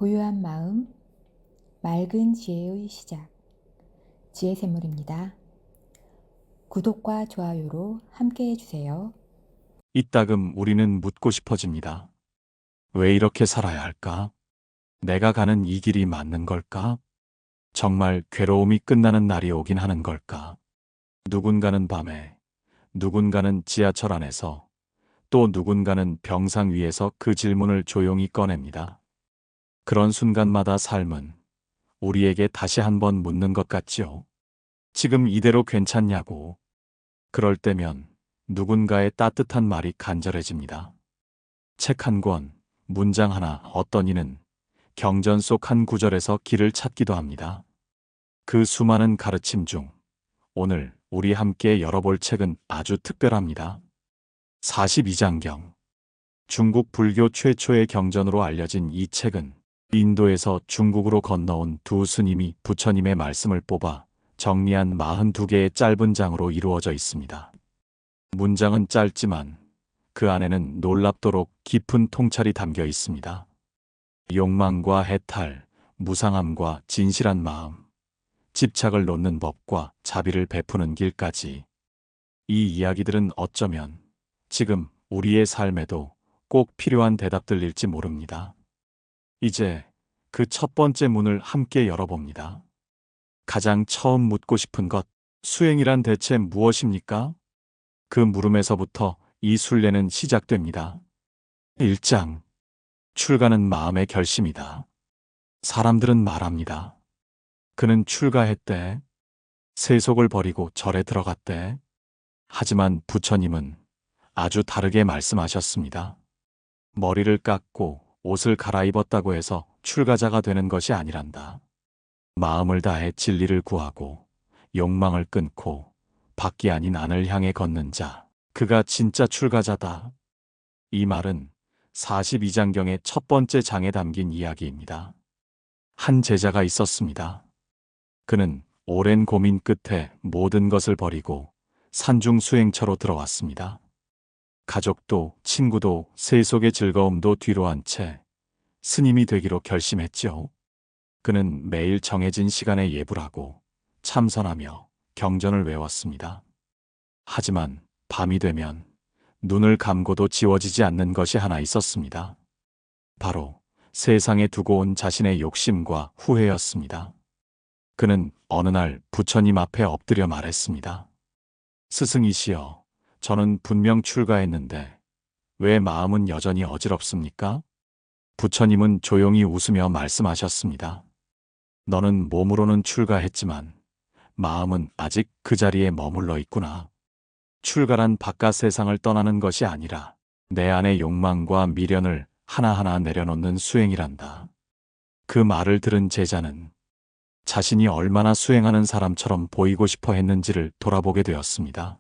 고요한 마음, 맑은 지혜의 시작. 지혜샘물입니다. 구독과 좋아요로 함께 해주세요. 이따금 우리는 묻고 싶어집니다. 왜 이렇게 살아야 할까? 내가 가는 이 길이 맞는 걸까? 정말 괴로움이 끝나는 날이 오긴 하는 걸까? 누군가는 밤에, 누군가는 지하철 안에서, 또 누군가는 병상 위에서 그 질문을 조용히 꺼냅니다. 그런 순간마다 삶은 우리에게 다시 한번 묻는 것 같지요. 지금 이대로 괜찮냐고. 그럴 때면 누군가의 따뜻한 말이 간절해집니다. 책 한 권, 문장 하나, 어떤 이는 경전 속 한 구절에서 길을 찾기도 합니다. 그 수많은 가르침 중 오늘 우리 함께 열어볼 책은 아주 특별합니다. 42장경. 중국 불교 최초의 경전으로 알려진 이 책은 인도에서 중국으로 건너온 두 스님이 부처님의 말씀을 뽑아 정리한 42개의 짧은 장으로 이루어져 있습니다. 문장은 짧지만 그 안에는 놀랍도록 깊은 통찰이 담겨 있습니다. 욕망과 해탈, 무상함과 진실한 마음, 집착을 놓는 법과 자비를 베푸는 길까지. 이 이야기들은 어쩌면 지금 우리의 삶에도 꼭 필요한 대답들일지 모릅니다. 이제 그 첫 번째 문을 함께 열어봅니다. 가장 처음 묻고 싶은 것, 수행이란 대체 무엇입니까? 그 물음에서부터 이 순례는 시작됩니다. 1장. 출가는 마음의 결심이다. 사람들은 말합니다. 그는 출가했대. 세속을 버리고 절에 들어갔대. 하지만 부처님은 아주 다르게 말씀하셨습니다. 머리를 깎고 옷을 갈아입었다고 해서 출가자가 되는 것이 아니란다. 마음을 다해 진리를 구하고 욕망을 끊고 밖이 아닌 안을 향해 걷는 자, 그가 진짜 출가자다. 이 말은 42장경의 첫 번째 장에 담긴 이야기입니다. 한 제자가 있었습니다. 그는 오랜 고민 끝에 모든 것을 버리고 산중 수행처로 들어왔습니다. 가족도 친구도 세속의 즐거움도 뒤로 한 채 스님이 되기로 결심했지요. 그는 매일 정해진 시간에 예불하고 참선하며 경전을 외웠습니다. 하지만 밤이 되면 눈을 감고도 지워지지 않는 것이 하나 있었습니다. 바로 세상에 두고 온 자신의 욕심과 후회였습니다. 그는 어느 날 부처님 앞에 엎드려 말했습니다. 스승이시여, 저는 분명 출가했는데 왜 마음은 여전히 어지럽습니까? 부처님은 조용히 웃으며 말씀하셨습니다. 너는 몸으로는 출가했지만 마음은 아직 그 자리에 머물러 있구나. 출가란 바깥 세상을 떠나는 것이 아니라 내 안의 욕망과 미련을 하나하나 내려놓는 수행이란다. 그 말을 들은 제자는 자신이 얼마나 수행하는 사람처럼 보이고 싶어 했는지를 돌아보게 되었습니다.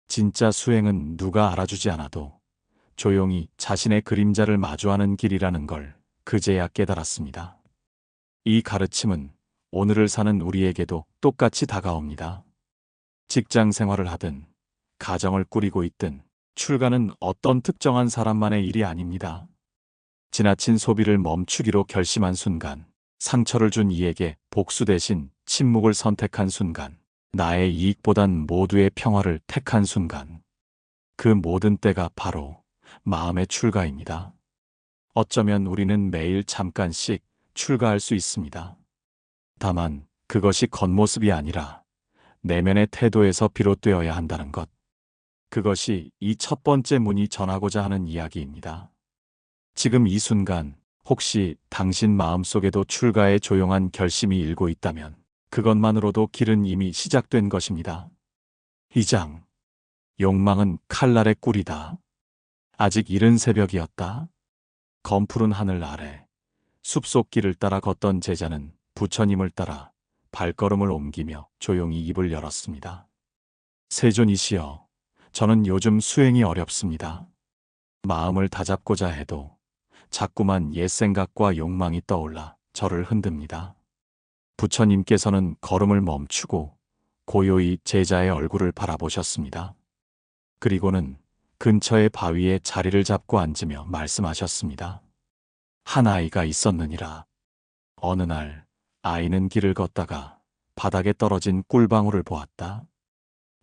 진짜 수행은 누가 알아주지 않아도 조용히 자신의 그림자를 마주하는 길이라는 걸 그제야 깨달았습니다. 이 가르침은 오늘을 사는 우리에게도 똑같이 다가옵니다. 직장 생활을 하든 가정을 꾸리고 있든 출가는 어떤 특정한 사람만의 일이 아닙니다. 지나친 소비를 멈추기로 결심한 순간, 상처를 준 이에게 복수 대신 침묵을 선택한 순간, 나의 이익보단 모두의 평화를 택한 순간, 그 모든 때가 바로 마음의 출가입니다. 어쩌면 우리는 매일 잠깐씩 출가할 수 있습니다. 다만 그것이 겉모습이 아니라 내면의 태도에서 비롯되어야 한다는 것. 그것이 이 첫 번째 문이 전하고자 하는 이야기입니다. 지금 이 순간 혹시 당신 마음속에도 출가의 조용한 결심이 일고 있다면 그것만으로도 길은 이미 시작된 것입니다. 2장. 욕망은 칼날의 꿀이다. 아직 이른 새벽이었다. 검푸른 하늘 아래 숲속 길을 따라 걷던 제자는 부처님을 따라 발걸음을 옮기며 조용히 입을 열었습니다. 세존이시여, 저는 요즘 수행이 어렵습니다. 마음을 다잡고자 해도 자꾸만 옛 생각과 욕망이 떠올라 저를 흔듭니다. 부처님께서는 걸음을 멈추고 고요히 제자의 얼굴을 바라보셨습니다. 그리고는 근처의 바위에 자리를 잡고 앉으며 말씀하셨습니다. 한 아이가 있었느니라. 어느 날 아이는 길을 걷다가 바닥에 떨어진 꿀방울을 보았다.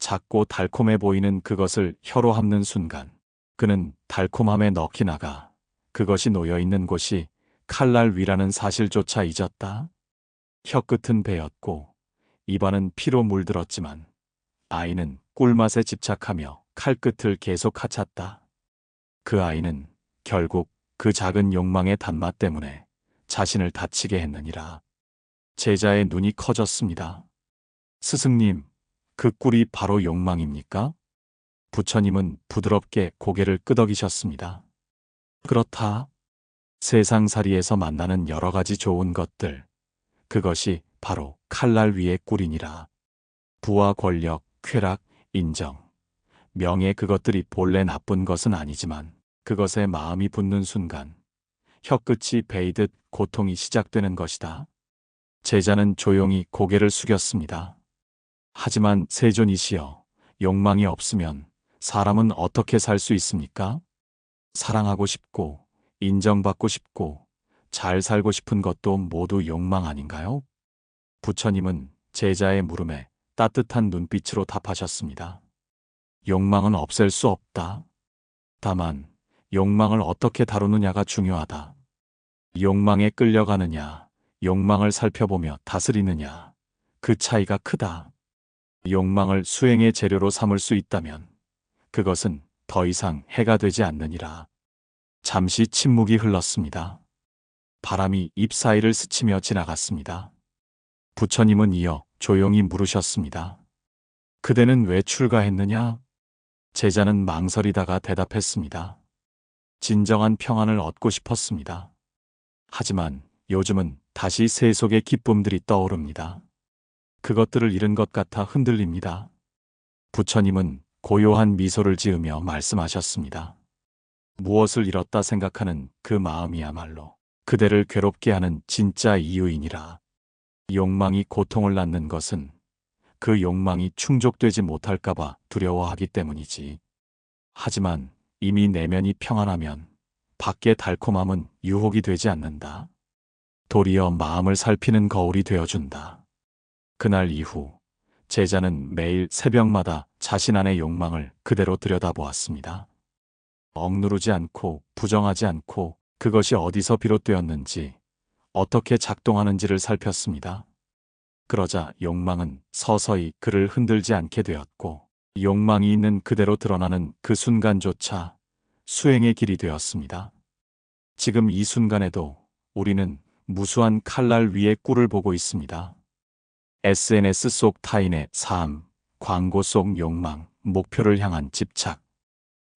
작고 달콤해 보이는 그것을 혀로 핥는 순간 그는 달콤함에 넋이 나가 그것이 놓여 있는 곳이 칼날 위라는 사실조차 잊었다. 혀끝은 베었고 입안은 피로 물들었지만 아이는 꿀맛에 집착하며 칼끝을 계속 하찼다. 그 아이는 결국 그 작은 욕망의 단맛 때문에 자신을 다치게 했느니라. 제자의 눈이 커졌습니다. 스승님, 그 꿀이 바로 욕망입니까? 부처님은 부드럽게 고개를 끄덕이셨습니다. 그렇다. 세상살이에서 만나는 여러 가지 좋은 것들, 그것이 바로 칼날 위의 꿀이니라. 부와 권력, 쾌락, 인정, 명예 그것들이 본래 나쁜 것은 아니지만 그것에 마음이 붙는 순간 혀끝이 베이듯 고통이 시작되는 것이다. 제자는 조용히 고개를 숙였습니다. 하지만 세존이시여, 욕망이 없으면 사람은 어떻게 살 수 있습니까? 사랑하고 싶고, 인정받고 싶고, 잘 살고 싶은 것도 모두 욕망 아닌가요? 부처님은 제자의 물음에 따뜻한 눈빛으로 답하셨습니다. 욕망은 없앨 수 없다. 다만, 욕망을 어떻게 다루느냐가 중요하다. 욕망에 끌려가느냐, 욕망을 살펴보며 다스리느냐, 그 차이가 크다. 욕망을 수행의 재료로 삼을 수 있다면 그것은 더 이상 해가 되지 않느니라. 잠시 침묵이 흘렀습니다. 바람이 잎 사이를 스치며 지나갔습니다. 부처님은 이어 조용히 물으셨습니다. 그대는 왜 출가했느냐? 제자는 망설이다가 대답했습니다. 진정한 평안을 얻고 싶었습니다. 하지만 요즘은 다시 세속의 기쁨들이 떠오릅니다. 그것들을 잃은 것 같아 흔들립니다. 부처님은 고요한 미소를 지으며 말씀하셨습니다. 무엇을 잃었다 생각하는 그 마음이야말로 그대를 괴롭게 하는 진짜 이유이니라. 욕망이 고통을 낳는 것은 그 욕망이 충족되지 못할까봐 두려워하기 때문이지. 하지만 이미 내면이 평안하면 밖의 달콤함은 유혹이 되지 않는다. 도리어 마음을 살피는 거울이 되어준다. 그날 이후 제자는 매일 새벽마다 자신 안의 욕망을 그대로 들여다보았습니다. 억누르지 않고 부정하지 않고 그것이 어디서 비롯되었는지 어떻게 작동하는지를 살폈습니다. 그러자 욕망은 서서히 그를 흔들지 않게 되었고 욕망이 있는 그대로 드러나는 그 순간조차 수행의 길이 되었습니다. 지금 이 순간에도 우리는 무수한 칼날 위의 꿀을 보고 있습니다. SNS 속 타인의 삶, 광고 속 욕망, 목표를 향한 집착.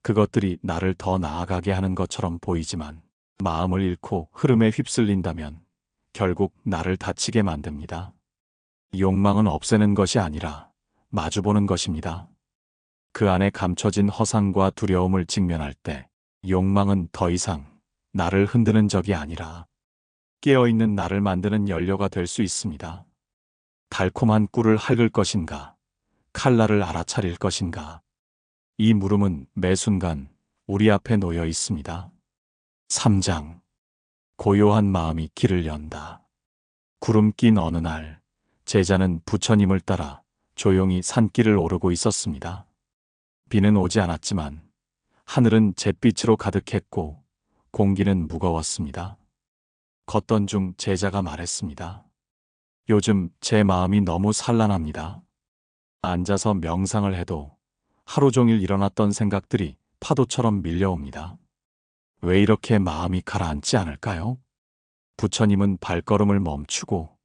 그것들이 나를 더 나아가게 하는 것처럼 보이지만 마음을 잃고 흐름에 휩쓸린다면 결국 나를 다치게 만듭니다. 욕망은 없애는 것이 아니라 마주보는 것입니다. 그 안에 감춰진 허상과 두려움을 직면할 때 욕망은 더 이상 나를 흔드는 적이 아니라 깨어있는 나를 만드는 연료가 될 수 있습니다. 달콤한 꿀을 핥을 것인가, 칼날을 알아차릴 것인가. 이 물음은 매 순간 우리 앞에 놓여 있습니다. 3장. 고요한 마음이 길을 연다. 구름 낀 어느 날, 제자는 부처님을 따라 조용히 산길을 오르고 있었습니다. 비는 오지 않았지만 하늘은 잿빛으로 가득했고 공기는 무거웠습니다. 걷던 중 제자가 말했습니다. 요즘 제 마음이 너무 산란합니다. 앉아서 명상을 해도 하루 종일 일어났던 생각들이 파도처럼 밀려옵니다. 왜 이렇게 마음이 가라앉지 않을까요? 부처님은 발걸음을 멈추고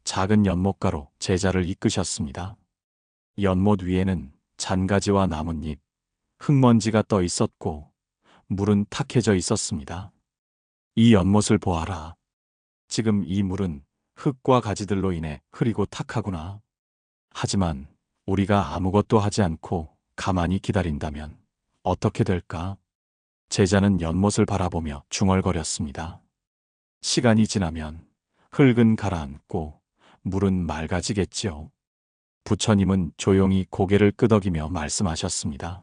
작은 연못가로 제자를 이끄셨습니다. 연못 위에는 잔가지와 나뭇잎, 흙먼지가 떠 있었고 물은 탁해져 있었습니다. 이 연못을 보아라. 지금 이 물은 흙과 가지들로 인해 흐리고 탁하구나. 하지만 우리가 아무것도 하지 않고 가만히 기다린다면 어떻게 될까? 제자는 연못을 바라보며 중얼거렸습니다. 시간이 지나면 흙은 가라앉고 물은 맑아지겠지요. 부처님은 조용히 고개를 끄덕이며 말씀하셨습니다.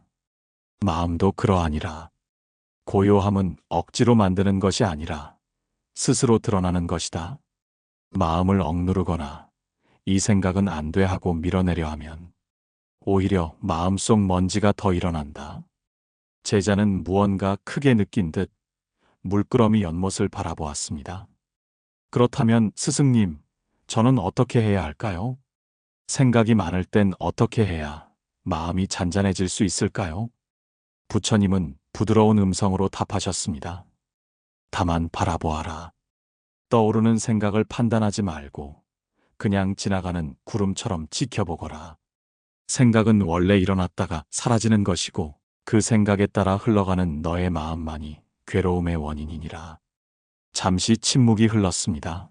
마음도 그러하니라. 고요함은 억지로 만드는 것이 아니라 스스로 드러나는 것이다. 마음을 억누르거나 이 생각은 안 돼 하고 밀어내려 하면 오히려 마음속 먼지가 더 일어난다. 제자는 무언가 크게 느낀 듯 물끄러미 연못을 바라보았습니다. 그렇다면 스승님, 저는 어떻게 해야 할까요? 생각이 많을 땐 어떻게 해야 마음이 잔잔해질 수 있을까요? 부처님은 부드러운 음성으로 답하셨습니다. 다만 바라보아라. 떠오르는 생각을 판단하지 말고 그냥 지나가는 구름처럼 지켜보거라. 생각은 원래 일어났다가 사라지는 것이고 그 생각에 따라 흘러가는 너의 마음만이 괴로움의 원인이니라. 잠시 침묵이 흘렀습니다.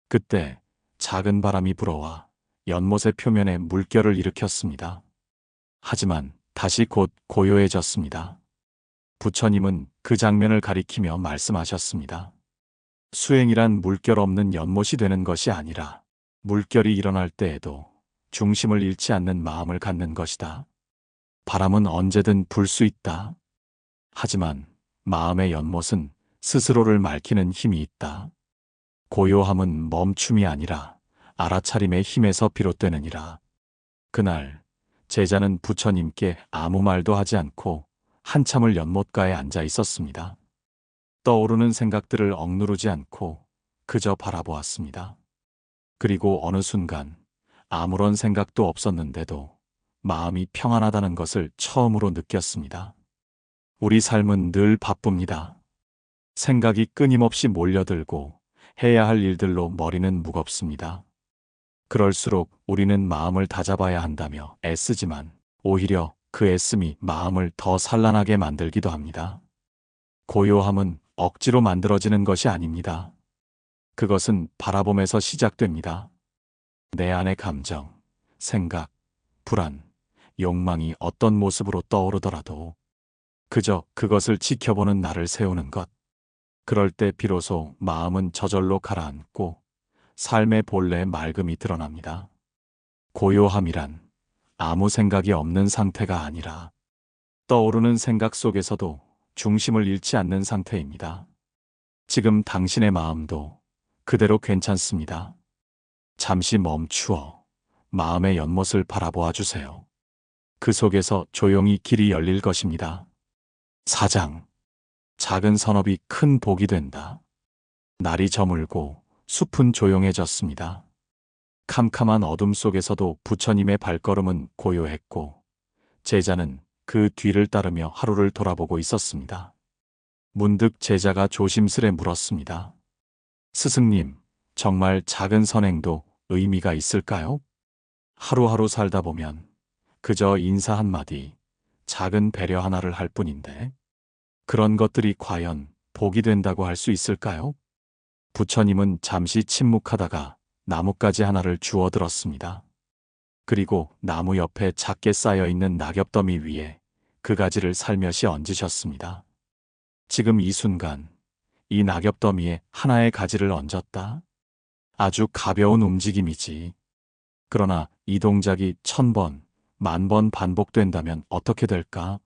그때 작은 바람이 불어와 연못의 표면에 물결을 일으켰습니다. 하지만 다시 곧 고요해졌습니다. 부처님은 그 장면을 가리키며 말씀하셨습니다. 수행이란 물결 없는 연못이 되는 것이 아니라 물결이 일어날 때에도 중심을 잃지 않는 마음을 갖는 것이다. 바람은 언제든 불 수 있다. 하지만 마음의 연못은 스스로를 맑히는 힘이 있다. 고요함은 멈춤이 아니라 알아차림의 힘에서 비롯되느니라. 그날 제자는 부처님께 아무 말도 하지 않고 한참을 연못가에 앉아 있었습니다. 떠오르는 생각들을 억누르지 않고 그저 바라보았습니다. 그리고 어느 순간 아무런 생각도 없었는데도 마음이 평안하다는 것을 처음으로 느꼈습니다. 우리 삶은 늘 바쁩니다. 생각이 끊임없이 몰려들고 해야 할 일들로 머리는 무겁습니다. 그럴수록 우리는 마음을 다잡아야 한다며 애쓰지만 오히려 그 애씀이 마음을 더 산란하게 만들기도 합니다. 고요함은 억지로 만들어지는 것이 아닙니다. 그것은 바라봄에서 시작됩니다. 내 안의 감정, 생각, 불안, 욕망이 어떤 모습으로 떠오르더라도 그저 그것을 지켜보는 나를 세우는 것. 그럴 때 비로소 마음은 저절로 가라앉고 삶의 본래의 맑음이 드러납니다. 고요함이란 아무 생각이 없는 상태가 아니라 떠오르는 생각 속에서도 중심을 잃지 않는 상태입니다. 지금 당신의 마음도 그대로 괜찮습니다. 잠시 멈추어 마음의 연못을 바라보아 주세요. 그 속에서 조용히 길이 열릴 것입니다. 4장. 작은 선업이 큰 복이 된다. 날이 저물고 숲은 조용해졌습니다. 캄캄한 어둠 속에서도 부처님의 발걸음은 고요했고 제자는 그 뒤를 따르며 하루를 돌아보고 있었습니다. 문득 제자가 조심스레 물었습니다. 스승님, 정말 작은 선행도 의미가 있을까요? 하루하루 살다 보면 그저 인사 한마디, 작은 배려 하나를 할 뿐인데 그런 것들이 과연 복이 된다고 할 수 있을까요? 부처님은 잠시 침묵하다가 나뭇가지 하나를 주워 들었습니다. 그리고 나무 옆에 작게 쌓여있는 낙엽더미 위에 그 가지를 살며시 얹으셨습니다. 지금 이 순간 이 낙엽더미에 하나의 가지를 얹었다. 아주 가벼운 움직임이지. 그러나 이 동작이 1000번, 10,000번 반복된다면 어떻게 될까?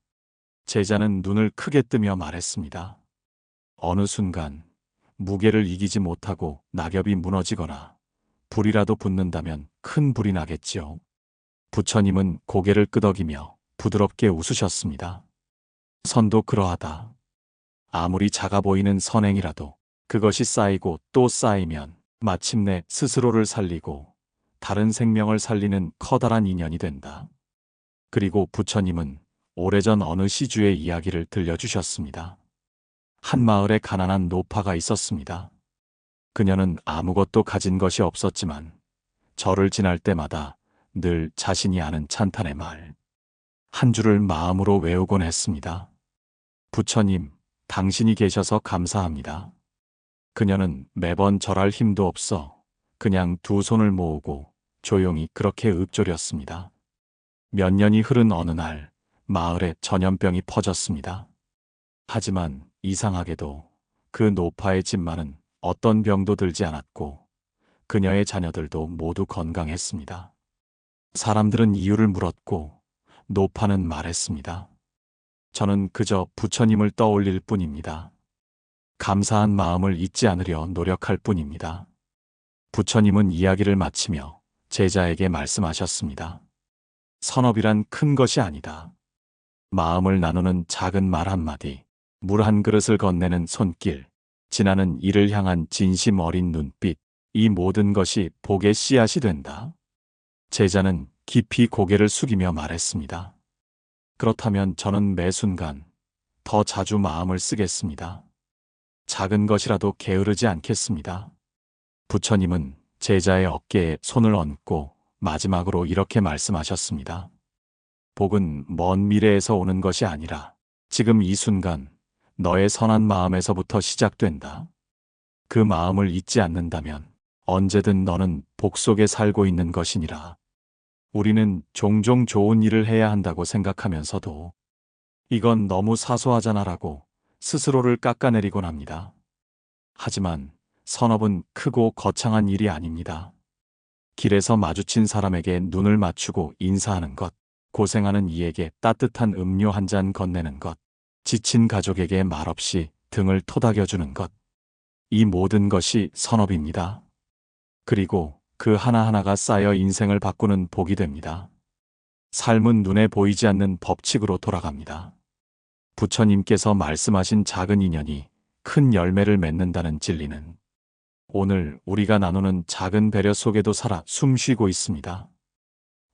제자는 눈을 크게 뜨며 말했습니다. 어느 순간 무게를 이기지 못하고 낙엽이 무너지거나 불이라도 붙는다면 큰 불이 나겠지요. 부처님은 고개를 끄덕이며 부드럽게 웃으셨습니다. 선도 그러하다. 아무리 작아 보이는 선행이라도 그것이 쌓이고 또 쌓이면 마침내 스스로를 살리고 다른 생명을 살리는 커다란 인연이 된다. 그리고 부처님은 오래전 어느 시주의 이야기를 들려주셨습니다. 한 마을에 가난한 노파가 있었습니다. 그녀는 아무것도 가진 것이 없었지만 절을 지날 때마다 늘 자신이 아는 찬탄의 말 한 줄을 마음으로 외우곤 했습니다. 부처님, 당신이 계셔서 감사합니다. 그녀는 매번 절할 힘도 없어 그냥 두 손을 모으고 조용히 그렇게 읊조렸습니다. 몇 년이 흐른 어느 날 마을에 전염병이 퍼졌습니다. 하지만 이상하게도 그 노파의 집만은 어떤 병도 들지 않았고 그녀의 자녀들도 모두 건강했습니다. 사람들은 이유를 물었고 노파는 말했습니다. 저는 그저 부처님을 떠올릴 뿐입니다. 감사한 마음을 잊지 않으려 노력할 뿐입니다. 부처님은 이야기를 마치며 제자에게 말씀하셨습니다. 선업이란 큰 것이 아니다. 마음을 나누는 작은 말 한마디, 물 한 그릇을 건네는 손길, 지나는 이를 향한 진심 어린 눈빛, 이 모든 것이 복의 씨앗이 된다. 제자는 깊이 고개를 숙이며 말했습니다. 그렇다면 저는 매 순간 더 자주 마음을 쓰겠습니다. 작은 것이라도 게으르지 않겠습니다. 부처님은 제자의 어깨에 손을 얹고 마지막으로 이렇게 말씀하셨습니다. 복은 먼 미래에서 오는 것이 아니라 지금 이 순간 너의 선한 마음에서부터 시작된다. 그 마음을 잊지 않는다면 언제든 너는 복 속에 살고 있는 것이니라. 우리는 종종 좋은 일을 해야 한다고 생각하면서도 이건 너무 사소하잖아라고 스스로를 깎아내리곤 합니다. 하지만 선업은 크고 거창한 일이 아닙니다. 길에서 마주친 사람에게 눈을 맞추고 인사하는 것, 고생하는 이에게 따뜻한 음료 한 잔 건네는 것, 지친 가족에게 말없이 등을 토닥여주는 것. 이 모든 것이 선업입니다. 그리고 그 하나하나가 쌓여 인생을 바꾸는 복이 됩니다. 삶은 눈에 보이지 않는 법칙으로 돌아갑니다. 부처님께서 말씀하신 작은 인연이 큰 열매를 맺는다는 진리는 오늘 우리가 나누는 작은 배려 속에도 살아 숨쉬고 있습니다.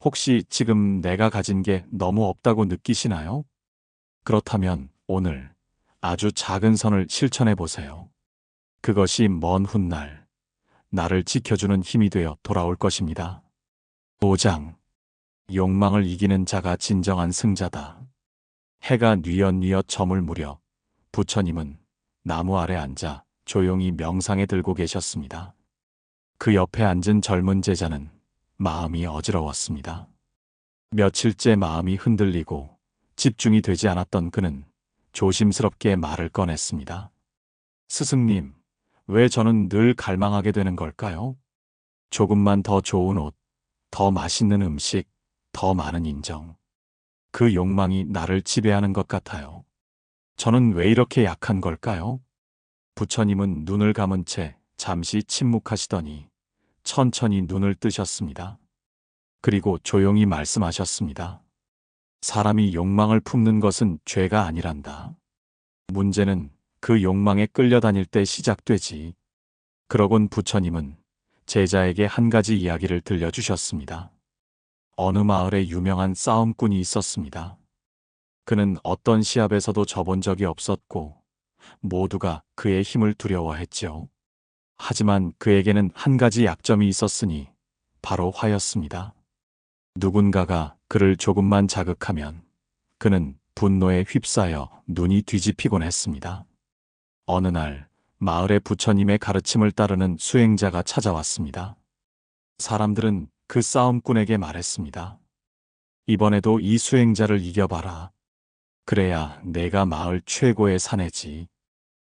혹시 지금 내가 가진 게 너무 없다고 느끼시나요? 그렇다면 오늘 아주 작은 선을 실천해 보세요. 그것이 먼 훗날 나를 지켜주는 힘이 되어 돌아올 것입니다. 5장. 욕망을 이기는 자가 진정한 승자다. 해가 뉘엿뉘엿 저물 무렵 부처님은 나무 아래 앉아 조용히 명상에 들고 계셨습니다. 그 옆에 앉은 젊은 제자는 마음이 어지러웠습니다. 며칠째 마음이 흔들리고 집중이 되지 않았던 그는 조심스럽게 말을 꺼냈습니다. 스승님, 왜 저는 늘 갈망하게 되는 걸까요? 조금만 더 좋은 옷, 더 맛있는 음식, 더 많은 인정. 그 욕망이 나를 지배하는 것 같아요. 저는 왜 이렇게 약한 걸까요? 부처님은 눈을 감은 채 잠시 침묵하시더니 천천히 눈을 뜨셨습니다. 그리고 조용히 말씀하셨습니다. 사람이 욕망을 품는 것은 죄가 아니란다. 문제는 그 욕망에 끌려다닐 때 시작되지. 그러곤 부처님은 제자에게 한 가지 이야기를 들려주셨습니다. 어느 마을에 유명한 싸움꾼이 있었습니다. 그는 어떤 시합에서도 져본 적이 없었고 모두가 그의 힘을 두려워했죠. 하지만 그에게는 한 가지 약점이 있었으니 바로 화였습니다. 누군가가 그를 조금만 자극하면 그는 분노에 휩싸여 눈이 뒤집히곤 했습니다. 어느 날 마을에 부처님의 가르침을 따르는 수행자가 찾아왔습니다. 사람들은 그 싸움꾼에게 말했습니다. 이번에도 이 수행자를 이겨봐라. 그래야 내가 마을 최고의 사내지.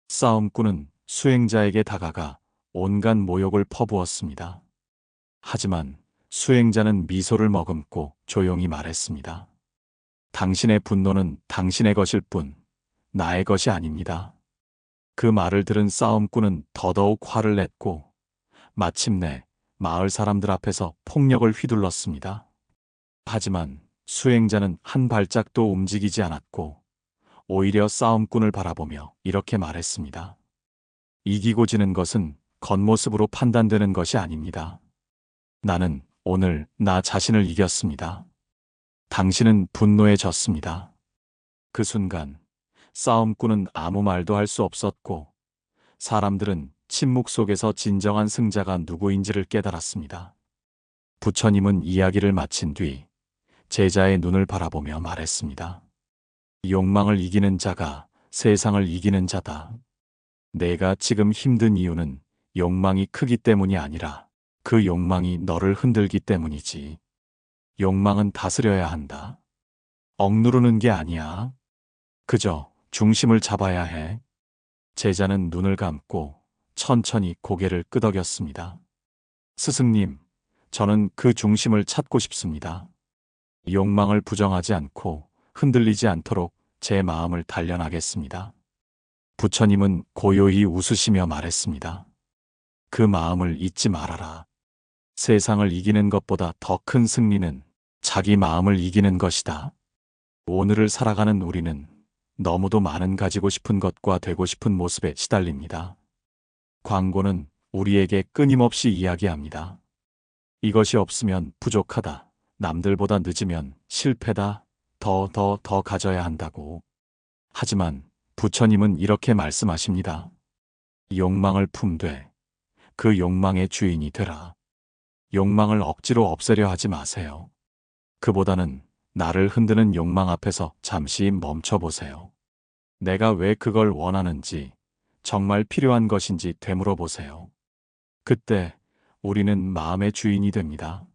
싸움꾼은 수행자에게 다가가 온갖 모욕을 퍼부었습니다. 하지만 수행자는 미소를 머금고 조용히 말했습니다. 당신의 분노는 당신의 것일 뿐 나의 것이 아닙니다. 그 말을 들은 싸움꾼은 더더욱 화를 냈고 마침내 마을 사람들 앞에서 폭력을 휘둘렀습니다. 하지만 수행자는 한 발짝도 움직이지 않았고 오히려 싸움꾼을 바라보며 이렇게 말했습니다. 이기고 지는 것은 겉모습으로 판단되는 것이 아닙니다. 나는 오늘 나 자신을 이겼습니다. 당신은 분노에 졌습니다. 그 순간 싸움꾼은 아무 말도 할 수 없었고 사람들은 침묵 속에서 진정한 승자가 누구인지를 깨달았습니다. 부처님은 이야기를 마친 뒤 제자의 눈을 바라보며 말했습니다. 욕망을 이기는 자가 세상을 이기는 자다. 내가 지금 힘든 이유는 욕망이 크기 때문이 아니라 그 욕망이 너를 흔들기 때문이지. 욕망은 다스려야 한다. 억누르는 게 아니야. 그저 중심을 잡아야 해. 제자는 눈을 감고 천천히 고개를 끄덕였습니다. 스승님, 저는 그 중심을 찾고 싶습니다. 욕망을 부정하지 않고 흔들리지 않도록 제 마음을 단련하겠습니다. 부처님은 고요히 웃으시며 말했습니다. 그 마음을 잊지 말아라. 세상을 이기는 것보다 더 큰 승리는 자기 마음을 이기는 것이다. 오늘을 살아가는 우리는 너무도 많은 가지고 싶은 것과 되고 싶은 모습에 시달립니다. 광고는 우리에게 끊임없이 이야기합니다. 이것이 없으면 부족하다. 남들보다 늦으면 실패다. 더 가져야 한다고. 하지만 부처님은 이렇게 말씀하십니다. 욕망을 품되 그 욕망의 주인이 되라. 욕망을 억지로 없애려 하지 마세요. 그보다는 나를 흔드는 욕망 앞에서 잠시 멈춰 보세요. 내가 왜 그걸 원하는지, 정말 필요한 것인지 되물어 보세요. 그때 우리는 마음의 주인이 됩니다.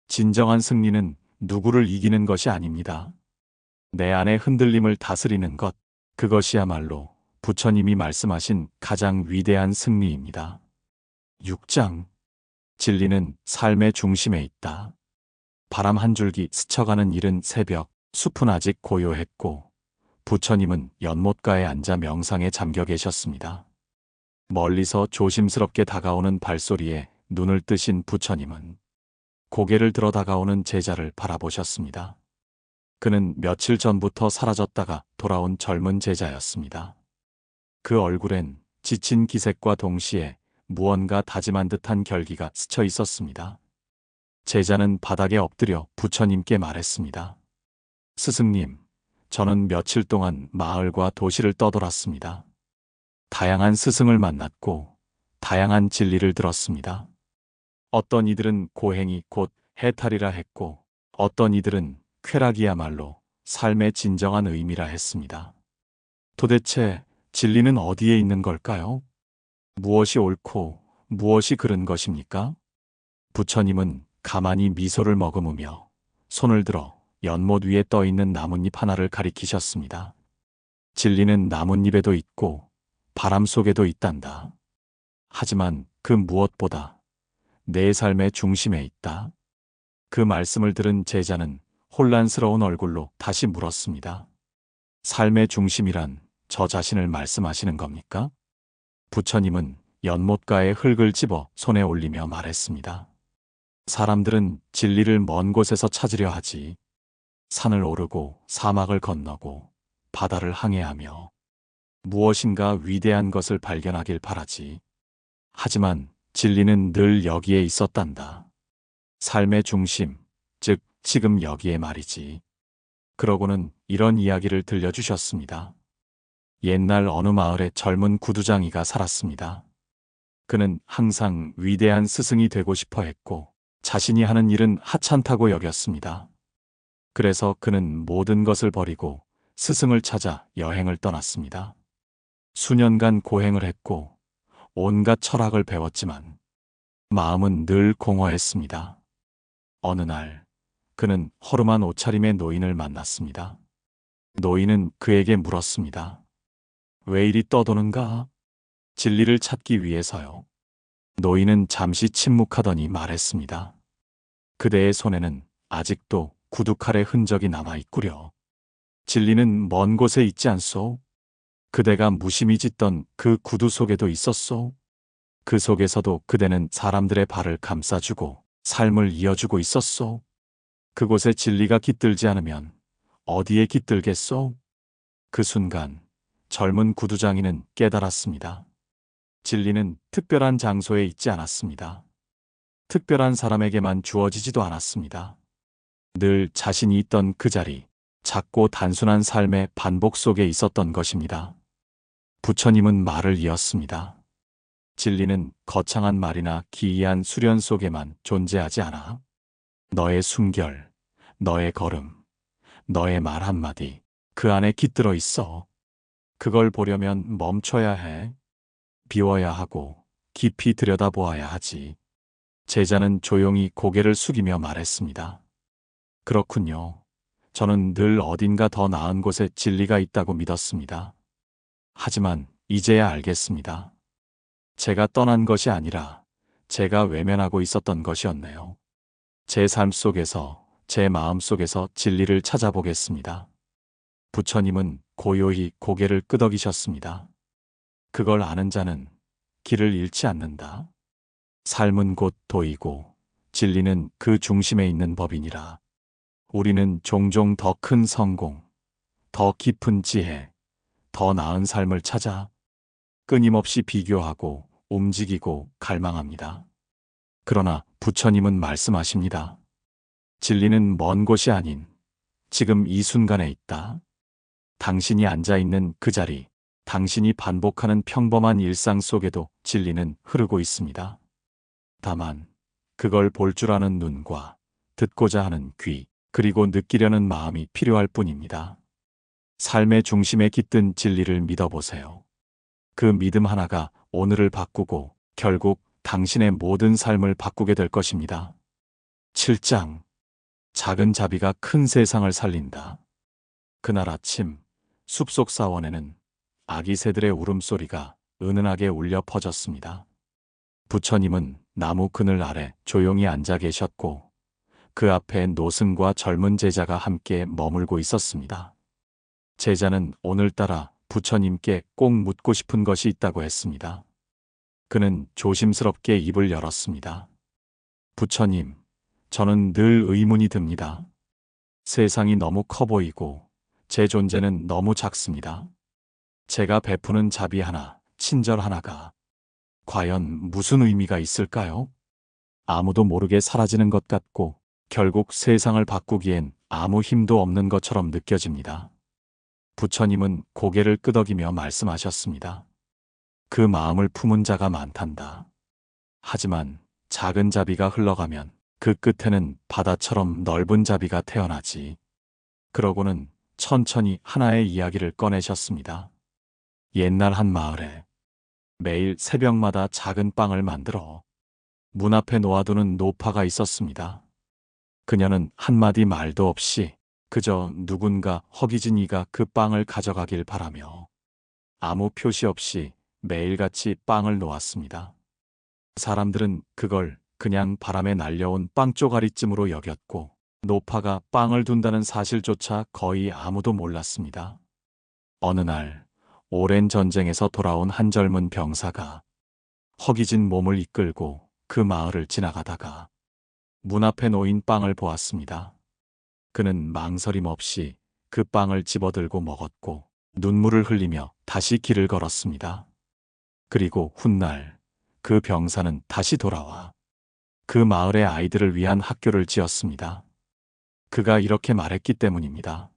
진정한 승리는 누구를 이기는 것이 아닙니다. 내 안의 흔들림을 다스리는 것, 그것이야말로 부처님이 말씀하신 가장 위대한 승리입니다. 6장. 진리는 삶의 중심에 있다. 바람 한 줄기 스쳐가는 이른 새벽, 숲은 아직 고요했고 부처님은 연못가에 앉아 명상에 잠겨 계셨습니다. 멀리서 조심스럽게 다가오는 발소리에 눈을 뜨신 부처님은 고개를 들어 다가오는 제자를 바라보셨습니다. 그는 며칠 전부터 사라졌다가 돌아온 젊은 제자였습니다. 그 얼굴엔 지친 기색과 동시에 무언가 다짐한 듯한 결기가 스쳐 있었습니다. 제자는 바닥에 엎드려 부처님께 말했습니다. 스승님, 저는 며칠 동안 마을과 도시를 떠돌았습니다. 다양한 스승을 만났고 다양한 진리를 들었습니다. 어떤 이들은 고행이 곧 해탈이라 했고 어떤 이들은 쾌락이야말로 삶의 진정한 의미라 했습니다. 도대체 진리는 어디에 있는 걸까요? 무엇이 옳고 무엇이 그른 것입니까? 부처님은 가만히 미소를 머금으며 손을 들어 연못 위에 떠 있는 나뭇잎 하나를 가리키셨습니다. 진리는 나뭇잎에도 있고 바람 속에도 있단다. 하지만 그 무엇보다 내 삶의 중심에 있다. 그 말씀을 들은 제자는 혼란스러운 얼굴로 다시 물었습니다. 삶의 중심이란 저 자신을 말씀하시는 겁니까? 부처님은 연못가에 흙을 집어 손에 올리며 말했습니다. 사람들은 진리를 먼 곳에서 찾으려 하지. 산을 오르고 사막을 건너고 바다를 항해하며 무엇인가 위대한 것을 발견하길 바라지. 하지만 진리는 늘 여기에 있었단다. 삶의 중심, 즉 지금 여기에 말이지. 그러고는 이런 이야기를 들려주셨습니다. 옛날 어느 마을에 젊은 구두장이가 살았습니다. 그는 항상 위대한 스승이 되고 싶어 했고 자신이 하는 일은 하찮다고 여겼습니다. 그래서 그는 모든 것을 버리고 스승을 찾아 여행을 떠났습니다. 수년간 고행을 했고 온갖 철학을 배웠지만 마음은 늘 공허했습니다. 어느 날 그는 허름한 옷차림의 노인을 만났습니다. 노인은 그에게 물었습니다. 왜 이리 떠도는가? 진리를 찾기 위해서요. 노인은 잠시 침묵하더니 말했습니다. 그대의 손에는 아직도 구두칼의 흔적이 남아있구려. 진리는 먼 곳에 있지 않소? 그대가 무심히 찢던 그 구두 속에도 있었소? 그 속에서도 그대는 사람들의 발을 감싸주고 삶을 이어주고 있었소? 그곳에 진리가 깃들지 않으면 어디에 깃들겠소? 그 순간 젊은 구두장이는 깨달았습니다. 진리는 특별한 장소에 있지 않았습니다. 특별한 사람에게만 주어지지도 않았습니다. 늘 자신이 있던 그 자리, 작고 단순한 삶의 반복 속에 있었던 것입니다. 부처님은 말을 이었습니다. 진리는 거창한 말이나 기이한 수련 속에만 존재하지 않아. 너의 숨결, 너의 걸음, 너의 말 한마디, 그 안에 깃들어 있어. 그걸 보려면 멈춰야 해. 비워야 하고 깊이 들여다보아야 하지. 제자는 조용히 고개를 숙이며 말했습니다. 그렇군요. 저는 늘 어딘가 더 나은 곳에 진리가 있다고 믿었습니다. 하지만 이제야 알겠습니다. 제가 떠난 것이 아니라 제가 외면하고 있었던 것이었네요. 제 삶 속에서, 제 마음 속에서 진리를 찾아보겠습니다. 부처님은 고요히 고개를 끄덕이셨습니다. 그걸 아는 자는 길을 잃지 않는다. 삶은 곧 도이고 진리는 그 중심에 있는 법이니라. 우리는 종종 더 큰 성공, 더 깊은 지혜, 더 나은 삶을 찾아 끊임없이 비교하고 움직이고 갈망합니다. 그러나 부처님은 말씀하십니다. 진리는 먼 곳이 아닌 지금 이 순간에 있다. 당신이 앉아있는 그 자리, 당신이 반복하는 평범한 일상 속에도 진리는 흐르고 있습니다. 다만 그걸 볼 줄 아는 눈과 듣고자 하는 귀, 그리고 느끼려는 마음이 필요할 뿐입니다. 삶의 중심에 깃든 진리를 믿어보세요. 그 믿음 하나가 오늘을 바꾸고 결국 당신의 모든 삶을 바꾸게 될 것입니다. 7장. 작은 자비가 큰 세상을 살린다. 그날 아침 숲속 사원에는 아기 새들의 울음소리가 은은하게 울려 퍼졌습니다. 부처님은 나무 그늘 아래 조용히 앉아 계셨고 그 앞에 노승과 젊은 제자가 함께 머물고 있었습니다. 제자는 오늘따라 부처님께 꼭 묻고 싶은 것이 있다고 했습니다. 그는 조심스럽게 입을 열었습니다. 부처님, 저는 늘 의문이 듭니다. 세상이 너무 커 보이고 제 존재는 너무 작습니다. 제가 베푸는 자비 하나, 친절 하나가 과연 무슨 의미가 있을까요? 아무도 모르게 사라지는 것 같고 결국 세상을 바꾸기엔 아무 힘도 없는 것처럼 느껴집니다. 부처님은 고개를 끄덕이며 말씀하셨습니다. 그 마음을 품은 자가 많단다. 하지만 작은 자비가 흘러가면 그 끝에는 바다처럼 넓은 자비가 태어나지. 그러고는 천천히 하나의 이야기를 꺼내셨습니다. 옛날 한 마을에 매일 새벽마다 작은 빵을 만들어 문 앞에 놓아두는 노파가 있었습니다. 그녀는 한마디 말도 없이 그저 누군가 허기진 이가 그 빵을 가져가길 바라며 아무 표시 없이 매일같이 빵을 놓았습니다. 사람들은 그걸 그냥 바람에 날려온 빵쪼가리쯤으로 여겼고 노파가 빵을 둔다는 사실조차 거의 아무도 몰랐습니다. 어느 날 오랜 전쟁에서 돌아온 한 젊은 병사가 허기진 몸을 이끌고 그 마을을 지나가다가 문 앞에 놓인 빵을 보았습니다. 그는 망설임 없이 그 빵을 집어들고 먹었고 눈물을 흘리며 다시 길을 걸었습니다. 그리고 훗날 그 병사는 다시 돌아와 그 마을의 아이들을 위한 학교를 지었습니다. 그가 이렇게 말했기 때문입니다.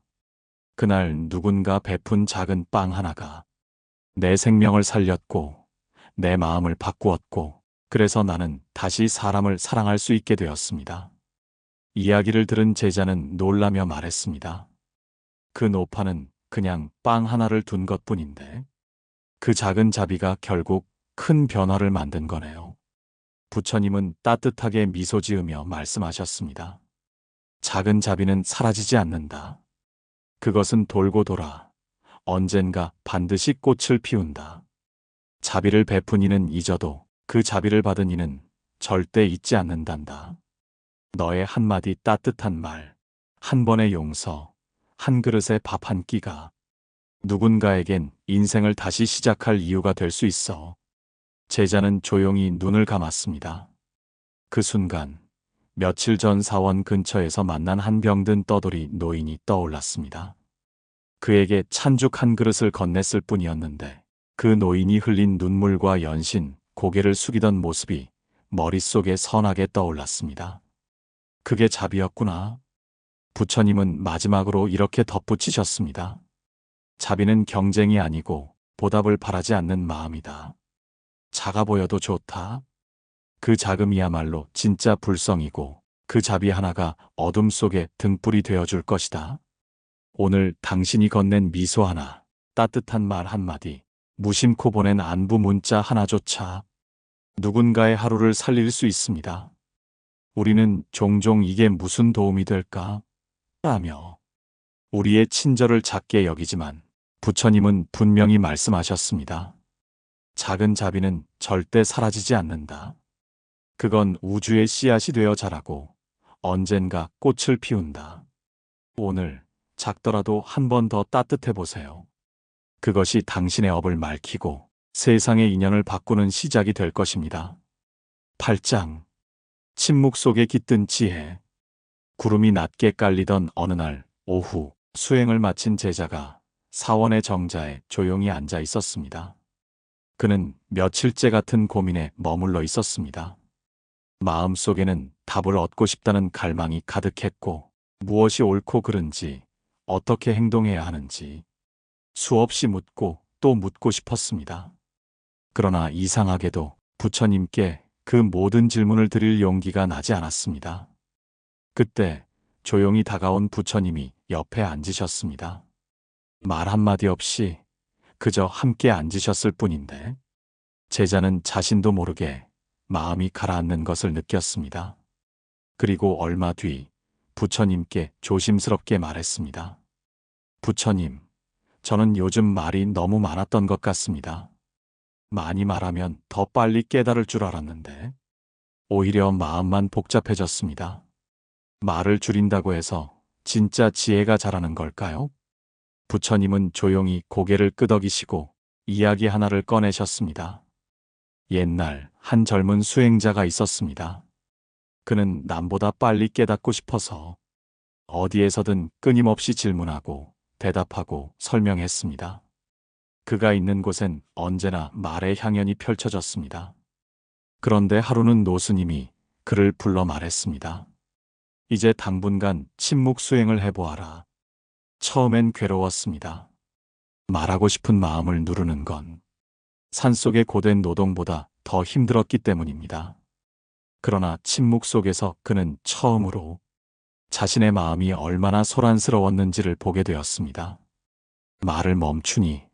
그날 누군가 베푼 작은 빵 하나가 내 생명을 살렸고 내 마음을 바꾸었고 그래서 나는 다시 사람을 사랑할 수 있게 되었습니다. 이야기를 들은 제자는 놀라며 말했습니다. 그 노파는 그냥 빵 하나를 둔 것뿐인데 그 작은 자비가 결국 큰 변화를 만든 거네요. 부처님은 따뜻하게 미소 지으며 말씀하셨습니다. 작은 자비는 사라지지 않는다. 그것은 돌고 돌아 언젠가 반드시 꽃을 피운다. 자비를 베푼 이는 잊어도 그 자비를 받은 이는 절대 잊지 않는단다. 너의 한마디 따뜻한 말, 한 번의 용서, 한 그릇의 밥 한 끼가 누군가에겐 인생을 다시 시작할 이유가 될 수 있어. 제자는 조용히 눈을 감았습니다. 그 순간 며칠 전 사원 근처에서 만난 한 병든 떠돌이 노인이 떠올랐습니다. 그에게 찬죽 한 그릇을 건넸을 뿐이었는데 그 노인이 흘린 눈물과 연신 고개를 숙이던 모습이 머릿속에 선하게 떠올랐습니다. 그게 자비였구나. 부처님은 마지막으로 이렇게 덧붙이셨습니다. 자비는 경쟁이 아니고 보답을 바라지 않는 마음이다. 작아 보여도 좋다. 그 자금이야말로 진짜 불성이고 그 자비 하나가 어둠 속에 등불이 되어줄 것이다. 오늘 당신이 건넨 미소 하나, 따뜻한 말 한마디, 무심코 보낸 안부 문자 하나조차 누군가의 하루를 살릴 수 있습니다. 우리는 종종 이게 무슨 도움이 될까? 라며 우리의 친절을 작게 여기지만 부처님은 분명히 말씀하셨습니다. 작은 자비는 절대 사라지지 않는다. 그건 우주의 씨앗이 되어 자라고 언젠가 꽃을 피운다. 오늘 작더라도 한 번 더 따뜻해 보세요. 그것이 당신의 업을 맑히고 세상의 인연을 바꾸는 시작이 될 것입니다. 8장. 침묵 속에 깃든 지혜. 구름이 낮게 깔리던 어느 날 오후, 수행을 마친 제자가 사원의 정자에 조용히 앉아 있었습니다. 그는 며칠째 같은 고민에 머물러 있었습니다. 마음속에는 답을 얻고 싶다는 갈망이 가득했고, 무엇이 옳고 그른지, 어떻게 행동해야 하는지 수없이 묻고 또 묻고 싶었습니다. 그러나 이상하게도 부처님께 그 모든 질문을 드릴 용기가 나지 않았습니다. 그때 조용히 다가온 부처님이 옆에 앉으셨습니다. 말 한마디 없이 그저 함께 앉으셨을 뿐인데, 제자는 자신도 모르게 마음이 가라앉는 것을 느꼈습니다. 그리고 얼마 뒤 부처님께 조심스럽게 말했습니다. 부처님, 저는 요즘 말이 너무 많았던 것 같습니다. 많이 말하면 더 빨리 깨달을 줄 알았는데 오히려 마음만 복잡해졌습니다. 말을 줄인다고 해서 진짜 지혜가 자라는 걸까요? 부처님은 조용히 고개를 끄덕이시고 이야기 하나를 꺼내셨습니다. 옛날 한 젊은 수행자가 있었습니다. 그는 남보다 빨리 깨닫고 싶어서 어디에서든 끊임없이 질문하고 대답하고 설명했습니다. 그가 있는 곳엔 언제나 말의 향연이 펼쳐졌습니다. 그런데 하루는 노스님이 그를 불러 말했습니다. 이제 당분간 침묵 수행을 해보아라. 처음엔 괴로웠습니다. 말하고 싶은 마음을 누르는 건 산속의 고된 노동보다 더 힘들었기 때문입니다. 그러나 침묵 속에서 그는 처음으로 자신의 마음이 얼마나 소란스러웠는지를 보게 되었습니다. 말을 멈추니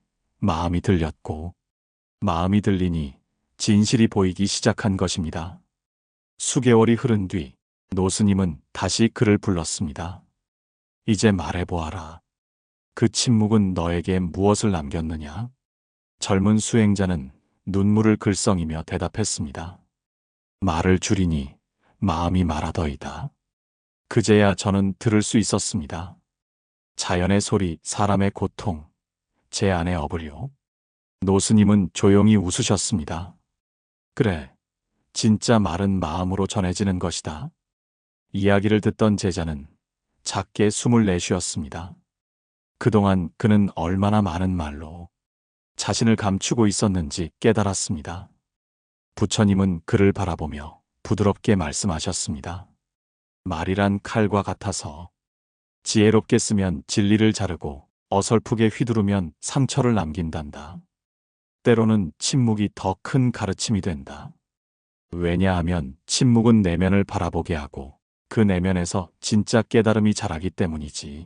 마음이 들렸고, 마음이 들리니 진실이 보이기 시작한 것입니다. 수개월이 흐른 뒤 노스님은 다시 그를 불렀습니다. 이제 말해보아라. 그 침묵은 너에게 무엇을 남겼느냐? 젊은 수행자는 눈물을 글썽이며 대답했습니다. 말을 줄이니 마음이 말하더이다. 그제야 저는 들을 수 있었습니다. 자연의 소리, 사람의 고통, 제 안의 어부려. 노스님은 조용히 웃으셨습니다. 그래, 진짜 말은 마음으로 전해지는 것이다. 이야기를 듣던 제자는 작게 숨을 내쉬었습니다. 그동안 그는 얼마나 많은 말로 자신을 감추고 있었는지 깨달았습니다. 부처님은 그를 바라보며 부드럽게 말씀하셨습니다. 말이란 칼과 같아서 지혜롭게 쓰면 진리를 자르고 어설프게 휘두르면 상처를 남긴단다. 때로는 침묵이 더 큰 가르침이 된다. 왜냐하면 침묵은 내면을 바라보게 하고 그 내면에서 진짜 깨달음이 자라기 때문이지.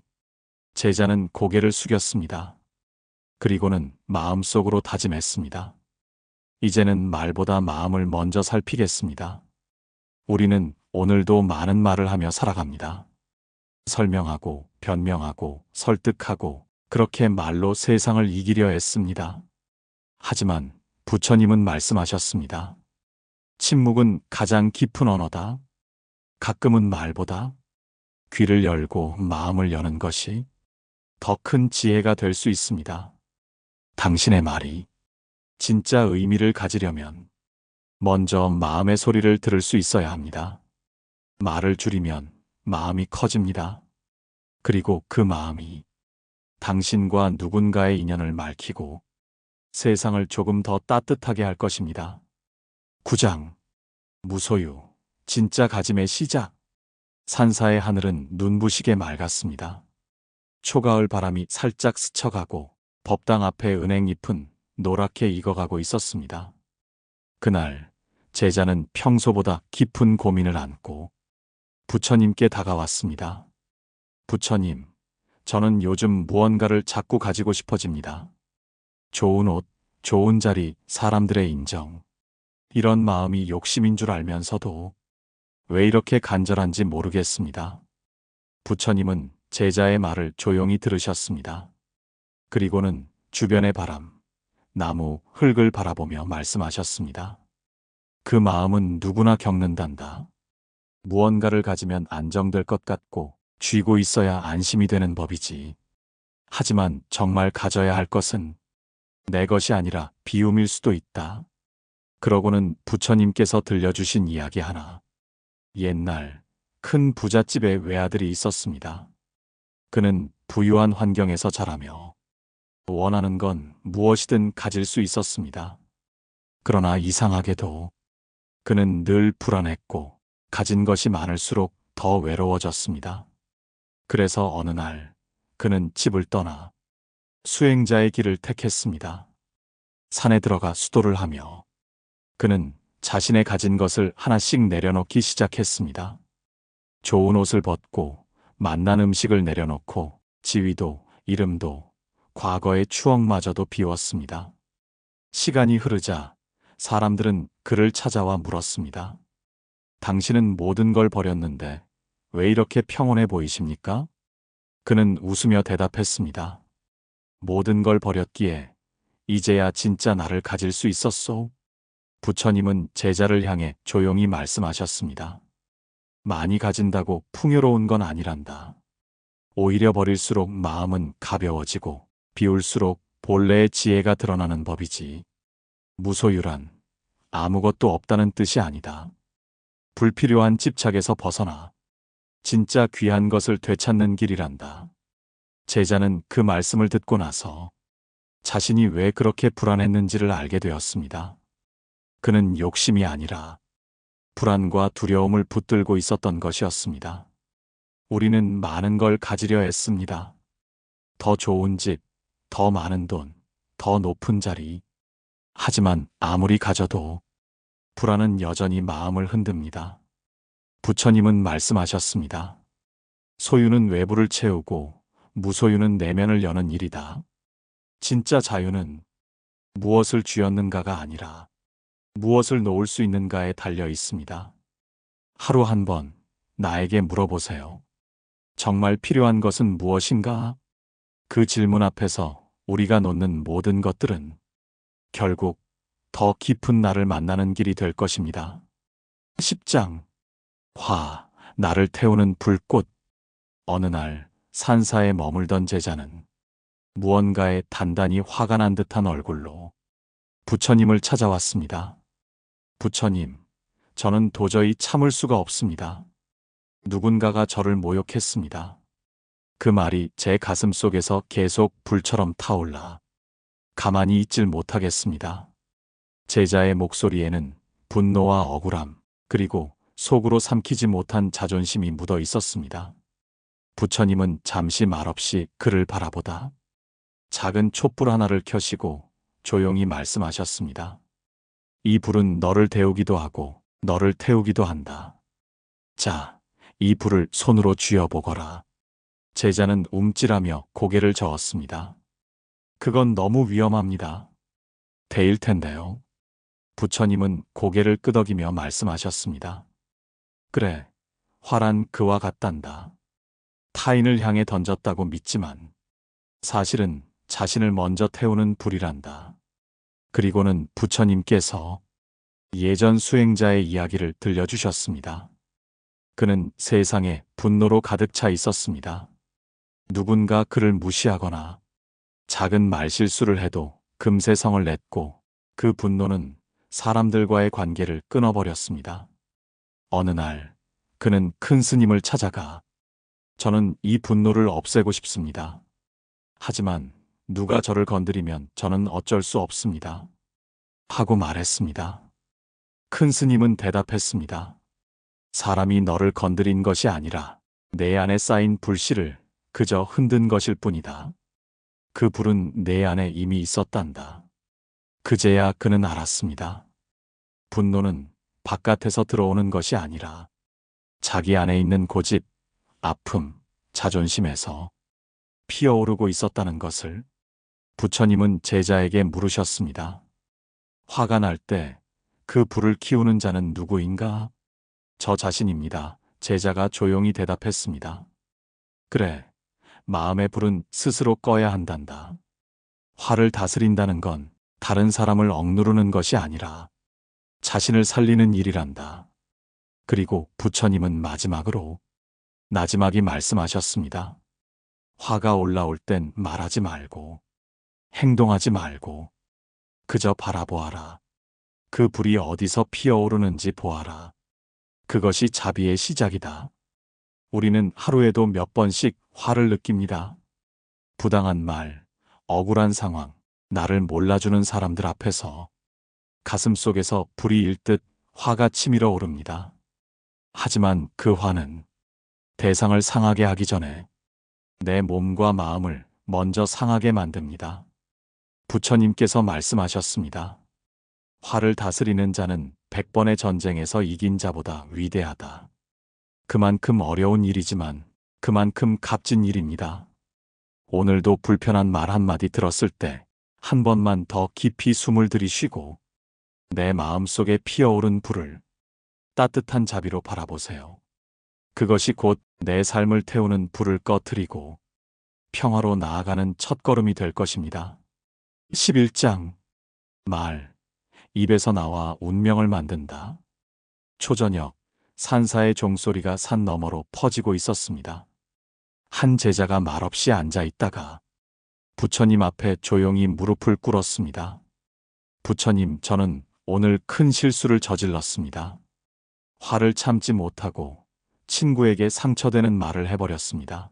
제자는 고개를 숙였습니다. 그리고는 마음속으로 다짐했습니다. 이제는 말보다 마음을 먼저 살피겠습니다. 우리는 오늘도 많은 말을 하며 살아갑니다. 설명하고 변명하고 설득하고 그렇게 말로 세상을 이기려 했습니다. 하지만 부처님은 말씀하셨습니다. 침묵은 가장 깊은 언어다. 가끔은 말보다 귀를 열고 마음을 여는 것이 더 큰 지혜가 될 수 있습니다. 당신의 말이 진짜 의미를 가지려면 먼저 마음의 소리를 들을 수 있어야 합니다. 말을 줄이면 마음이 커집니다. 그리고 그 마음이 당신과 누군가의 인연을 밝히고 세상을 조금 더 따뜻하게 할 것입니다. 9장. 무소유. 진짜 가짐의 시작. 산사의 하늘은 눈부시게 맑았습니다. 초가을 바람이 살짝 스쳐가고 법당 앞에 은행잎은 노랗게 익어가고 있었습니다. 그날 제자는 평소보다 깊은 고민을 안고 부처님께 다가왔습니다. 부처님, 저는 요즘 무언가를 자꾸 가지고 싶어집니다. 좋은 옷, 좋은 자리, 사람들의 인정. 이런 마음이 욕심인 줄 알면서도 왜 이렇게 간절한지 모르겠습니다. 부처님은 제자의 말을 조용히 들으셨습니다. 그리고는 주변의 바람, 나무, 흙을 바라보며 말씀하셨습니다. 그 마음은 누구나 겪는단다. 무언가를 가지면 안정될 것 같고 쥐고 있어야 안심이 되는 법이지. 하지만 정말 가져야 할 것은 내 것이 아니라 비움일 수도 있다. 그러고는 부처님께서 들려주신 이야기 하나. 옛날 큰 부잣집에 외아들이 있었습니다. 그는 부유한 환경에서 자라며 원하는 건 무엇이든 가질 수 있었습니다. 그러나 이상하게도 그는 늘 불안했고 가진 것이 많을수록 더 외로워졌습니다. 그래서 어느 날 그는 집을 떠나 수행자의 길을 택했습니다. 산에 들어가 수도를 하며 그는 자신의 가진 것을 하나씩 내려놓기 시작했습니다. 좋은 옷을 벗고 맛난 음식을 내려놓고 지위도 이름도 과거의 추억마저도 비웠습니다. 시간이 흐르자 사람들은 그를 찾아와 물었습니다. 당신은 모든 걸 버렸는데 왜 이렇게 평온해 보이십니까? 그는 웃으며 대답했습니다. 모든 걸 버렸기에 이제야 진짜 나를 가질 수 있었소. 부처님은 제자를 향해 조용히 말씀하셨습니다. 많이 가진다고 풍요로운 건 아니란다. 오히려 버릴수록 마음은 가벼워지고 비울수록 본래의 지혜가 드러나는 법이지. 무소유란 아무것도 없다는 뜻이 아니다. 불필요한 집착에서 벗어나 진짜 귀한 것을 되찾는 길이란다. 제자는 그 말씀을 듣고 나서 자신이 왜 그렇게 불안했는지를 알게 되었습니다. 그는 욕심이 아니라 불안과 두려움을 붙들고 있었던 것이었습니다. 우리는 많은 걸 가지려 했습니다. 더 좋은 집, 더 많은 돈, 더 높은 자리. 하지만 아무리 가져도 불안은 여전히 마음을 흔듭니다. 부처님은 말씀하셨습니다. 소유는 외부를 채우고 무소유는 내면을 여는 일이다. 진짜 자유는 무엇을 쥐었는가가 아니라 무엇을 놓을 수 있는가에 달려 있습니다. 하루 한 번 나에게 물어보세요. 정말 필요한 것은 무엇인가? 그 질문 앞에서 우리가 놓는 모든 것들은 결국 더 깊은 나를 만나는 길이 될 것입니다. 10장 화, 나를 태우는 불꽃. 어느 날 산사에 머물던 제자는 무언가에 단단히 화가 난 듯한 얼굴로 부처님을 찾아왔습니다. 부처님, 저는 도저히 참을 수가 없습니다. 누군가가 저를 모욕했습니다. 그 말이 제 가슴 속에서 계속 불처럼 타올라 가만히 있질 못하겠습니다. 제자의 목소리에는 분노와 억울함, 그리고 속으로 삼키지 못한 자존심이 묻어 있었습니다. 부처님은 잠시 말없이 그를 바라보다 작은 촛불 하나를 켜시고 조용히 말씀하셨습니다. 이 불은 너를 데우기도 하고 너를 태우기도 한다. 자, 이 불을 손으로 쥐어보거라. 제자는 움찔하며 고개를 저었습니다. 그건 너무 위험합니다. 데일 텐데요. 부처님은 고개를 끄덕이며 말씀하셨습니다. 그래, 화란 그와 같단다. 타인을 향해 던졌다고 믿지만 사실은 자신을 먼저 태우는 불이란다. 그리고는 부처님께서 예전 수행자의 이야기를 들려주셨습니다. 그는 세상에 분노로 가득 차 있었습니다. 누군가 그를 무시하거나 작은 말실수를 해도 금세 성을 냈고 그 분노는 사람들과의 관계를 끊어버렸습니다. 어느 날 그는 큰 스님을 찾아가 저는 이 분노를 없애고 싶습니다. 하지만 누가 저를 건드리면 저는 어쩔 수 없습니다. 하고 말했습니다. 큰 스님은 대답했습니다. 사람이 너를 건드린 것이 아니라 내 안에 쌓인 불씨를 그저 흔든 것일 뿐이다. 그 불은 내 안에 이미 있었단다. 그제야 그는 알았습니다. 분노는 바깥에서 들어오는 것이 아니라 자기 안에 있는 고집, 아픔, 자존심에서 피어오르고 있었다는 것을. 부처님은 제자에게 물으셨습니다. 화가 날 때 그 불을 키우는 자는 누구인가? 저 자신입니다. 제자가 조용히 대답했습니다. 그래, 마음의 불은 스스로 꺼야 한단다. 화를 다스린다는 건 다른 사람을 억누르는 것이 아니라 자신을 살리는 일이란다. 그리고 부처님은 마지막으로 나지막이 말씀하셨습니다. 화가 올라올 땐 말하지 말고 행동하지 말고 그저 바라보아라. 그 불이 어디서 피어오르는지 보아라. 그것이 자비의 시작이다. 우리는 하루에도 몇 번씩 화를 느낍니다. 부당한 말, 억울한 상황, 나를 몰라주는 사람들 앞에서 가슴 속에서 불이 일듯 화가 치밀어 오릅니다. 하지만 그 화는 대상을 상하게 하기 전에 내 몸과 마음을 먼저 상하게 만듭니다. 부처님께서 말씀하셨습니다. 화를 다스리는 자는 100번의 전쟁에서 이긴 자보다 위대하다. 그만큼 어려운 일이지만 그만큼 값진 일입니다. 오늘도 불편한 말 한마디 들었을 때 한 번만 더 깊이 숨을 들이쉬고 내 마음속에 피어오른 불을 따뜻한 자비로 바라보세요. 그것이 곧 내 삶을 태우는 불을 꺼트리고 평화로 나아가는 첫걸음이 될 것입니다. 11장 말, 입에서 나와 운명을 만든다. 초저녁, 산사의 종소리가 산 너머로 퍼지고 있었습니다. 한 제자가 말없이 앉아 있다가 부처님 앞에 조용히 무릎을 꿇었습니다. 부처님, 저는 오늘 큰 실수를 저질렀습니다. 화를 참지 못하고 친구에게 상처되는 말을 해버렸습니다.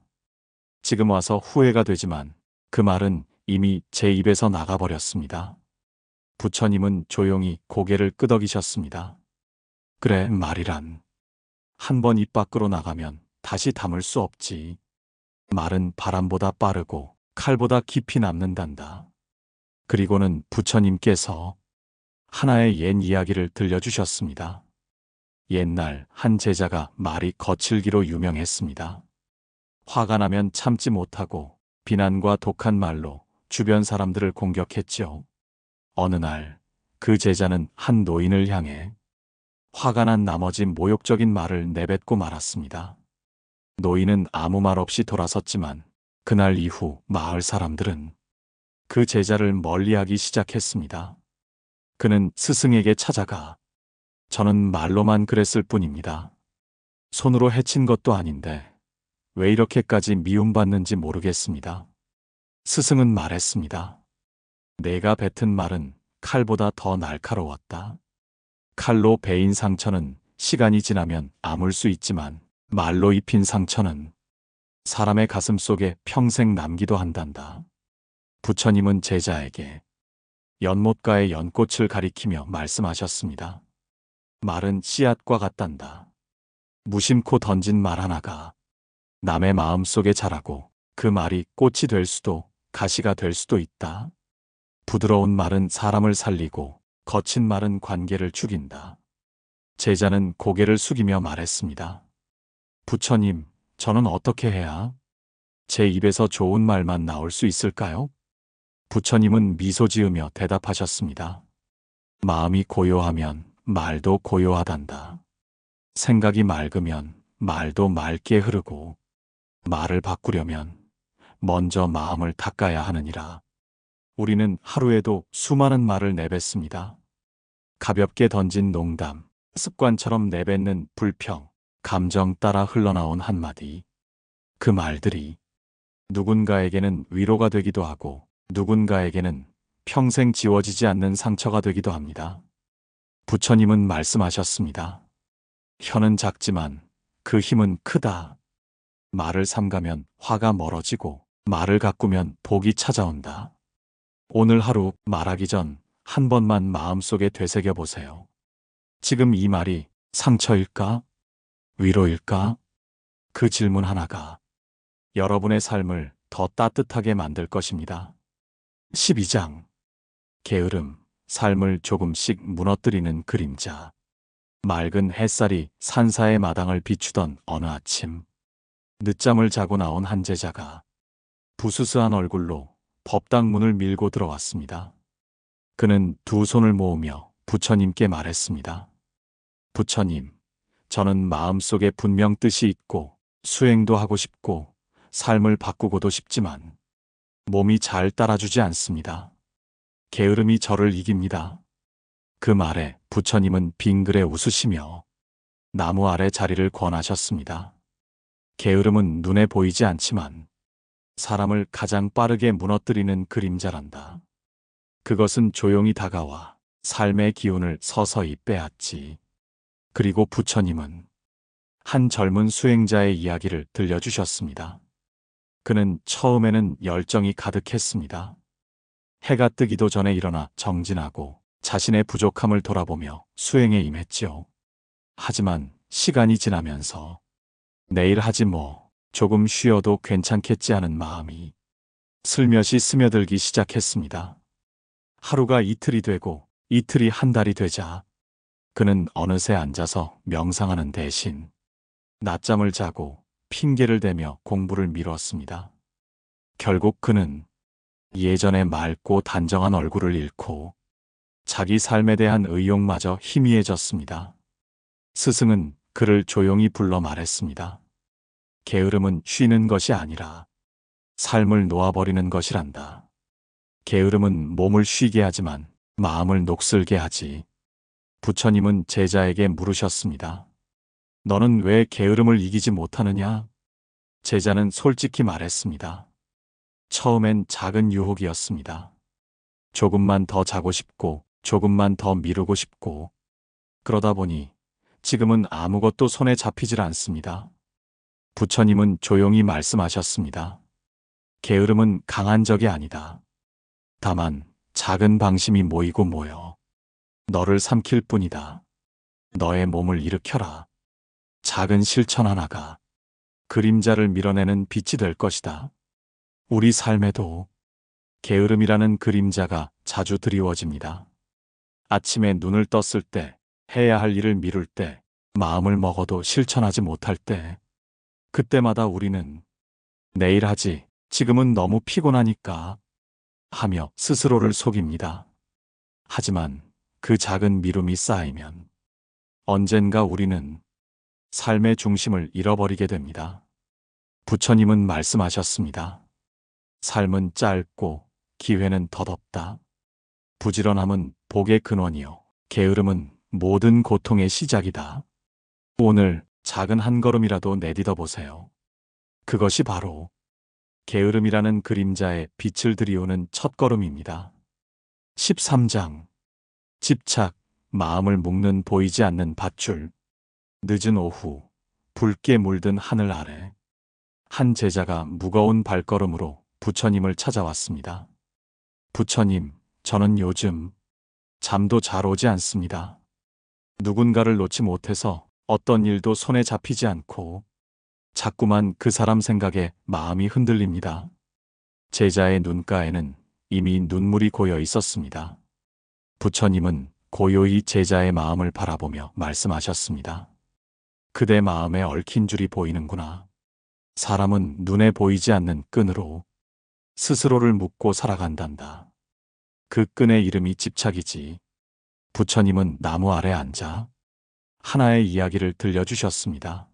지금 와서 후회가 되지만 그 말은 이미 제 입에서 나가버렸습니다. 부처님은 조용히 고개를 끄덕이셨습니다. 그래, 말이란. 한 번 입 밖으로 나가면 다시 담을 수 없지. 말은 바람보다 빠르고 칼보다 깊이 남는단다. 그리고는 부처님께서 하나의 옛 이야기를 들려주셨습니다. 옛날 한 제자가 말이 거칠기로 유명했습니다. 화가 나면 참지 못하고 비난과 독한 말로 주변 사람들을 공격했죠. 어느 날 그 제자는 한 노인을 향해 화가 난 나머지 모욕적인 말을 내뱉고 말았습니다. 노인은 아무 말 없이 돌아섰지만 그날 이후 마을 사람들은 그 제자를 멀리하기 시작했습니다. 그는 스승에게 찾아가 저는 말로만 그랬을 뿐입니다. 손으로 해친 것도 아닌데 왜 이렇게까지 미움받는지 모르겠습니다. 스승은 말했습니다. 내가 뱉은 말은 칼보다 더 날카로웠다. 칼로 베인 상처는 시간이 지나면 아물 수 있지만 말로 입힌 상처는 사람의 가슴 속에 평생 남기도 한단다. 부처님은 제자에게 연못가의 연꽃을 가리키며 말씀하셨습니다. 말은 씨앗과 같단다. 무심코 던진 말 하나가 남의 마음 속에 자라고 그 말이 꽃이 될 수도 가시가 될 수도 있다. 부드러운 말은 사람을 살리고 거친 말은 관계를 죽인다. 제자는 고개를 숙이며 말했습니다. 부처님, 저는 어떻게 해야 제 입에서 좋은 말만 나올 수 있을까요? 부처님은 미소 지으며 대답하셨습니다. 마음이 고요하면 말도 고요하단다. 생각이 맑으면 말도 맑게 흐르고 말을 바꾸려면 먼저 마음을 닦아야 하느니라. 우리는 하루에도 수많은 말을 내뱉습니다. 가볍게 던진 농담, 습관처럼 내뱉는 불평, 감정 따라 흘러나온 한마디. 그 말들이 누군가에게는 위로가 되기도 하고 누군가에게는 평생 지워지지 않는 상처가 되기도 합니다. 부처님은 말씀하셨습니다. 혀는 작지만 그 힘은 크다. 말을 삼가면 화가 멀어지고 말을 가꾸면 복이 찾아온다. 오늘 하루 말하기 전 한 번만 마음속에 되새겨 보세요. 지금 이 말이 상처일까? 위로일까? 그 질문 하나가 여러분의 삶을 더 따뜻하게 만들 것입니다. 12장 게으름, 삶을 조금씩 무너뜨리는 그림자. 맑은 햇살이 산사의 마당을 비추던 어느 아침, 늦잠을 자고 나온 한 제자가 부스스한 얼굴로 법당 문을 밀고 들어왔습니다. 그는 두 손을 모으며 부처님께 말했습니다. 부처님, 저는 마음속에 분명 뜻이 있고 수행도 하고 싶고 삶을 바꾸고도 싶지만 몸이 잘 따라주지 않습니다. 게으름이 저를 이깁니다. 그 말에 부처님은 빙그레 웃으시며 나무 아래 자리를 권하셨습니다. 게으름은 눈에 보이지 않지만 사람을 가장 빠르게 무너뜨리는 그림자란다. 그것은 조용히 다가와 삶의 기운을 서서히 빼앗지. 그리고 부처님은 한 젊은 수행자의 이야기를 들려주셨습니다. 그는 처음에는 열정이 가득했습니다. 해가 뜨기도 전에 일어나 정진하고 자신의 부족함을 돌아보며 수행에 임했지요. 하지만 시간이 지나면서 내일 하지 뭐, 조금 쉬어도 괜찮겠지 하는 마음이 슬며시 스며들기 시작했습니다. 하루가 이틀이 되고 이틀이 한 달이 되자 그는 어느새 앉아서 명상하는 대신 낮잠을 자고 핑계를 대며 공부를 미뤘습니다. 결국 그는 예전의 맑고 단정한 얼굴을 잃고 자기 삶에 대한 의욕마저 희미해졌습니다. 스승은 그를 조용히 불러 말했습니다. 게으름은 쉬는 것이 아니라 삶을 놓아버리는 것이란다. 게으름은 몸을 쉬게 하지만 마음을 녹슬게 하지. 부처님은 제자에게 물으셨습니다. 너는 왜 게으름을 이기지 못하느냐? 제자는 솔직히 말했습니다. 처음엔 작은 유혹이었습니다. 조금만 더 자고 싶고, 조금만 더 미루고 싶고, 그러다 보니 지금은 아무것도 손에 잡히질 않습니다. 부처님은 조용히 말씀하셨습니다. 게으름은 강한 적이 아니다. 다만 작은 방심이 모이고 모여 너를 삼킬 뿐이다. 너의 몸을 일으켜라. 작은 실천 하나가 그림자를 밀어내는 빛이 될 것이다. 우리 삶에도 게으름이라는 그림자가 자주 드리워집니다. 아침에 눈을 떴을 때, 해야 할 일을 미룰 때, 마음을 먹어도 실천하지 못할 때, 그때마다 우리는 내일 하지, 지금은 너무 피곤하니까 하며 스스로를 속입니다. 하지만 그 작은 미움이 쌓이면 언젠가 우리는 삶의 중심을 잃어버리게 됩니다. 부처님은 말씀하셨습니다. 삶은 짧고 기회는 덧없다. 부지런함은 복의 근원이요. 게으름은 모든 고통의 시작이다. 오늘 작은 한 걸음이라도 내딛어 보세요. 그것이 바로 게으름이라는 그림자에 빛을 들이우는 첫걸음입니다. 13장 집착, 마음을 묶는 보이지 않는 밧줄. 늦은 오후, 붉게 물든 하늘 아래 한 제자가 무거운 발걸음으로 부처님을 찾아왔습니다. 부처님, 저는 요즘 잠도 잘 오지 않습니다. 누군가를 놓지 못해서 어떤 일도 손에 잡히지 않고 자꾸만 그 사람 생각에 마음이 흔들립니다. 제자의 눈가에는 이미 눈물이 고여 있었습니다. 부처님은 고요히 제자의 마음을 바라보며 말씀하셨습니다. 그대 마음에 얽힌 줄이 보이는구나. 사람은 눈에 보이지 않는 끈으로 스스로를 묶고 살아간단다. 그 끈의 이름이 집착이지. 부처님은 나무 아래 앉아 하나의 이야기를 들려주셨습니다.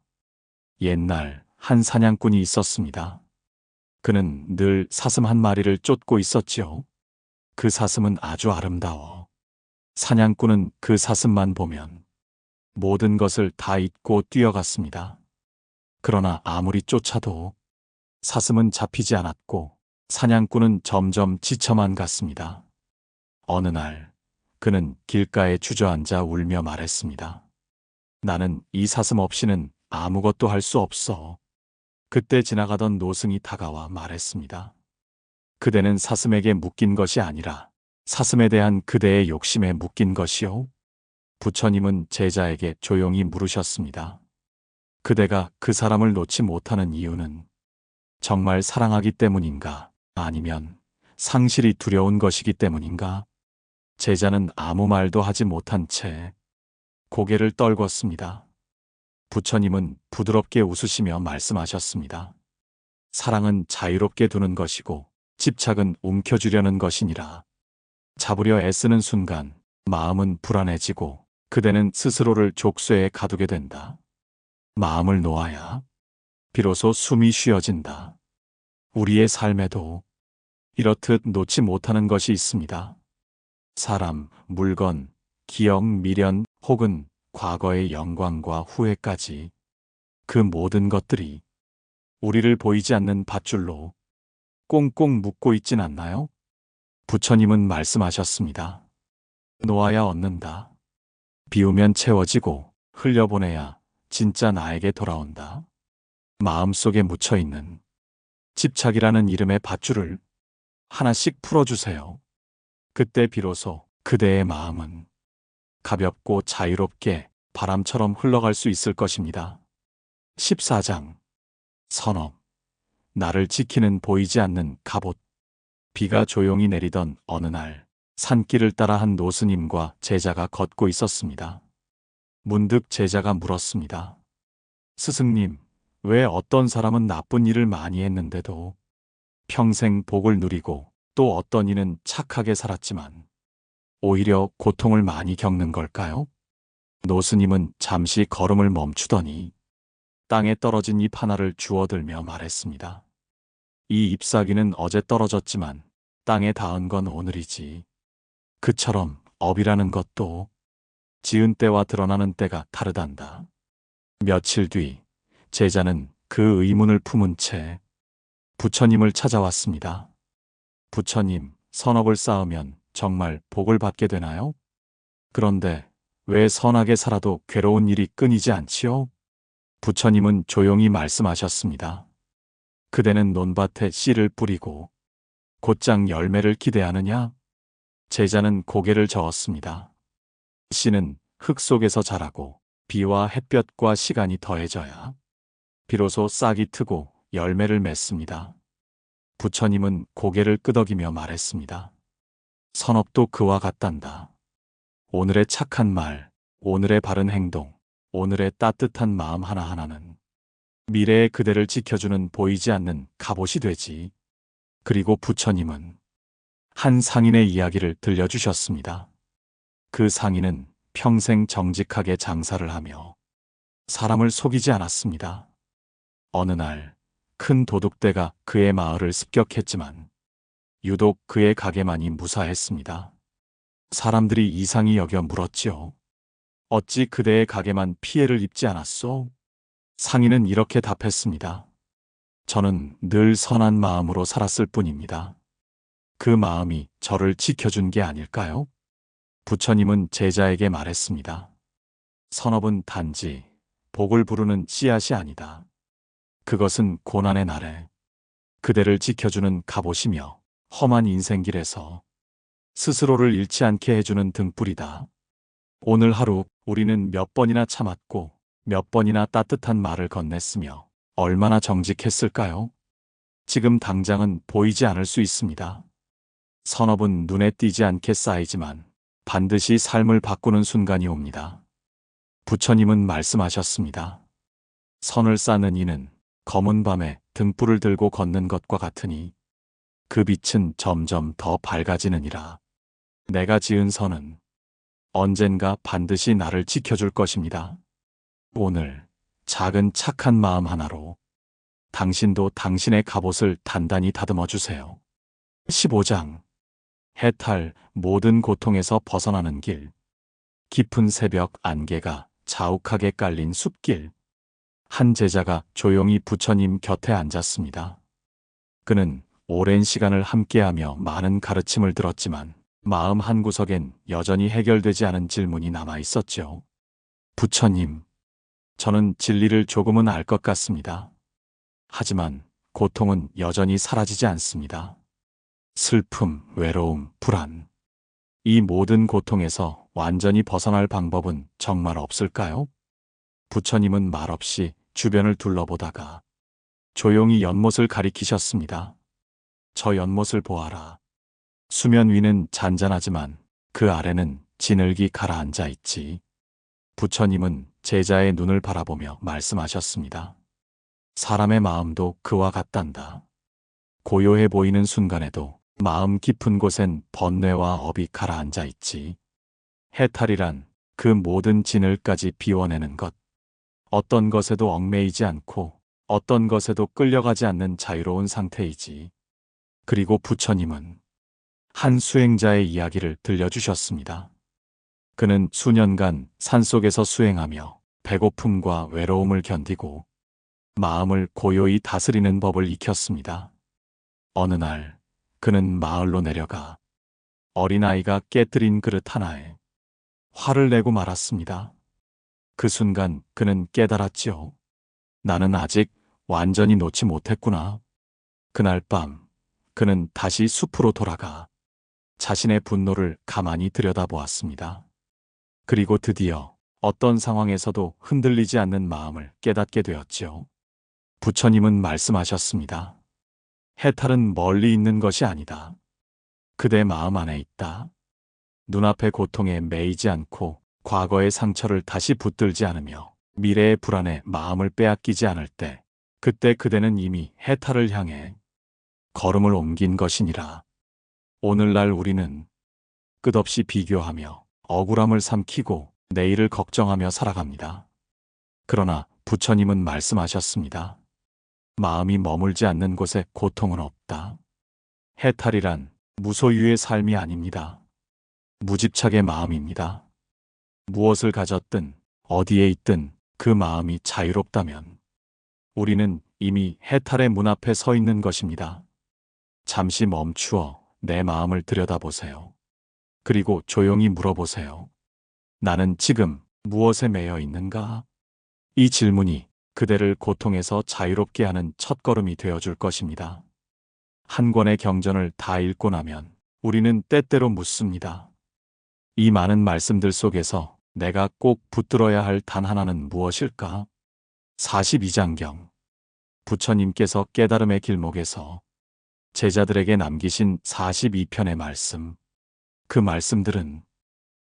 옛날 한 사냥꾼이 있었습니다. 그는 늘 사슴 한 마리를 쫓고 있었지요. 그 사슴은 아주 아름다워. 사냥꾼은 그 사슴만 보면 모든 것을 다 잊고 뛰어갔습니다. 그러나 아무리 쫓아도 사슴은 잡히지 않았고 사냥꾼은 점점 지쳐만 갔습니다. 어느 날 그는 길가에 주저앉아 울며 말했습니다. 나는 이 사슴 없이는 아무것도 할 수 없어. 그때 지나가던 노승이 다가와 말했습니다. 그대는 사슴에게 묶인 것이 아니라 사슴에 대한 그대의 욕심에 묶인 것이요. 부처님은 제자에게 조용히 물으셨습니다. 그대가 그 사람을 놓지 못하는 이유는 정말 사랑하기 때문인가? 아니면 상실이 두려운 것이기 때문인가? 제자는 아무 말도 하지 못한 채 고개를 떨궜습니다. 부처님은 부드럽게 웃으시며 말씀하셨습니다. 사랑은 자유롭게 두는 것이고 집착은 움켜쥐려는 것이니라. 잡으려 애쓰는 순간 마음은 불안해지고 그대는 스스로를 족쇄에 가두게 된다. 마음을 놓아야 비로소 숨이 쉬어진다. 우리의 삶에도 이렇듯 놓지 못하는 것이 있습니다. 사람, 물건, 기억, 미련 혹은 과거의 영광과 후회까지 그 모든 것들이 우리를 보이지 않는 밧줄로 꽁꽁 묶고 있진 않나요? 부처님은 말씀하셨습니다. 놓아야 얻는다. 비우면 채워지고 흘려보내야 진짜 나에게 돌아온다. 마음속에 묻혀있는 집착이라는 이름의 밧줄을 하나씩 풀어주세요. 그때 비로소 그대의 마음은 가볍고 자유롭게 바람처럼 흘러갈 수 있을 것입니다. 14장 선업. 나를 지키는 보이지 않는 갑옷. 비가 조용히 내리던 어느 날 산길을 따라 한 노스님과 제자가 걷고 있었습니다. 문득 제자가 물었습니다. 스승님, 왜 어떤 사람은 나쁜 일을 많이 했는데도 평생 복을 누리고 또 어떤 이는 착하게 살았지만 오히려 고통을 많이 겪는 걸까요? 노스님은 잠시 걸음을 멈추더니 땅에 떨어진 잎 하나를 주워들며 말했습니다. 이 잎사귀는 어제 떨어졌지만 땅에 닿은 건 오늘이지. 그처럼 업이라는 것도 지은 때와 드러나는 때가 다르단다. 며칠 뒤 제자는 그 의문을 품은 채 부처님을 찾아왔습니다. 부처님, 선업을 쌓으면 정말 복을 받게 되나요? 그런데 왜 선하게 살아도 괴로운 일이 끊이지 않지요? 부처님은 조용히 말씀하셨습니다. 그대는 논밭에 씨를 뿌리고 곧장 열매를 기대하느냐? 제자는 고개를 저었습니다. 씨는 흙 속에서 자라고 비와 햇볕과 시간이 더해져야 비로소 싹이 트고 열매를 맺습니다. 부처님은 고개를 끄덕이며 말했습니다. 선업도 그와 같단다. 오늘의 착한 말, 오늘의 바른 행동, 오늘의 따뜻한 마음 하나하나는 미래의 그대를 지켜주는 보이지 않는 갑옷이 되지. 그리고 부처님은 한 상인의 이야기를 들려주셨습니다. 그 상인은 평생 정직하게 장사를 하며 사람을 속이지 않았습니다. 어느 날 큰 도둑대가 그의 마을을 습격했지만 유독 그의 가게만이 무사했습니다. 사람들이 이상히 여겨 물었지요. 어찌 그대의 가게만 피해를 입지 않았소? 상인은 이렇게 답했습니다. 저는 늘 선한 마음으로 살았을 뿐입니다. 그 마음이 저를 지켜준 게 아닐까요? 부처님은 제자에게 말했습니다. 선업은 단지 복을 부르는 씨앗이 아니다. 그것은 고난의 날에 그대를 지켜주는 갑옷이며 험한 인생길에서 스스로를 잃지 않게 해주는 등불이다. 오늘 하루 우리는 몇 번이나 참았고 몇 번이나 따뜻한 말을 건넸으며 얼마나 정직했을까요? 지금 당장은 보이지 않을 수 있습니다. 선업은 눈에 띄지 않게 쌓이지만 반드시 삶을 바꾸는 순간이 옵니다. 부처님은 말씀하셨습니다. 선을 쌓는 이는 검은 밤에 등불을 들고 걷는 것과 같으니 그 빛은 점점 더 밝아지느니라. 내가 지은 선은 언젠가 반드시 나를 지켜줄 것입니다. 오늘 작은 착한 마음 하나로 당신도 당신의 갑옷을 단단히 다듬어 주세요. 15장 해탈 모든 고통에서 벗어나는 길. 깊은 새벽 안개가 자욱하게 깔린 숲길. 한 제자가 조용히 부처님 곁에 앉았습니다. 그는 오랜 시간을 함께하며 많은 가르침을 들었지만 마음 한구석엔 여전히 해결되지 않은 질문이 남아 있었죠. 부처님, 저는 진리를 조금은 알 것 같습니다. 하지만 고통은 여전히 사라지지 않습니다. 슬픔, 외로움, 불안. 이 모든 고통에서 완전히 벗어날 방법은 정말 없을까요? 부처님은 말없이 주변을 둘러보다가 조용히 연못을 가리키셨습니다. 저 연못을 보아라. 수면 위는 잔잔하지만 그 아래는 진흙이 가라앉아 있지. 부처님은 제자의 눈을 바라보며 말씀하셨습니다. 사람의 마음도 그와 같단다. 고요해 보이는 순간에도 마음 깊은 곳엔 번뇌와 업이 가라앉아 있지. 해탈이란 그 모든 진흙까지 비워내는 것. 어떤 것에도 얽매이지 않고 어떤 것에도 끌려가지 않는 자유로운 상태이지. 그리고 부처님은 한 수행자의 이야기를 들려주셨습니다. 그는 수년간 산속에서 수행하며 배고픔과 외로움을 견디고 마음을 고요히 다스리는 법을 익혔습니다. 어느 날 그는 마을로 내려가 어린아이가 깨뜨린 그릇 하나에 화를 내고 말았습니다. 그 순간 그는 깨달았지요. 나는 아직 완전히 놓지 못했구나. 그날 밤 그는 다시 숲으로 돌아가 자신의 분노를 가만히 들여다보았습니다. 그리고 드디어 어떤 상황에서도 흔들리지 않는 마음을 깨닫게 되었지요. 부처님은 말씀하셨습니다. 해탈은 멀리 있는 것이 아니다. 그대 마음 안에 있다. 눈앞의 고통에 매이지 않고 과거의 상처를 다시 붙들지 않으며 미래의 불안에 마음을 빼앗기지 않을 때 그때 그대는 이미 해탈을 향해 걸음을 옮긴 것이니라. 오늘날 우리는 끝없이 비교하며 억울함을 삼키고 내일을 걱정하며 살아갑니다. 그러나 부처님은 말씀하셨습니다. 마음이 머물지 않는 곳에 고통은 없다. 해탈이란 무소유의 삶이 아닙니다. 무집착의 마음입니다. 무엇을 가졌든 어디에 있든 그 마음이 자유롭다면 우리는 이미 해탈의 문 앞에 서 있는 것입니다. 잠시 멈추어 내 마음을 들여다보세요. 그리고 조용히 물어보세요. 나는 지금 무엇에 매여 있는가? 이 질문이 그대를 고통에서 자유롭게 하는 첫걸음이 되어줄 것입니다. 한 권의 경전을 다 읽고 나면 우리는 때때로 묻습니다. 이 많은 말씀들 속에서 내가 꼭 붙들어야 할 단 하나는 무엇일까? 42장경. 부처님께서 깨달음의 길목에서 제자들에게 남기신 42편의 말씀. 그 말씀들은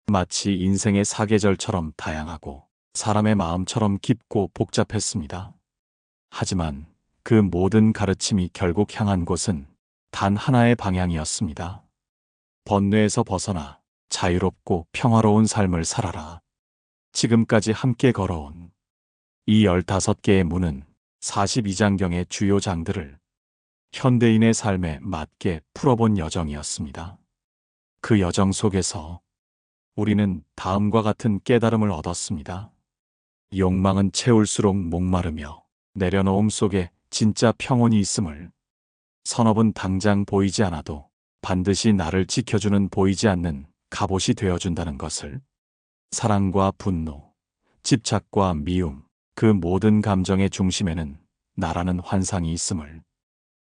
마치 인생의 사계절처럼 다양하고 사람의 마음처럼 깊고 복잡했습니다. 하지만 그 모든 가르침이 결국 향한 곳은 단 하나의 방향이었습니다. 번뇌에서 벗어나 자유롭고 평화로운 삶을 살아라. 지금까지 함께 걸어온 이 15개의 문은 42장경의 주요 장들을 현대인의 삶에 맞게 풀어본 여정이었습니다. 그 여정 속에서 우리는 다음과 같은 깨달음을 얻었습니다. 욕망은 채울수록 목마르며 내려놓음 속에 진짜 평온이 있음을, 선업은 당장 보이지 않아도 반드시 나를 지켜주는 보이지 않는 갑옷이 되어준다는 것을, 사랑과 분노, 집착과 미움, 그 모든 감정의 중심에는 나라는 환상이 있음을,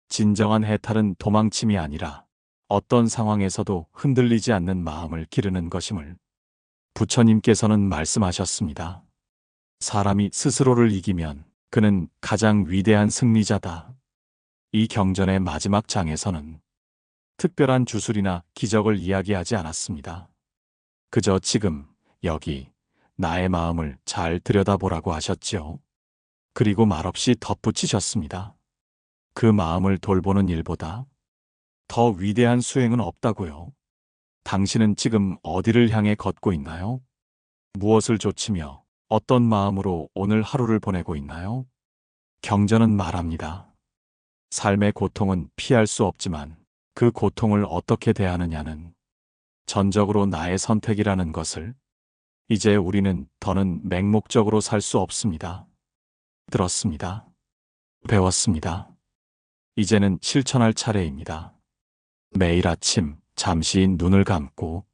진정한 해탈은 도망침이 아니라 어떤 상황에서도 흔들리지 않는 마음을 기르는 것임을 부처님께서는 말씀하셨습니다. 사람이 스스로를 이기면 그는 가장 위대한 승리자다. 이 경전의 마지막 장에서는 특별한 주술이나 기적을 이야기하지 않았습니다. 그저 지금, 여기, 나의 마음을 잘 들여다보라고 하셨지요. 그리고 말없이 덧붙이셨습니다. 그 마음을 돌보는 일보다 더 위대한 수행은 없다고요. 당신은 지금 어디를 향해 걷고 있나요? 무엇을 좇으며 어떤 마음으로 오늘 하루를 보내고 있나요? 경전은 말합니다. 삶의 고통은 피할 수 없지만 그 고통을 어떻게 대하느냐는 전적으로 나의 선택이라는 것을 이제 우리는 더는 맹목적으로 살 수 없습니다. 들었습니다. 배웠습니다. 이제는 실천할 차례입니다. 매일 아침 잠시 눈을 감고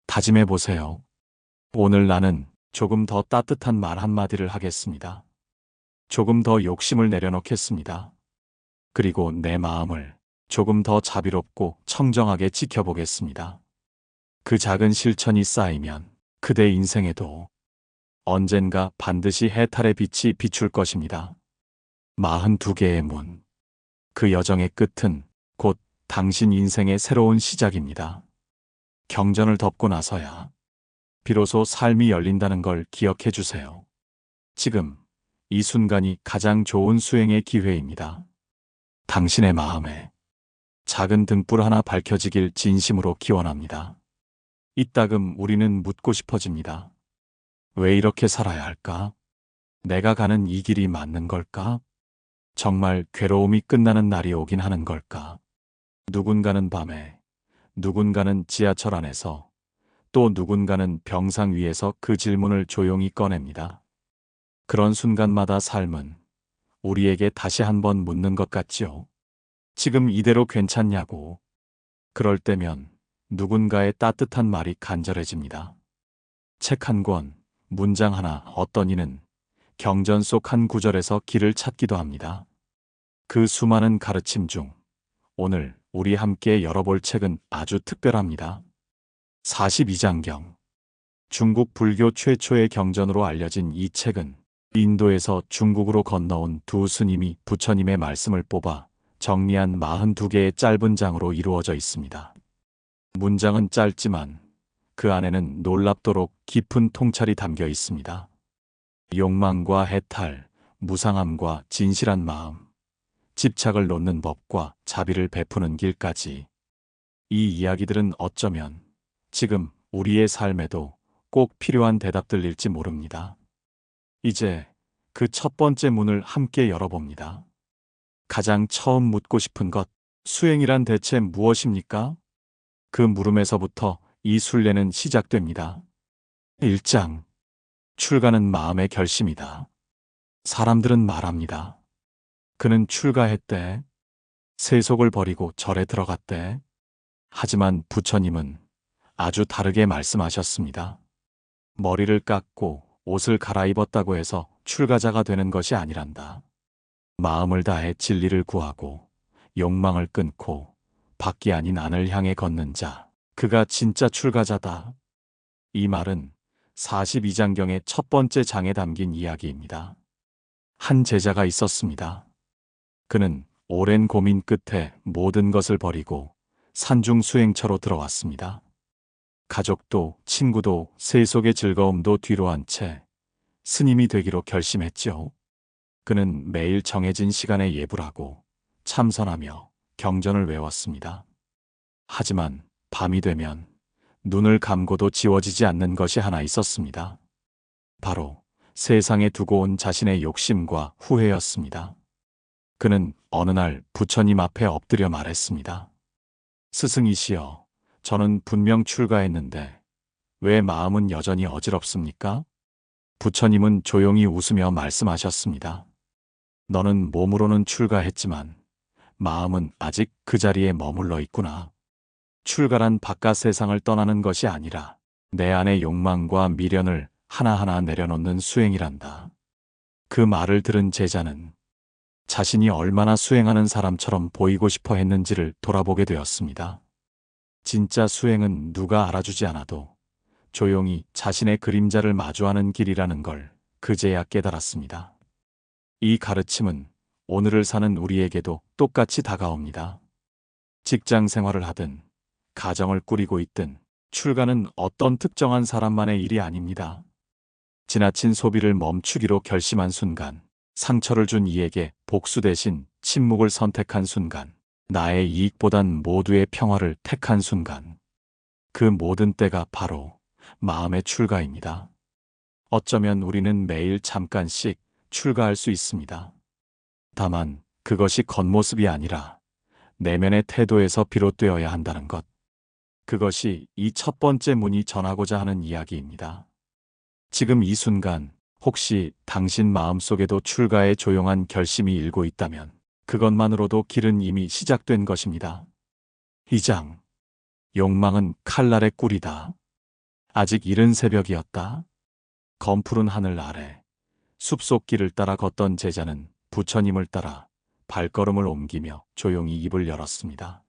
다짐해 보세요. 오늘 나는 조금 더 따뜻한 말 한마디를 하겠습니다. 조금 더 욕심을 내려놓겠습니다. 그리고 내 마음을 조금 더 자비롭고 청정하게 지켜보겠습니다. 그 작은 실천이 쌓이면 그대 인생에도 언젠가 반드시 해탈의 빛이 비출 것입니다. 42개의 문. 그 여정의 끝은 곧 당신 인생의 새로운 시작입니다. 경전을 덮고 나서야 비로소 삶이 열린다는 걸 기억해 주세요. 지금 이 순간이 가장 좋은 수행의 기회입니다. 당신의 마음에 작은 등불 하나 밝혀지길 진심으로 기원합니다. 이따금 우리는 묻고 싶어집니다. 왜 이렇게 살아야 할까? 내가 가는 이 길이 맞는 걸까? 정말 괴로움이 끝나는 날이 오긴 하는 걸까? 누군가는 밤에, 누군가는 지하철 안에서, 또 누군가는 병상 위에서 그 질문을 조용히 꺼냅니다. 그런 순간마다 삶은 우리에게 다시 한번 묻는 것 같지요. 지금 이대로 괜찮냐고. 그럴 때면 누군가의 따뜻한 말이 간절해집니다. 책 한 권, 문장 하나, 어떤 이는 경전 속 한 구절에서 길을 찾기도 합니다. 그 수많은 가르침 중 오늘 우리 함께 열어볼 책은 아주 특별합니다. 42장경. 중국 불교 최초의 경전으로 알려진 이 책은 인도에서 중국으로 건너온 두 스님이 부처님의 말씀을 뽑아 정리한 42개의 짧은 장으로 이루어져 있습니다. 문장은 짧지만 그 안에는 놀랍도록 깊은 통찰이 담겨 있습니다. 욕망과 해탈, 무상함과 진실한 마음, 집착을 놓는 법과 자비를 베푸는 길까지. 이 이야기들은 어쩌면 지금 우리의 삶에도 꼭 필요한 대답들일지 모릅니다. 이제 그 첫 번째 문을 함께 열어봅니다. 가장 처음 묻고 싶은 것, 수행이란 대체 무엇입니까? 그 물음에서부터 이 순례는 시작됩니다. 1장. 출가는 마음의 결심이다. 사람들은 말합니다. 그는 출가했대. 세속을 버리고 절에 들어갔대. 하지만 부처님은 아주 다르게 말씀하셨습니다. 머리를 깎고 옷을 갈아입었다고 해서 출가자가 되는 것이 아니란다. 마음을 다해 진리를 구하고 욕망을 끊고 밖이 아닌 안을 향해 걷는 자, 그가 진짜 출가자다. 이 말은 42장경의 첫 번째 장에 담긴 이야기입니다. 한 제자가 있었습니다. 그는 오랜 고민 끝에 모든 것을 버리고 산중 수행처로 들어왔습니다. 가족도 친구도 세속의 즐거움도 뒤로한 채 스님이 되기로 결심했지요. 그는 매일 정해진 시간에 예불하고 참선하며 경전을 외웠습니다. 하지만 밤이 되면 눈을 감고도 지워지지 않는 것이 하나 있었습니다. 바로 세상에 두고 온 자신의 욕심과 후회였습니다. 그는 어느 날 부처님 앞에 엎드려 말했습니다. 스승이시여, 저는 분명 출가했는데 왜 마음은 여전히 어지럽습니까? 부처님은 조용히 웃으며 말씀하셨습니다. 너는 몸으로는 출가했지만 마음은 아직 그 자리에 머물러 있구나. 출가란 바깥 세상을 떠나는 것이 아니라 내 안의 욕망과 미련을 하나하나 내려놓는 수행이란다. 그 말을 들은 제자는 자신이 얼마나 수행하는 사람처럼 보이고 싶어 했는지를 돌아보게 되었습니다. 진짜 수행은 누가 알아주지 않아도 조용히 자신의 그림자를 마주하는 길이라는 걸 그제야 깨달았습니다. 이 가르침은 오늘을 사는 우리에게도 똑같이 다가옵니다. 직장 생활을 하든 가정을 꾸리고 있든 출가는 어떤 특정한 사람만의 일이 아닙니다. 지나친 소비를 멈추기로 결심한 순간, 상처를 준 이에게 복수 대신 침묵을 선택한 순간, 나의 이익보단 모두의 평화를 택한 순간, 그 모든 때가 바로 마음의 출가입니다. 어쩌면 우리는 매일 잠깐씩 출가할 수 있습니다. 다만 그것이 겉모습이 아니라 내면의 태도에서 비롯되어야 한다는 것. 그것이 이 첫 번째 문이 전하고자 하는 이야기입니다. 지금 이 순간 혹시 당신 마음속에도 출가의 조용한 결심이 일고 있다면 그것만으로도 길은 이미 시작된 것입니다. 2장. 욕망은 칼날의 꿀이다. 아직 이른 새벽이었다. 검푸른 하늘 아래 숲속 길을 따라 걷던 제자는 부처님을 따라 발걸음을 옮기며 조용히 입을 열었습니다.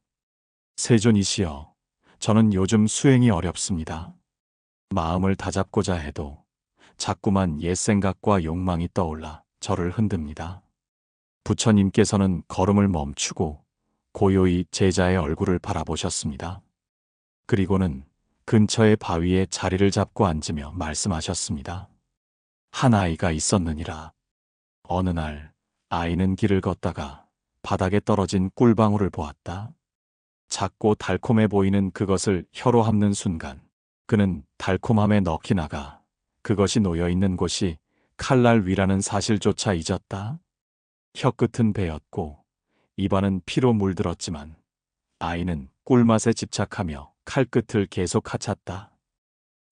세존이시여, 저는 요즘 수행이 어렵습니다. 마음을 다잡고자 해도 자꾸만 옛 생각과 욕망이 떠올라 저를 흔듭니다. 부처님께서는 걸음을 멈추고 고요히 제자의 얼굴을 바라보셨습니다. 그리고는 근처의 바위에 자리를 잡고 앉으며 말씀하셨습니다. 한 아이가 있었느니라. 어느 날 아이는 길을 걷다가 바닥에 떨어진 꿀방울을 보았다. 작고 달콤해 보이는 그것을 혀로 핥는 순간 그는 달콤함에 넋이 나가 그것이 놓여있는 곳이 칼날 위라는 사실조차 잊었다. 혀끝은 베었고 입안은 피로 물들었지만 아이는 꿀맛에 집착하며 칼끝을 계속 하찼다.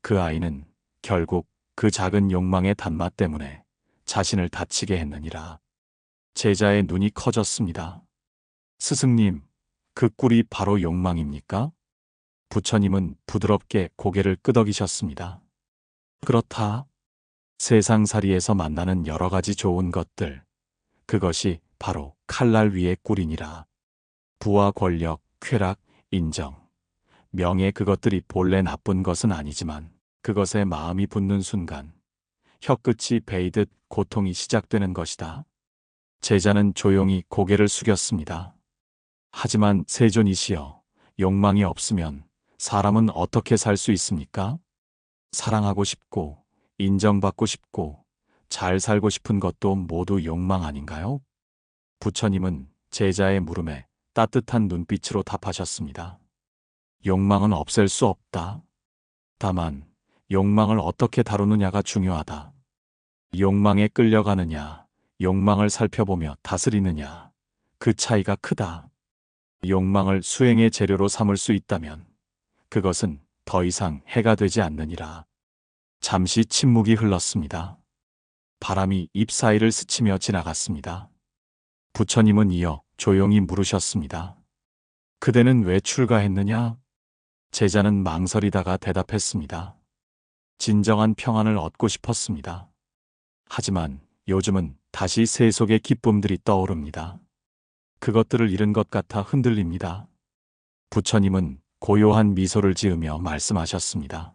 그 아이는 결국 그 작은 욕망의 단맛 때문에 자신을 다치게 했느니라. 제자의 눈이 커졌습니다. 스승님, 그 꿀이 바로 욕망입니까? 부처님은 부드럽게 고개를 끄덕이셨습니다. 그렇다. 세상살이에서 만나는 여러 가지 좋은 것들, 그것이 바로 칼날 위의 꿀이니라. 부와 권력, 쾌락, 인정, 명예, 그것들이 본래 나쁜 것은 아니지만 그것에 마음이 붙는 순간 혀끝이 베이듯 고통이 시작되는 것이다. 제자는 조용히 고개를 숙였습니다. 하지만 세존이시여, 욕망이 없으면 사람은 어떻게 살 수 있습니까? 사랑하고 싶고, 인정받고 싶고, 잘 살고 싶은 것도 모두 욕망 아닌가요? 부처님은 제자의 물음에 따뜻한 눈빛으로 답하셨습니다. 욕망은 없앨 수 없다. 다만 욕망을 어떻게 다루느냐가 중요하다. 욕망에 끌려가느냐, 욕망을 살펴보며 다스리느냐, 그 차이가 크다. 욕망을 수행의 재료로 삼을 수 있다면 그것은 더 이상 해가 되지 않느니라. 잠시 침묵이 흘렀습니다. 바람이 잎 사이를 스치며 지나갔습니다. 부처님은 이어 조용히 물으셨습니다. 그대는 왜 출가했느냐? 제자는 망설이다가 대답했습니다. 진정한 평안을 얻고 싶었습니다. 하지만 요즘은 다시 세속의 기쁨들이 떠오릅니다. 그것들을 잃은 것 같아 흔들립니다. 부처님은 고요한 미소를 지으며 말씀하셨습니다.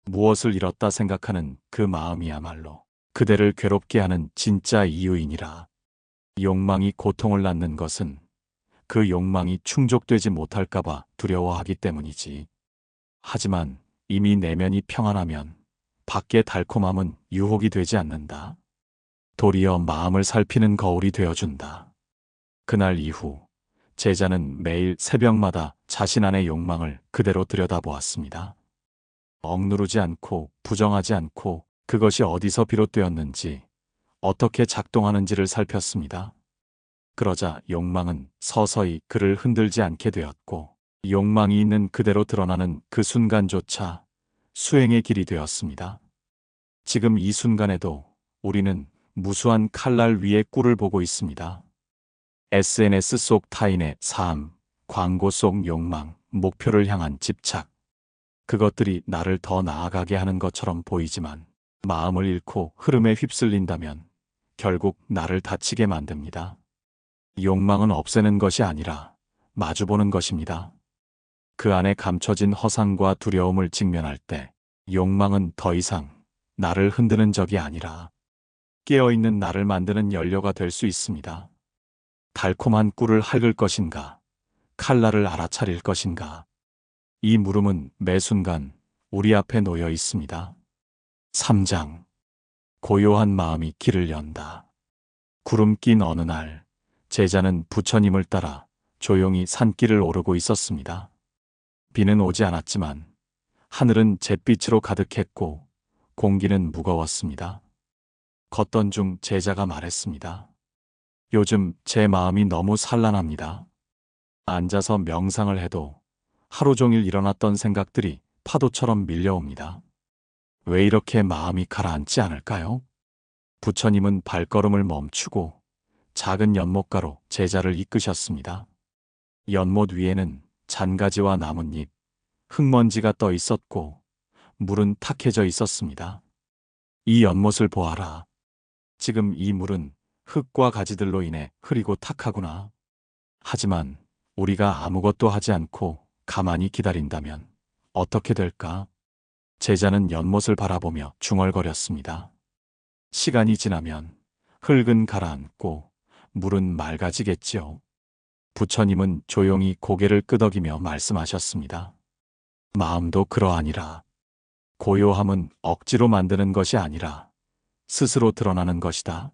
무엇을 잃었다 생각하는 그 마음이야말로 그대를 괴롭게 하는 진짜 이유이니라. 욕망이 고통을 낳는 것은 그 욕망이 충족되지 못할까봐 두려워하기 때문이지. 하지만 이미 내면이 평안하면 밖의 달콤함은 유혹이 되지 않는다. 도리어 마음을 살피는 거울이 되어준다. 그날 이후 제자는 매일 새벽마다 자신 안의 욕망을 그대로 들여다보았습니다. 억누르지 않고 부정하지 않고 그것이 어디서 비롯되었는지, 어떻게 작동하는지를 살폈습니다. 그러자 욕망은 서서히 그를 흔들지 않게 되었고, 욕망이 있는 그대로 드러나는 그 순간조차 수행의 길이 되었습니다. 지금 이 순간에도 우리는 무수한 칼날 위의 꿀을 보고 있습니다. SNS 속 타인의 삶, 광고 속 욕망, 목표를 향한 집착. 그것들이 나를 더 나아가게 하는 것처럼 보이지만 마음을 잃고 흐름에 휩쓸린다면 결국 나를 다치게 만듭니다. 욕망은 없애는 것이 아니라 마주보는 것입니다. 그 안에 감춰진 허상과 두려움을 직면할 때 욕망은 더 이상 나를 흔드는 적이 아니라 깨어있는 나를 만드는 연료가 될 수 있습니다. 달콤한 꿀을 핥을 것인가, 칼날을 알아차릴 것인가. 이 물음은 매 순간 우리 앞에 놓여 있습니다. 3장. 고요한 마음이 길을 연다. 구름 낀 어느 날, 제자는 부처님을 따라 조용히 산길을 오르고 있었습니다. 비는 오지 않았지만 하늘은 잿빛으로 가득했고 공기는 무거웠습니다. 걷던 중 제자가 말했습니다. 요즘 제 마음이 너무 산란합니다. 앉아서 명상을 해도 하루 종일 일어났던 생각들이 파도처럼 밀려옵니다. 왜 이렇게 마음이 가라앉지 않을까요? 부처님은 발걸음을 멈추고 작은 연못가로 제자를 이끄셨습니다. 연못 위에는 잔가지와 나뭇잎, 흙먼지가 떠 있었고 물은 탁해져 있었습니다. 이 연못을 보아라. 지금 이 물은 흙과 가지들로 인해 흐리고 탁하구나. 하지만 우리가 아무것도 하지 않고 가만히 기다린다면 어떻게 될까? 제자는 연못을 바라보며 중얼거렸습니다. 시간이 지나면 흙은 가라앉고 물은 맑아지겠지요. 부처님은 조용히 고개를 끄덕이며 말씀하셨습니다. 마음도 그러하니라. 고요함은 억지로 만드는 것이 아니라 스스로 드러나는 것이다.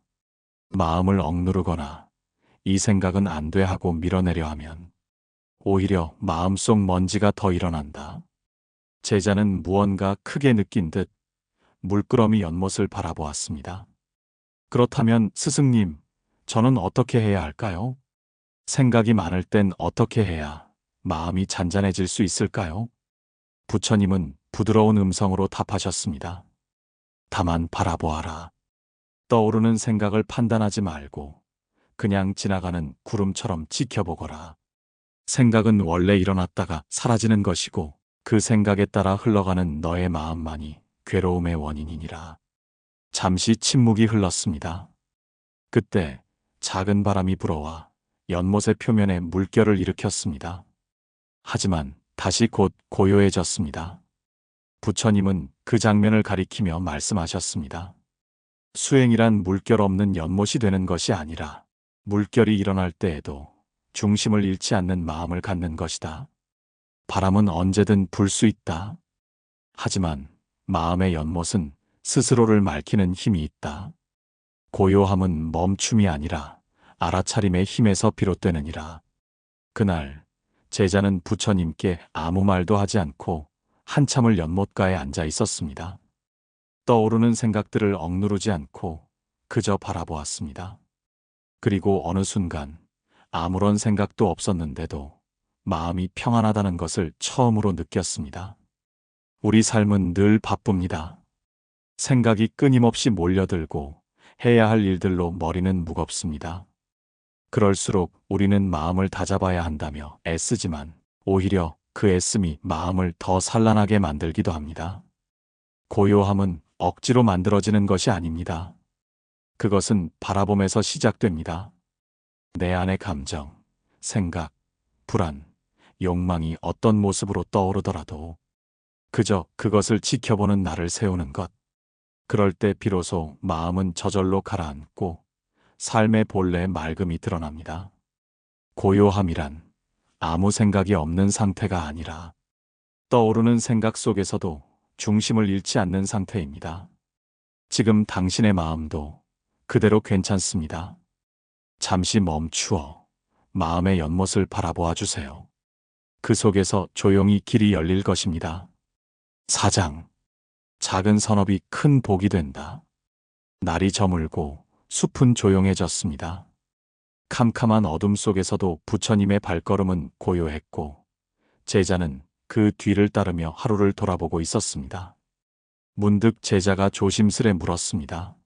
마음을 억누르거나 이 생각은 안 돼 하고 밀어내려 하면 오히려 마음속 먼지가 더 일어난다. 제자는 무언가 크게 느낀 듯 물끄러미 연못을 바라보았습니다. 그렇다면 스승님, 저는 어떻게 해야 할까요? 생각이 많을 땐 어떻게 해야 마음이 잔잔해질 수 있을까요? 부처님은 부드러운 음성으로 답하셨습니다. 다만 바라보아라. 떠오르는 생각을 판단하지 말고 그냥 지나가는 구름처럼 지켜보거라. 생각은 원래 일어났다가 사라지는 것이고 그 생각에 따라 흘러가는 너의 마음만이 괴로움의 원인이니라. 잠시 침묵이 흘렀습니다. 그때 작은 바람이 불어와 연못의 표면에 물결을 일으켰습니다. 하지만 다시 곧 고요해졌습니다. 부처님은 그 장면을 가리키며 말씀하셨습니다. 수행이란 물결 없는 연못이 되는 것이 아니라 물결이 일어날 때에도 중심을 잃지 않는 마음을 갖는 것이다. 바람은 언제든 불 수 있다. 하지만 마음의 연못은 스스로를 맑히는 힘이 있다. 고요함은 멈춤이 아니라 알아차림의 힘에서 비롯되느니라. 그날 제자는 부처님께 아무 말도 하지 않고 한참을 연못가에 앉아 있었습니다. 떠오르는 생각들을 억누르지 않고 그저 바라보았습니다. 그리고 어느 순간 아무런 생각도 없었는데도 마음이 평안하다는 것을 처음으로 느꼈습니다. 우리 삶은 늘 바쁩니다. 생각이 끊임없이 몰려들고 해야 할 일들로 머리는 무겁습니다. 그럴수록 우리는 마음을 다잡아야 한다며 애쓰지만 오히려 그 애씀이 마음을 더 산란하게 만들기도 합니다. 고요함은 억지로 만들어지는 것이 아닙니다. 그것은 바라봄에서 시작됩니다. 내 안의 감정, 생각, 불안, 욕망이 어떤 모습으로 떠오르더라도 그저 그것을 지켜보는 나를 세우는 것. 그럴 때 비로소 마음은 저절로 가라앉고 삶의 본래의 맑음이 드러납니다. 고요함이란 아무 생각이 없는 상태가 아니라 떠오르는 생각 속에서도 중심을 잃지 않는 상태입니다. 지금 당신의 마음도 그대로 괜찮습니다. 잠시 멈추어 마음의 연못을 바라보아 주세요. 그 속에서 조용히 길이 열릴 것입니다. 4장. 작은 선업이 큰 복이 된다. 날이 저물고 숲은 조용해졌습니다. 캄캄한 어둠 속에서도 부처님의 발걸음은 고요했고 제자는 그 뒤를 따르며 하루를 돌아보고 있었습니다. 문득 제자가 조심스레 물었습니다.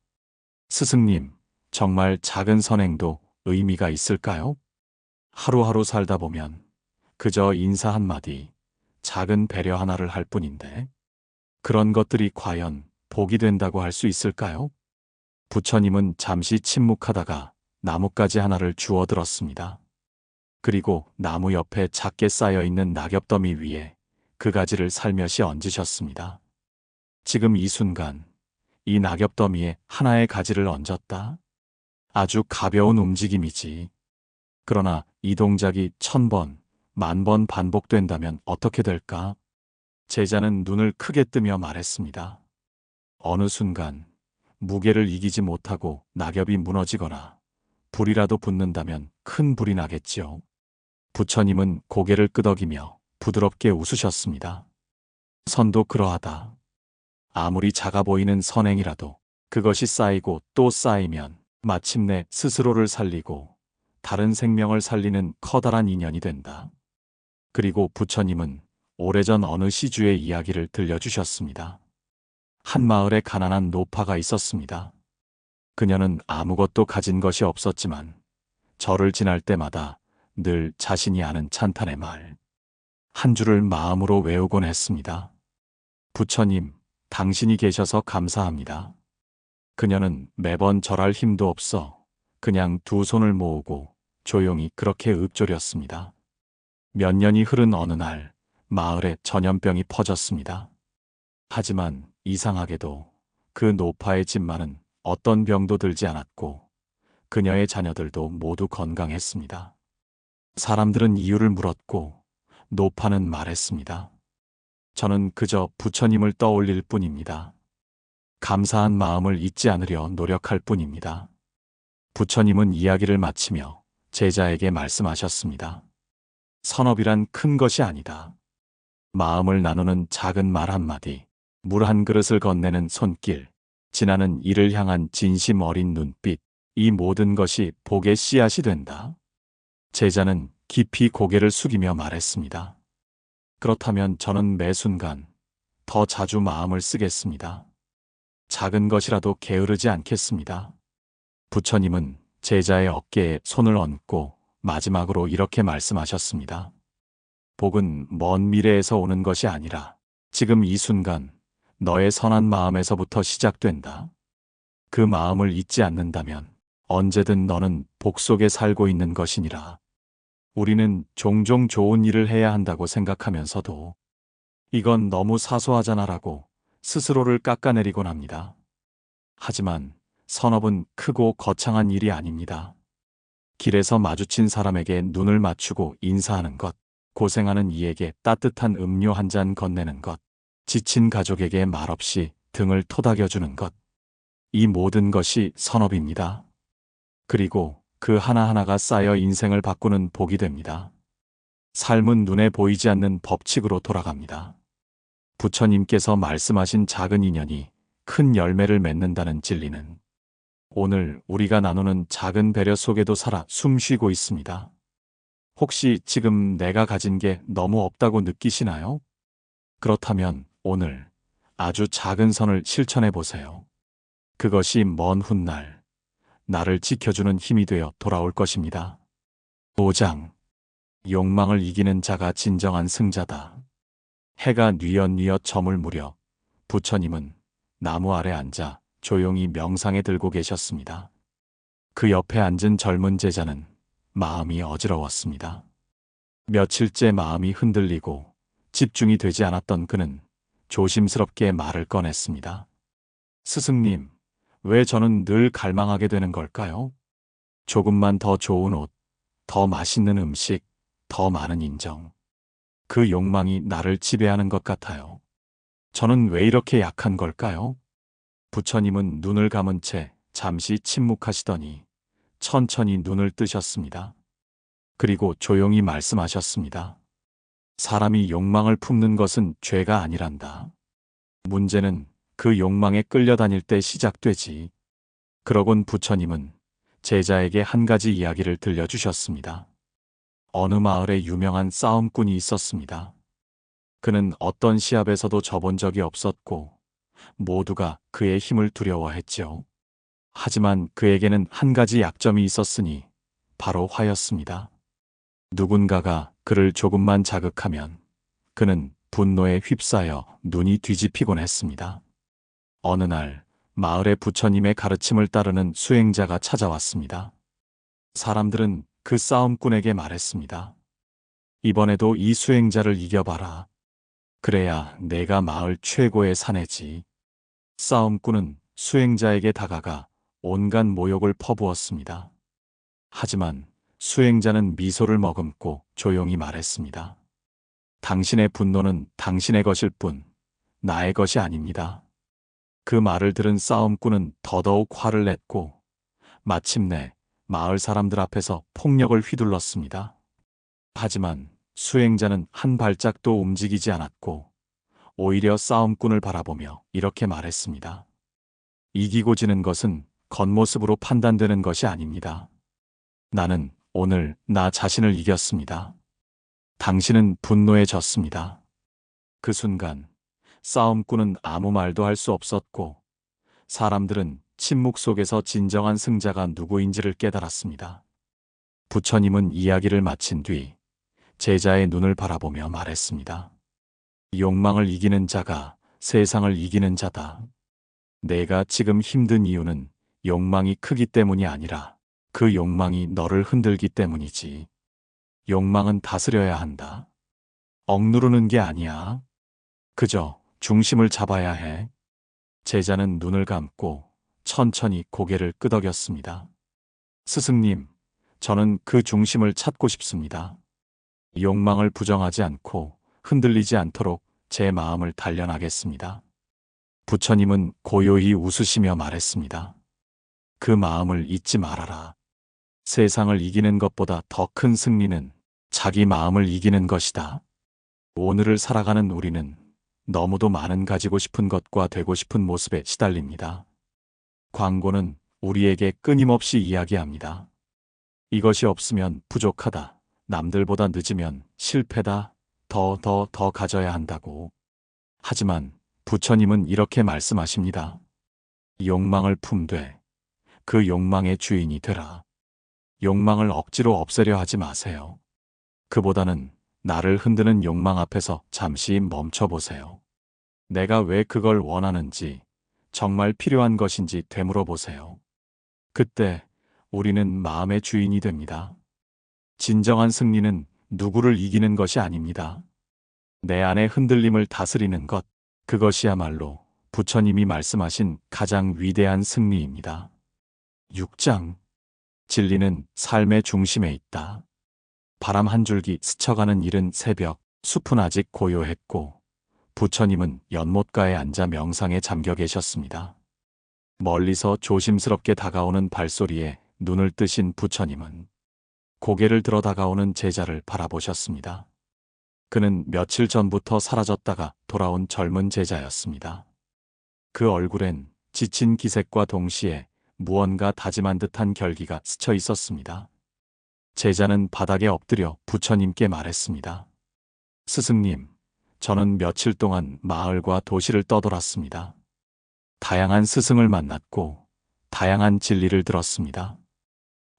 스승님, 정말 작은 선행도 의미가 있을까요? 하루하루 살다 보면 그저 인사 한마디, 작은 배려 하나를 할 뿐인데 그런 것들이 과연 복이 된다고 할 수 있을까요? 부처님은 잠시 침묵하다가 나뭇가지 하나를 주워 들었습니다. 그리고 나무 옆에 작게 쌓여있는 낙엽더미 위에 그 가지를 살며시 얹으셨습니다. 지금 이 순간 이 낙엽더미에 하나의 가지를 얹었다. 아주 가벼운 움직임이지. 그러나 이 동작이 1000번, 10,000번 반복된다면 어떻게 될까? 제자는 눈을 크게 뜨며 말했습니다. 어느 순간 무게를 이기지 못하고 낙엽이 무너지거나 불이라도 붙는다면 큰 불이 나겠지요. 부처님은 고개를 끄덕이며 부드럽게 웃으셨습니다. 선도 그러하다. 아무리 작아 보이는 선행이라도 그것이 쌓이고 또 쌓이면 마침내 스스로를 살리고 다른 생명을 살리는 커다란 인연이 된다. 그리고 부처님은 오래전 어느 시주의 이야기를 들려주셨습니다. 한 마을에 가난한 노파가 있었습니다. 그녀는 아무것도 가진 것이 없었지만 절을 지날 때마다 늘 자신이 아는 찬탄의 말 한 줄을 마음으로 외우곤 했습니다. 부처님, 당신이 계셔서 감사합니다. 그녀는 매번 절할 힘도 없어 그냥 두 손을 모으고 조용히 그렇게 읊조렸습니다. 몇 년이 흐른 어느 날 마을에 전염병이 퍼졌습니다. 하지만 이상하게도 그 노파의 집만은 어떤 병도 들지 않았고 그녀의 자녀들도 모두 건강했습니다. 사람들은 이유를 물었고 노파는 말했습니다. 저는 그저 부처님을 떠올릴 뿐입니다. 감사한 마음을 잊지 않으려 노력할 뿐입니다. 부처님은 이야기를 마치며 제자에게 말씀하셨습니다. 선업이란 큰 것이 아니다. 마음을 나누는 작은 말 한마디, 물 한 그릇을 건네는 손길, 지나는 이를 향한 진심 어린 눈빛, 이 모든 것이 복의 씨앗이 된다. 제자는 깊이 고개를 숙이며 말했습니다. 그렇다면 저는 매 순간 더 자주 마음을 쓰겠습니다. 작은 것이라도 게으르지 않겠습니다. 부처님은 제자의 어깨에 손을 얹고 마지막으로 이렇게 말씀하셨습니다. 복은 먼 미래에서 오는 것이 아니라 지금 이 순간 너의 선한 마음에서부터 시작된다. 그 마음을 잊지 않는다면 언제든 너는 복 속에 살고 있는 것이니라. 우리는 종종 좋은 일을 해야 한다고 생각하면서도 이건 너무 사소하잖아라고 스스로를 깎아내리곤 합니다. 하지만 선업은 크고 거창한 일이 아닙니다. 길에서 마주친 사람에게 눈을 맞추고 인사하는 것, 고생하는 이에게 따뜻한 음료 한 잔 건네는 것, 지친 가족에게 말없이 등을 토닥여주는 것. 이 모든 것이 선업입니다. 그리고 그 하나하나가 쌓여 인생을 바꾸는 복이 됩니다. 삶은 눈에 보이지 않는 법칙으로 돌아갑니다. 부처님께서 말씀하신 작은 인연이 큰 열매를 맺는다는 진리는 오늘 우리가 나누는 작은 배려 속에도 살아 숨쉬고 있습니다. 혹시 지금 내가 가진 게 너무 없다고 느끼시나요? 그렇다면 오늘 아주 작은 선을 실천해 보세요. 그것이 먼 훗날 나를 지켜주는 힘이 되어 돌아올 것입니다. 5장. 욕망을 이기는 자가 진정한 승자다. 해가 뉘엿뉘엿 저물 무렵 부처님은 나무 아래 앉아 조용히 명상에 들고 계셨습니다. 그 옆에 앉은 젊은 제자는 마음이 어지러웠습니다. 며칠째 마음이 흔들리고 집중이 되지 않았던 그는 조심스럽게 말을 꺼냈습니다. 스승님, 왜 저는 늘 갈망하게 되는 걸까요? 조금만 더 좋은 옷, 더 맛있는 음식, 더 많은 인정. 그 욕망이 나를 지배하는 것 같아요. 저는 왜 이렇게 약한 걸까요? 부처님은 눈을 감은 채 잠시 침묵하시더니 천천히 눈을 뜨셨습니다. 그리고 조용히 말씀하셨습니다. 사람이 욕망을 품는 것은 죄가 아니란다. 문제는 그 욕망에 끌려다닐 때 시작되지. 그러곤 부처님은 제자에게 한 가지 이야기를 들려주셨습니다. 어느 마을에 유명한 싸움꾼이 있었습니다. 그는 어떤 시합에서도 져본 적이 없었고 모두가 그의 힘을 두려워했죠. 하지만 그에게는 한 가지 약점이 있었으니 바로 화였습니다. 누군가가 그를 조금만 자극하면 그는 분노에 휩싸여 눈이 뒤집히곤 했습니다. 어느 날 마을에 부처님의 가르침을 따르는 수행자가 찾아왔습니다. 사람들은 그 싸움꾼에게 말했습니다. 이번에도 이 수행자를 이겨봐라. 그래야 내가 마을 최고의 사내지. 싸움꾼은 수행자에게 다가가 온갖 모욕을 퍼부었습니다. 하지만 수행자는 미소를 머금고 조용히 말했습니다. 당신의 분노는 당신의 것일 뿐 나의 것이 아닙니다. 그 말을 들은 싸움꾼은 더더욱 화를 냈고 마침내 마을 사람들 앞에서 폭력을 휘둘렀습니다. 하지만 수행자는 한 발짝도 움직이지 않았고 오히려 싸움꾼을 바라보며 이렇게 말했습니다. 이기고 지는 것은 겉모습으로 판단되는 것이 아닙니다. 나는 오늘 나 자신을 이겼습니다. 당신은 분노에 졌습니다. 그 순간 싸움꾼은 아무 말도 할 수 없었고 사람들은 침묵 속에서 진정한 승자가 누구인지를 깨달았습니다. 부처님은 이야기를 마친 뒤 제자의 눈을 바라보며 말했습니다. 욕망을 이기는 자가 세상을 이기는 자다. 내가 지금 힘든 이유는 욕망이 크기 때문이 아니라 그 욕망이 너를 흔들기 때문이지. 욕망은 다스려야 한다. 억누르는 게 아니야. 그저 중심을 잡아야 해. 제자는 눈을 감고 천천히 고개를 끄덕였습니다. 스승님, 저는 그 중심을 찾고 싶습니다. 욕망을 부정하지 않고 흔들리지 않도록 제 마음을 단련하겠습니다. 부처님은 고요히 웃으시며 말했습니다. 그 마음을 잊지 말아라. 세상을 이기는 것보다 더 큰 승리는 자기 마음을 이기는 것이다. 오늘을 살아가는 우리는 너무도 많은 가지고 싶은 것과 되고 싶은 모습에 시달립니다. 광고는 우리에게 끊임없이 이야기합니다. 이것이 없으면 부족하다. 남들보다 늦으면 실패다. 더 가져야 한다고. 하지만 부처님은 이렇게 말씀하십니다. 욕망을 품되 그 욕망의 주인이 되라. 욕망을 억지로 없애려 하지 마세요. 그보다는 나를 흔드는 욕망 앞에서 잠시 멈춰 보세요. 내가 왜 그걸 원하는지, 정말 필요한 것인지 되물어 보세요. 그때 우리는 마음의 주인이 됩니다. 진정한 승리는 누구를 이기는 것이 아닙니다. 내 안의 흔들림을 다스리는 것, 그것이야말로 부처님이 말씀하신 가장 위대한 승리입니다. 6장. 진리는 삶의 중심에 있다. 바람 한 줄기 스쳐가는 이른 새벽, 숲은 아직 고요했고 부처님은 연못가에 앉아 명상에 잠겨 계셨습니다. 멀리서 조심스럽게 다가오는 발소리에 눈을 뜨신 부처님은 고개를 들어 다가오는 제자를 바라보셨습니다. 그는 며칠 전부터 사라졌다가 돌아온 젊은 제자였습니다. 그 얼굴엔 지친 기색과 동시에 무언가 다짐한 듯한 결기가 스쳐 있었습니다. 제자는 바닥에 엎드려 부처님께 말했습니다. 스승님, 저는 며칠 동안 마을과 도시를 떠돌았습니다. 다양한 스승을 만났고 다양한 진리를 들었습니다.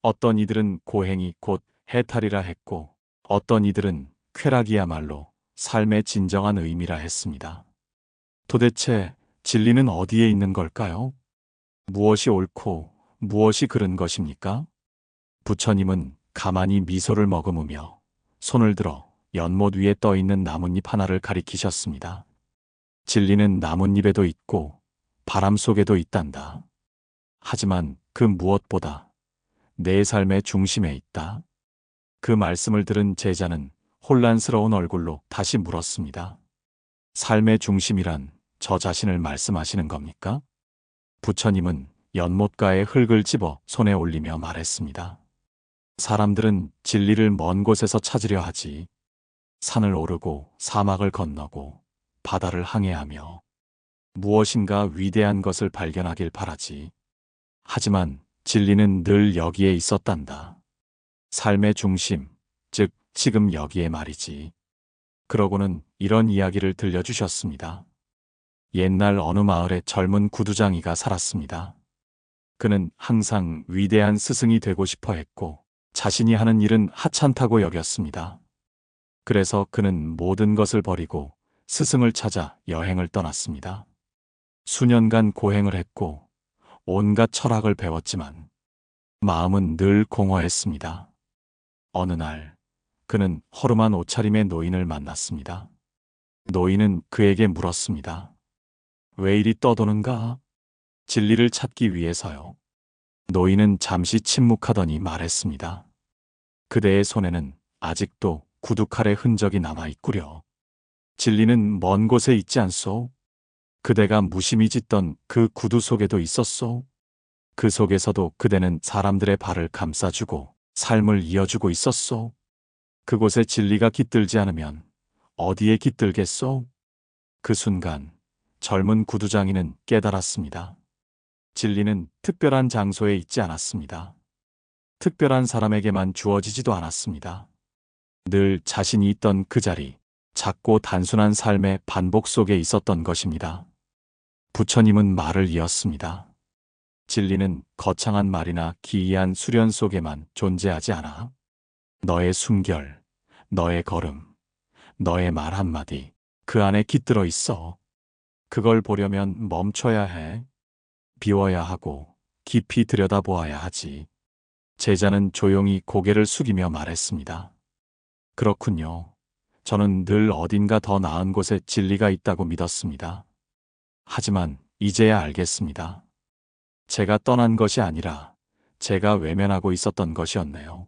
어떤 이들은 고행이 곧 해탈이라 했고 어떤 이들은 쾌락이야말로 삶의 진정한 의미라 했습니다. 도대체 진리는 어디에 있는 걸까요? 무엇이 옳고 무엇이 그른 것입니까? 부처님은 가만히 미소를 머금으며 손을 들어 연못 위에 떠 있는 나뭇잎 하나를 가리키셨습니다. 진리는 나뭇잎에도 있고 바람 속에도 있단다. 하지만 그 무엇보다 내 삶의 중심에 있다. 그 말씀을 들은 제자는 혼란스러운 얼굴로 다시 물었습니다. 삶의 중심이란 저 자신을 말씀하시는 겁니까? 부처님은 연못가에 흙을 집어 손에 올리며 말했습니다. 사람들은 진리를 먼 곳에서 찾으려 하지. 산을 오르고 사막을 건너고 바다를 항해하며 무엇인가 위대한 것을 발견하길 바라지. 하지만 진리는 늘 여기에 있었단다. 삶의 중심, 즉 지금 여기에 말이지. 그러고는 이런 이야기를 들려주셨습니다. 옛날 어느 마을에 젊은 구두장이가 살았습니다. 그는 항상 위대한 스승이 되고 싶어 했고 자신이 하는 일은 하찮다고 여겼습니다. 그래서 그는 모든 것을 버리고 스승을 찾아 여행을 떠났습니다. 수년간 고행을 했고 온갖 철학을 배웠지만 마음은 늘 공허했습니다. 어느 날 그는 허름한 옷차림의 노인을 만났습니다. 노인은 그에게 물었습니다. 왜 이리 떠도는가? 진리를 찾기 위해서요. 노인은 잠시 침묵하더니 말했습니다. 그대의 손에는 아직도 구두칼의 흔적이 남아있구려. 진리는 먼 곳에 있지 않소? 그대가 무심히 찢던 그 구두 속에도 있었소? 그 속에서도 그대는 사람들의 발을 감싸주고 삶을 이어주고 있었소? 그곳에 진리가 깃들지 않으면 어디에 깃들겠소? 그 순간 젊은 구두장이는 깨달았습니다. 진리는 특별한 장소에 있지 않았습니다. 특별한 사람에게만 주어지지도 않았습니다. 늘 자신이 있던 그 자리, 작고 단순한 삶의 반복 속에 있었던 것입니다. 부처님은 말을 이었습니다. 진리는 거창한 말이나 기이한 수련 속에만 존재하지 않아. 너의 숨결, 너의 걸음, 너의 말 한마디, 그 안에 깃들어 있어. 그걸 보려면 멈춰야 해. 비워야 하고 깊이 들여다보아야 하지. 제자는 조용히 고개를 숙이며 말했습니다. 그렇군요. 저는 늘 어딘가 더 나은 곳에 진리가 있다고 믿었습니다. 하지만 이제야 알겠습니다. 제가 떠난 것이 아니라 제가 외면하고 있었던 것이었네요.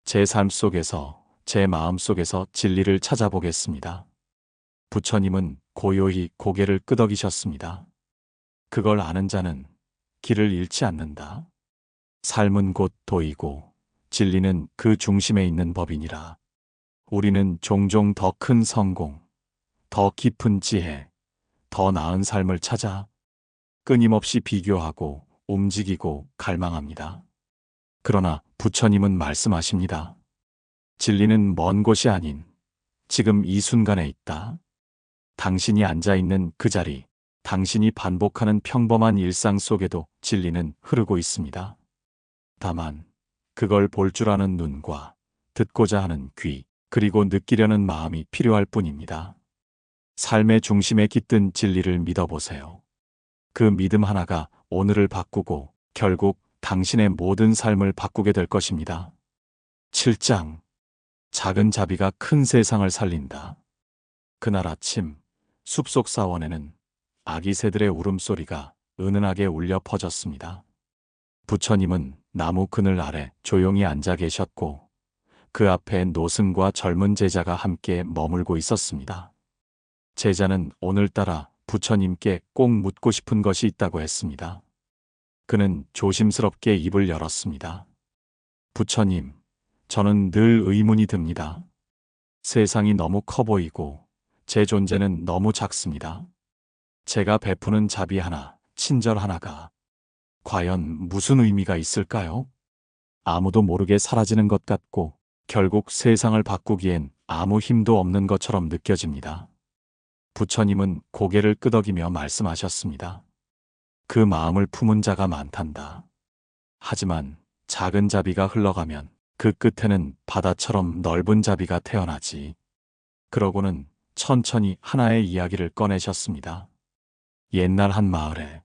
제 삶 속에서, 제 마음 속에서 진리를 찾아보겠습니다. 부처님은 고요히 고개를 끄덕이셨습니다. 그걸 아는 자는 길을 잃지 않는다. 삶은 곧 도이고 진리는 그 중심에 있는 법이니라. 우리는 종종 더 큰 성공, 더 깊은 지혜, 더 나은 삶을 찾아 끊임없이 비교하고 움직이고 갈망합니다. 그러나 부처님은 말씀하십니다. 진리는 먼 곳이 아닌 지금 이 순간에 있다. 당신이 앉아있는 그 자리, 당신이 반복하는 평범한 일상 속에도 진리는 흐르고 있습니다. 다만 그걸 볼 줄 아는 눈과 듣고자 하는 귀, 그리고 느끼려는 마음이 필요할 뿐입니다. 삶의 중심에 깃든 진리를 믿어보세요. 그 믿음 하나가 오늘을 바꾸고 결국 당신의 모든 삶을 바꾸게 될 것입니다. 7장. 작은 자비가 큰 세상을 살린다. 그날 아침 숲속 사원에는 아기 새들의 울음소리가 은은하게 울려 퍼졌습니다. 부처님은 나무 그늘 아래 조용히 앉아 계셨고 그 앞에 노승과 젊은 제자가 함께 머물고 있었습니다. 제자는 오늘따라 부처님께 꼭 묻고 싶은 것이 있다고 했습니다. 그는 조심스럽게 입을 열었습니다. 부처님, 저는 늘 의문이 듭니다. 세상이 너무 커 보이고 제 존재는 너무 작습니다. 제가 베푸는 자비 하나, 친절 하나가 과연 무슨 의미가 있을까요? 아무도 모르게 사라지는 것 같고 결국 세상을 바꾸기엔 아무 힘도 없는 것처럼 느껴집니다. 부처님은 고개를 끄덕이며 말씀하셨습니다. 그 마음을 품은 자가 많단다. 하지만 작은 자비가 흘러가면 그 끝에는 바다처럼 넓은 자비가 태어나지. 그러고는 천천히 하나의 이야기를 꺼내셨습니다. 옛날 한 마을에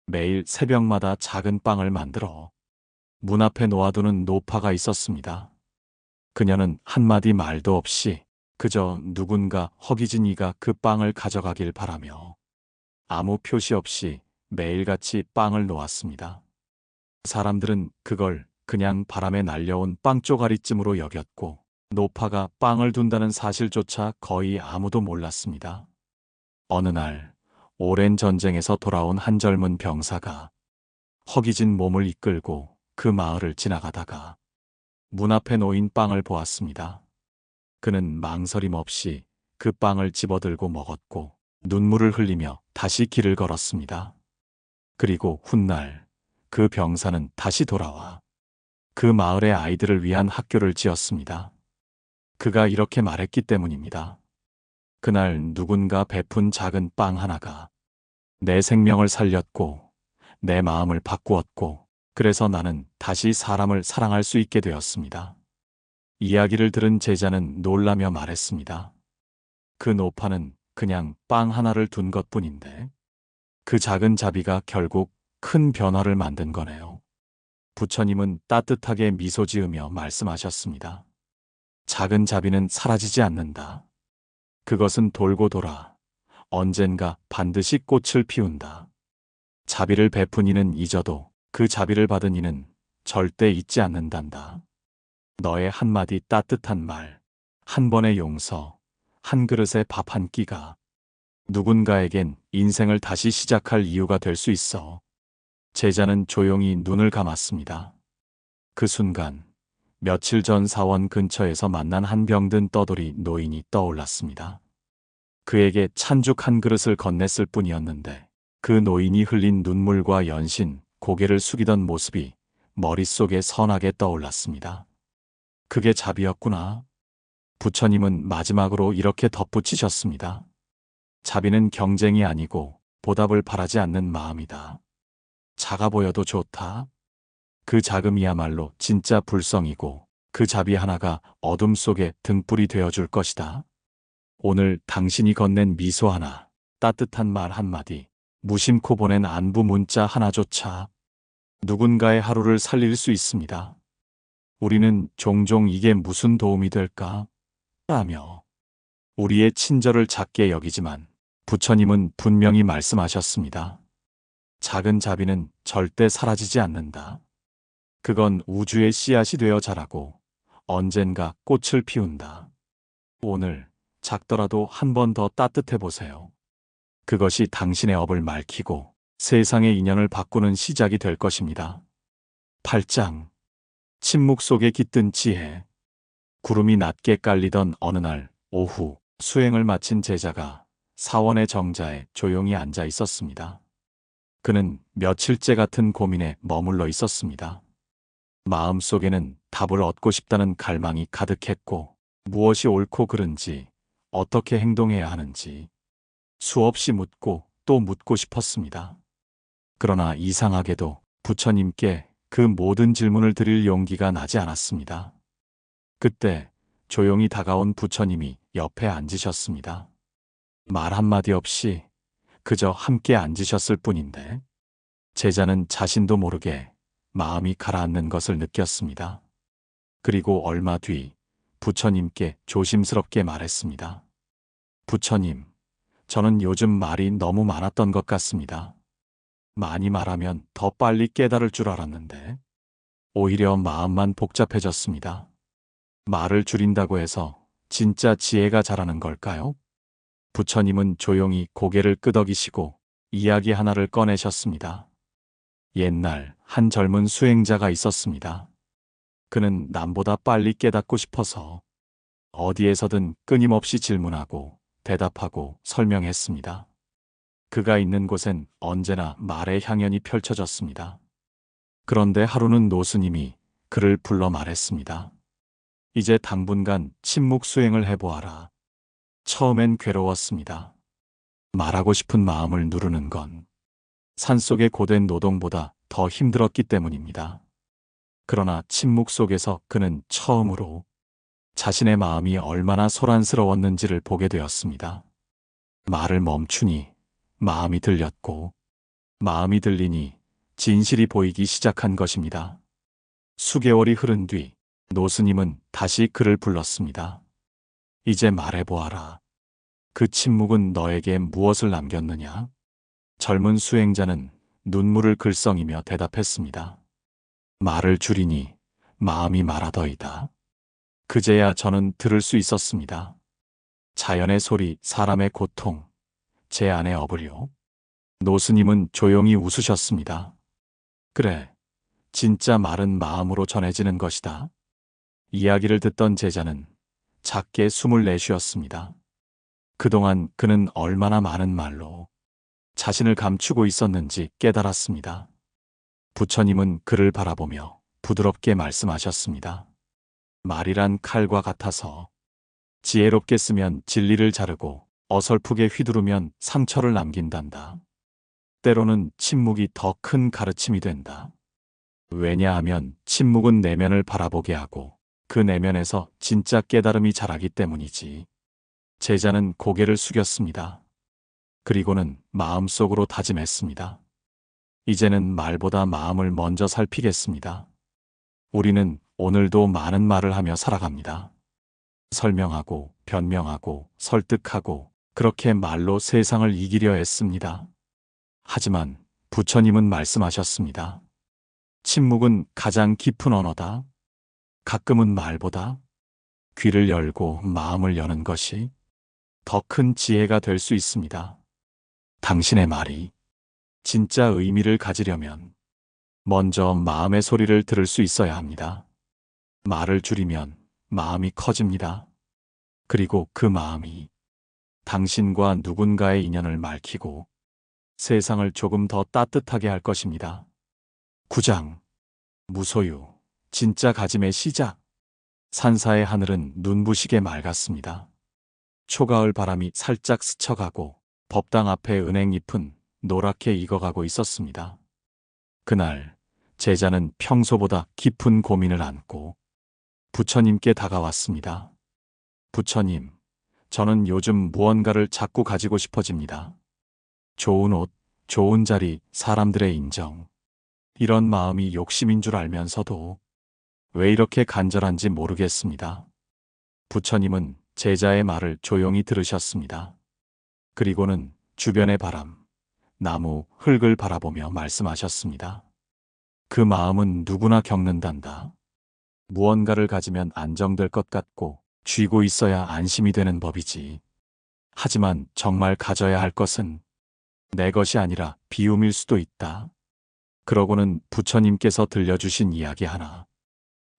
매일 새벽마다 작은 빵을 만들어 문 앞에 놓아두는 노파가 있었습니다. 그녀는 한마디 말도 없이 그저 누군가 허기진 이가 그 빵을 가져가길 바라며 아무 표시 없이 매일같이 빵을 놓았습니다. 사람들은 그걸 그냥 바람에 날려온 빵쪼가리쯤으로 여겼고 노파가 빵을 둔다는 사실조차 거의 아무도 몰랐습니다. 어느 날 오랜 전쟁에서 돌아온 한 젊은 병사가 허기진 몸을 이끌고 그 마을을 지나가다가 문 앞에 놓인 빵을 보았습니다. 그는 망설임 없이 그 빵을 집어들고 먹었고 눈물을 흘리며 다시 길을 걸었습니다. 그리고 훗날 그 병사는 다시 돌아와 그 마을의 아이들을 위한 학교를 지었습니다. 그가 이렇게 말했기 때문입니다. 그날 누군가 베푼 작은 빵 하나가 내 생명을 살렸고 내 마음을 바꾸었고 그래서 나는 다시 사람을 사랑할 수 있게 되었습니다. 이야기를 들은 제자는 놀라며 말했습니다. 그 노파는 그냥 빵 하나를 둔 것뿐인데 그 작은 자비가 결국 큰 변화를 만든 거네요. 부처님은 따뜻하게 미소 지으며 말씀하셨습니다. 작은 자비는 사라지지 않는다. 그것은 돌고 돌아 언젠가 반드시 꽃을 피운다. 자비를 베푼 이는 잊어도 그 자비를 받은 이는 절대 잊지 않는단다. 너의 한마디 따뜻한 말, 한 번의 용서, 한 그릇의 밥 한 끼가 누군가에겐 인생을 다시 시작할 이유가 될 수 있어. 제자는 조용히 눈을 감았습니다. 그 순간 며칠 전 사원 근처에서 만난 한 병든 떠돌이 노인이 떠올랐습니다. 그에게 찬죽 한 그릇을 건넸을 뿐이었는데 그 노인이 흘린 눈물과 연신 고개를 숙이던 모습이 머릿속에 선하게 떠올랐습니다. 그게 자비였구나. 부처님은 마지막으로 이렇게 덧붙이셨습니다. 자비는 경쟁이 아니고 보답을 바라지 않는 마음이다. 작아 보여도 좋다. 그 자금이야말로 진짜 불성이고 그 자비 하나가 어둠 속에 등불이 되어줄 것이다. 오늘 당신이 건넨 미소 하나, 따뜻한 말 한마디, 무심코 보낸 안부 문자 하나조차 누군가의 하루를 살릴 수 있습니다. 우리는 종종 이게 무슨 도움이 될까? 라며 우리의 친절을 작게 여기지만 부처님은 분명히 말씀하셨습니다. 작은 자비는 절대 사라지지 않는다. 그건 우주의 씨앗이 되어 자라고 언젠가 꽃을 피운다. 오늘 작더라도 한 번 더 따뜻해 보세요. 그것이 당신의 업을 맑히고 세상의 인연을 바꾸는 시작이 될 것입니다. 8장. 침묵 속에 깃든 지혜. 구름이 낮게 깔리던 어느 날 오후 수행을 마친 제자가 사원의 정자에 조용히 앉아 있었습니다. 그는 며칠째 같은 고민에 머물러 있었습니다. 마음속에는 답을 얻고 싶다는 갈망이 가득했고 무엇이 옳고 그른지 어떻게 행동해야 하는지 수없이 묻고 또 묻고 싶었습니다. 그러나 이상하게도 부처님께 그 모든 질문을 드릴 용기가 나지 않았습니다. 그때 조용히 다가온 부처님이 옆에 앉으셨습니다. 말 한마디 없이 그저 함께 앉으셨을 뿐인데 제자는 자신도 모르게 마음이 가라앉는 것을 느꼈습니다. 그리고 얼마 뒤 부처님께 조심스럽게 말했습니다. 부처님, 저는 요즘 말이 너무 많았던 것 같습니다. 많이 말하면 더 빨리 깨달을 줄 알았는데 오히려 마음만 복잡해졌습니다. 말을 줄인다고 해서 진짜 지혜가 자라는 걸까요? 부처님은 조용히 고개를 끄덕이시고 이야기 하나를 꺼내셨습니다. 옛날 한 젊은 수행자가 있었습니다. 그는 남보다 빨리 깨닫고 싶어서 어디에서든 끊임없이 질문하고 대답하고 설명했습니다. 그가 있는 곳엔 언제나 말의 향연이 펼쳐졌습니다. 그런데 하루는 노스님이 그를 불러 말했습니다. 이제 당분간 침묵 수행을 해보아라. 처음엔 괴로웠습니다. 말하고 싶은 마음을 누르는 건 산속의 고된 노동보다 더 힘들었기 때문입니다. 그러나 침묵 속에서 그는 처음으로 자신의 마음이 얼마나 소란스러웠는지를 보게 되었습니다. 말을 멈추니 마음이 들렸고 마음이 들리니 진실이 보이기 시작한 것입니다. 수개월이 흐른 뒤 노스님은 다시 그를 불렀습니다. 이제 말해보아라. 그 침묵은 너에게 무엇을 남겼느냐? 젊은 수행자는 눈물을 글썽이며 대답했습니다. 말을 줄이니 마음이 말하더이다. 그제야 저는 들을 수 있었습니다. 자연의 소리, 사람의 고통, 제 안에 업으려. 노스님은 조용히 웃으셨습니다. 그래, 진짜 말은 마음으로 전해지는 것이다. 이야기를 듣던 제자는 작게 숨을 내쉬었습니다. 그동안 그는 얼마나 많은 말로 자신을 감추고 있었는지 깨달았습니다. 부처님은 그를 바라보며 부드럽게 말씀하셨습니다. 말이란 칼과 같아서 지혜롭게 쓰면 진리를 자르고 어설프게 휘두르면 상처를 남긴단다. 때로는 침묵이 더 큰 가르침이 된다. 왜냐하면 침묵은 내면을 바라보게 하고 그 내면에서 진짜 깨달음이 자라기 때문이지. 제자는 고개를 숙였습니다. 그리고는 마음속으로 다짐했습니다. 이제는 말보다 마음을 먼저 살피겠습니다. 우리는 오늘도 많은 말을 하며 살아갑니다. 설명하고 변명하고 설득하고 그렇게 말로 세상을 이기려 했습니다. 하지만 부처님은 말씀하셨습니다. 침묵은 가장 깊은 언어다. 가끔은 말보다 귀를 열고 마음을 여는 것이 더 큰 지혜가 될 수 있습니다. 당신의 말이 진짜 의미를 가지려면 먼저 마음의 소리를 들을 수 있어야 합니다. 말을 줄이면 마음이 커집니다. 그리고 그 마음이 당신과 누군가의 인연을 밝히고 세상을 조금 더 따뜻하게 할 것입니다. 9장 무소유 진짜 가짐의 시작. 산사의 하늘은 눈부시게 맑았습니다. 초가을 바람이 살짝 스쳐가고 법당 앞에 은행잎은 노랗게 익어가고 있었습니다. 그날 제자는 평소보다 깊은 고민을 안고 부처님께 다가왔습니다. 부처님, 저는 요즘 무언가를 자꾸 가지고 싶어집니다. 좋은 옷, 좋은 자리, 사람들의 인정. 이런 마음이 욕심인 줄 알면서도 왜 이렇게 간절한지 모르겠습니다. 부처님은 제자의 말을 조용히 들으셨습니다. 그리고는 주변의 바람, 나무, 흙을 바라보며 말씀하셨습니다. 그 마음은 누구나 겪는단다. 무언가를 가지면 안정될 것 같고 쥐고 있어야 안심이 되는 법이지. 하지만 정말 가져야 할 것은 내 것이 아니라 비움일 수도 있다. 그러고는 부처님께서 들려주신 이야기 하나.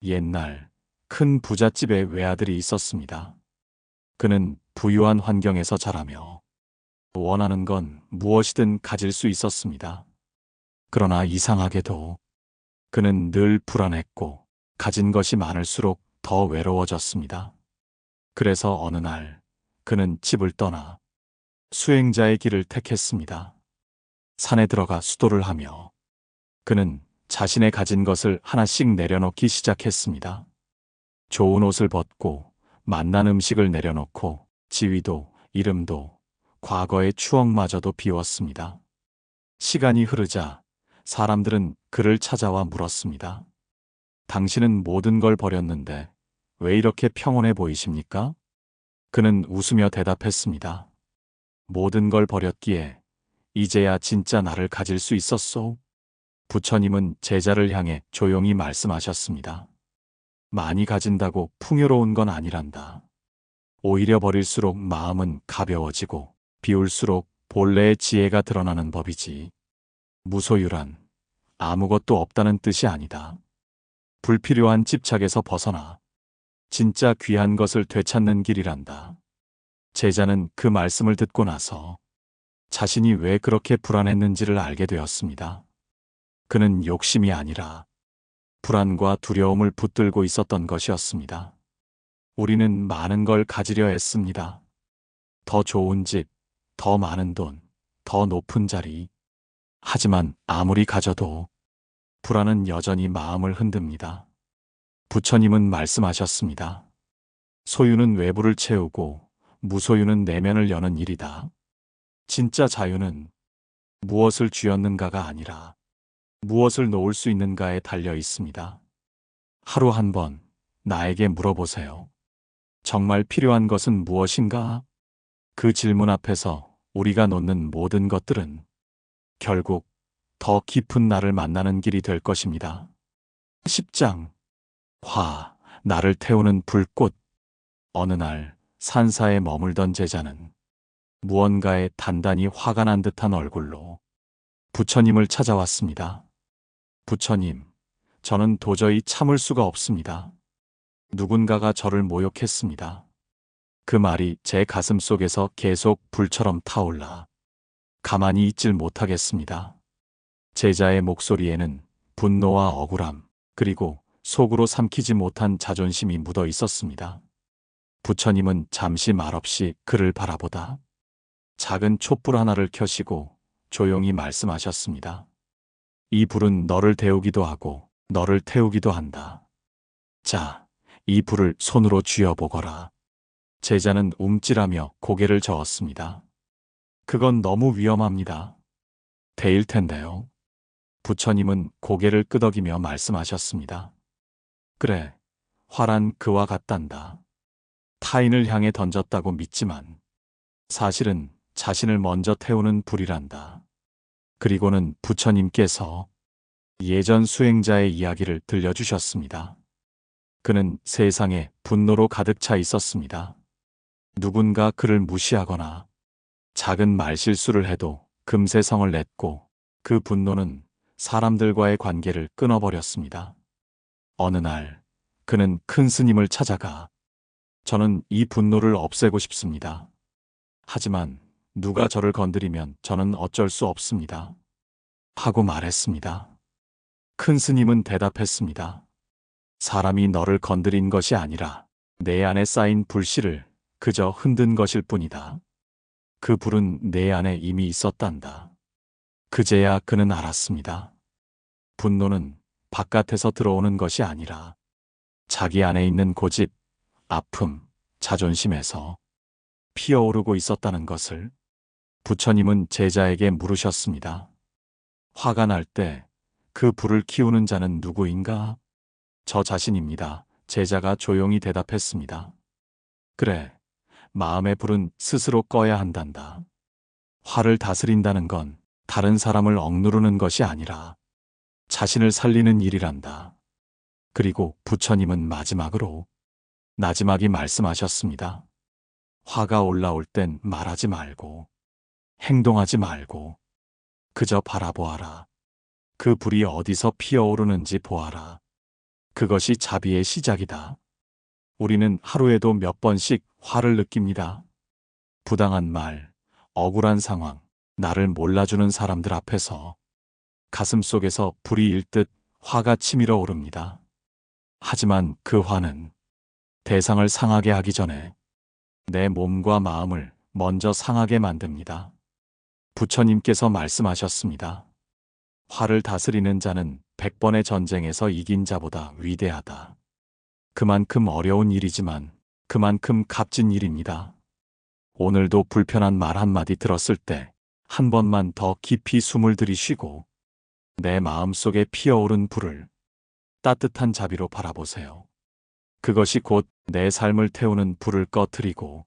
옛날 큰 부잣집에 외아들이 있었습니다. 그는 부유한 환경에서 자라며 원하는 건 무엇이든 가질 수 있었습니다. 그러나 이상하게도 그는 늘 불안했고 가진 것이 많을수록 더 외로워졌습니다. 그래서 어느 날 그는 집을 떠나 수행자의 길을 택했습니다. 산에 들어가 수도를 하며 그는 자신의 가진 것을 하나씩 내려놓기 시작했습니다. 좋은 옷을 벗고 만난 음식을 내려놓고 지위도 이름도 과거의 추억마저도 비웠습니다. 시간이 흐르자 사람들은 그를 찾아와 물었습니다. 당신은 모든 걸 버렸는데 왜 이렇게 평온해 보이십니까? 그는 웃으며 대답했습니다. 모든 걸 버렸기에 이제야 진짜 나를 가질 수 있었소. 부처님은 제자를 향해 조용히 말씀하셨습니다. 많이 가진다고 풍요로운 건 아니란다. 오히려 버릴수록 마음은 가벼워지고 비울수록 본래의 지혜가 드러나는 법이지. 무소유란 아무것도 없다는 뜻이 아니다. 불필요한 집착에서 벗어나 진짜 귀한 것을 되찾는 길이란다. 제자는 그 말씀을 듣고 나서 자신이 왜 그렇게 불안했는지를 알게 되었습니다. 그는 욕심이 아니라 불안과 두려움을 붙들고 있었던 것이었습니다. 우리는 많은 걸 가지려 했습니다. 더 좋은 집, 더 많은 돈, 더 높은 자리. 하지만 아무리 가져도 불안은 여전히 마음을 흔듭니다. 부처님은 말씀하셨습니다. 소유는 외부를 채우고 무소유는 내면을 여는 일이다. 진짜 자유는 무엇을 쥐었는가가 아니라 무엇을 놓을 수 있는가에 달려 있습니다. 하루 한 번 나에게 물어보세요. 정말 필요한 것은 무엇인가? 그 질문 앞에서 우리가 놓는 모든 것들은 결국 더 깊은 나를 만나는 길이 될 것입니다. 10장 나를 태우는 불꽃. 어느 날 산사에 머물던 제자는 무언가에 단단히 화가 난 듯한 얼굴로 부처님을 찾아왔습니다. 부처님, 저는 도저히 참을 수가 없습니다. 누군가가 저를 모욕했습니다. 그 말이 제 가슴 속에서 계속 불처럼 타올라 가만히 있질 못하겠습니다. 제자의 목소리에는 분노와 억울함, 그리고 속으로 삼키지 못한 자존심이 묻어 있었습니다. 부처님은 잠시 말없이 그를 바라보다 작은 촛불 하나를 켜시고 조용히 말씀하셨습니다. 이 불은 너를 데우기도 하고 너를 태우기도 한다. 자, 이 불을 손으로 쥐어보거라. 제자는 움찔하며 고개를 저었습니다. 그건 너무 위험합니다. 데일 텐데요. 부처님은 고개를 끄덕이며 말씀하셨습니다. 그래, 화란 그와 같단다. 타인을 향해 던졌다고 믿지만 사실은 자신을 먼저 태우는 불이란다. 그리고는 부처님께서 예전 수행자의 이야기를 들려주셨습니다. 그는 세상에 분노로 가득 차 있었습니다. 누군가 그를 무시하거나 작은 말실수를 해도 금세 성을 냈고 그 분노는 사람들과의 관계를 끊어버렸습니다. 어느 날 그는 큰 스님을 찾아가 저는 이 분노를 없애고 싶습니다. 하지만 누가 저를 건드리면 저는 어쩔 수 없습니다. 하고 말했습니다. 큰 스님은 대답했습니다. 사람이 너를 건드린 것이 아니라 내 안에 쌓인 불씨를 그저 흔든 것일 뿐이다. 그 불은 내 안에 이미 있었단다. 그제야 그는 알았습니다. 분노는 바깥에서 들어오는 것이 아니라 자기 안에 있는 고집, 아픔, 자존심에서 피어오르고 있었다는 것을. 부처님은 제자에게 물으셨습니다. 화가 날 때 그 불을 키우는 자는 누구인가? 저 자신입니다. 제자가 조용히 대답했습니다. 그래, 마음의 불은 스스로 꺼야 한단다. 화를 다스린다는 건 다른 사람을 억누르는 것이 아니라 자신을 살리는 일이란다. 그리고 부처님은 마지막으로 나지막이 말씀하셨습니다. 화가 올라올 땐 말하지 말고 행동하지 말고 그저 바라보아라. 그 불이 어디서 피어오르는지 보아라. 그것이 자비의 시작이다. 우리는 하루에도 몇 번씩 화를 느낍니다. 부당한 말, 억울한 상황, 나를 몰라주는 사람들 앞에서 가슴 속에서 불이 일듯 화가 치밀어 오릅니다. 하지만 그 화는 대상을 상하게 하기 전에 내 몸과 마음을 먼저 상하게 만듭니다. 부처님께서 말씀하셨습니다. 화를 다스리는 자는 100번의 전쟁에서 이긴 자보다 위대하다. 그만큼 어려운 일이지만 그만큼 값진 일입니다. 오늘도 불편한 말 한마디 들었을 때 한 번만 더 깊이 숨을 들이쉬고 내 마음속에 피어오른 불을 따뜻한 자비로 바라보세요. 그것이 곧 내 삶을 태우는 불을 꺼트리고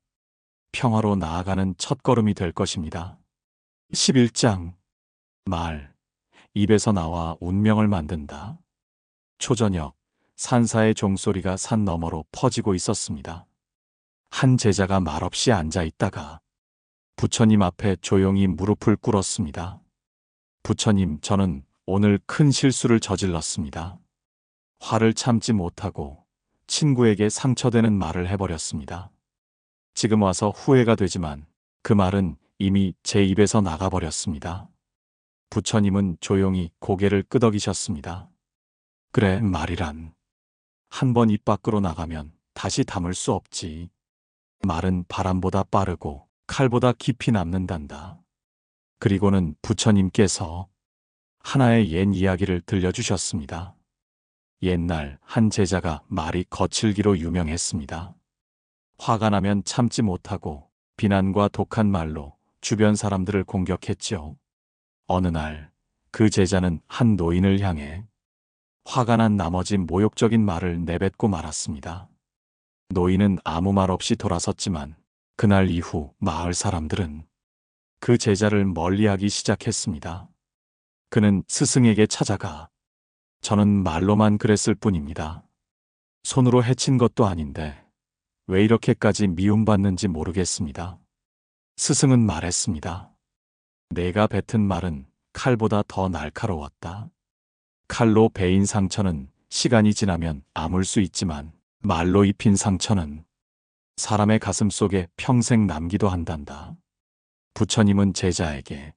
평화로 나아가는 첫걸음이 될 것입니다. 11장 말, 입에서 나와 운명을 만든다. 초저녁, 산사의 종소리가 산 너머로 퍼지고 있었습니다. 한 제자가 말없이 앉아 있다가 부처님 앞에 조용히 무릎을 꿇었습니다. 부처님, 저는 오늘 큰 실수를 저질렀습니다. 화를 참지 못하고 친구에게 상처되는 말을 해버렸습니다. 지금 와서 후회가 되지만 그 말은 이미 제 입에서 나가버렸습니다. 부처님은 조용히 고개를 끄덕이셨습니다. 그래, 말이란. 한 번 입 밖으로 나가면 다시 담을 수 없지. 말은 바람보다 빠르고 칼보다 깊이 남는단다. 그리고는 부처님께서 하나의 옛 이야기를 들려주셨습니다. 옛날 한 제자가 말이 거칠기로 유명했습니다. 화가 나면 참지 못하고 비난과 독한 말로 주변 사람들을 공격했죠. 어느 날 그 제자는 한 노인을 향해 화가 난 나머지 모욕적인 말을 내뱉고 말았습니다. 노인은 아무 말 없이 돌아섰지만 그날 이후 마을 사람들은 그 제자를 멀리하기 시작했습니다. 그는 스승에게 찾아가 저는 말로만 그랬을 뿐입니다. 손으로 해친 것도 아닌데 왜 이렇게까지 미움받는지 모르겠습니다. 스승은 말했습니다. 내가 뱉은 말은 칼보다 더 날카로웠다. 칼로 베인 상처는 시간이 지나면 아물 수 있지만 말로 입힌 상처는 사람의 가슴 속에 평생 남기도 한단다. 부처님은 제자에게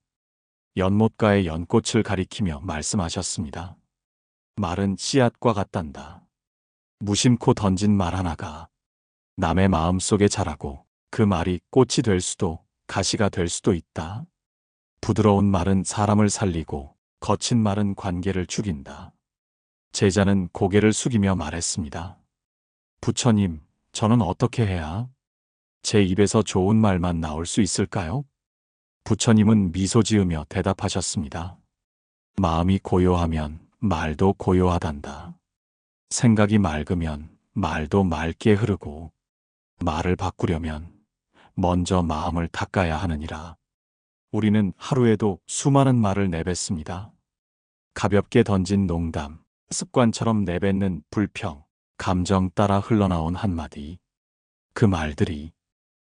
연못가의 연꽃을 가리키며 말씀하셨습니다. 말은 씨앗과 같단다. 무심코 던진 말 하나가 남의 마음 속에 자라고 그 말이 꽃이 될 수도 가시가 될 수도 있다. 부드러운 말은 사람을 살리고 거친 말은 관계를 죽인다. 제자는 고개를 숙이며 말했습니다. 부처님, 저는 어떻게 해야 제 입에서 좋은 말만 나올 수 있을까요? 부처님은 미소 지으며 대답하셨습니다. 마음이 고요하면 말도 고요하단다. 생각이 맑으면 말도 맑게 흐르고 말을 바꾸려면 먼저 마음을 닦아야 하느니라. 우리는 하루에도 수많은 말을 내뱉습니다. 가볍게 던진 농담, 습관처럼 내뱉는 불평, 감정 따라 흘러나온 한마디. 그 말들이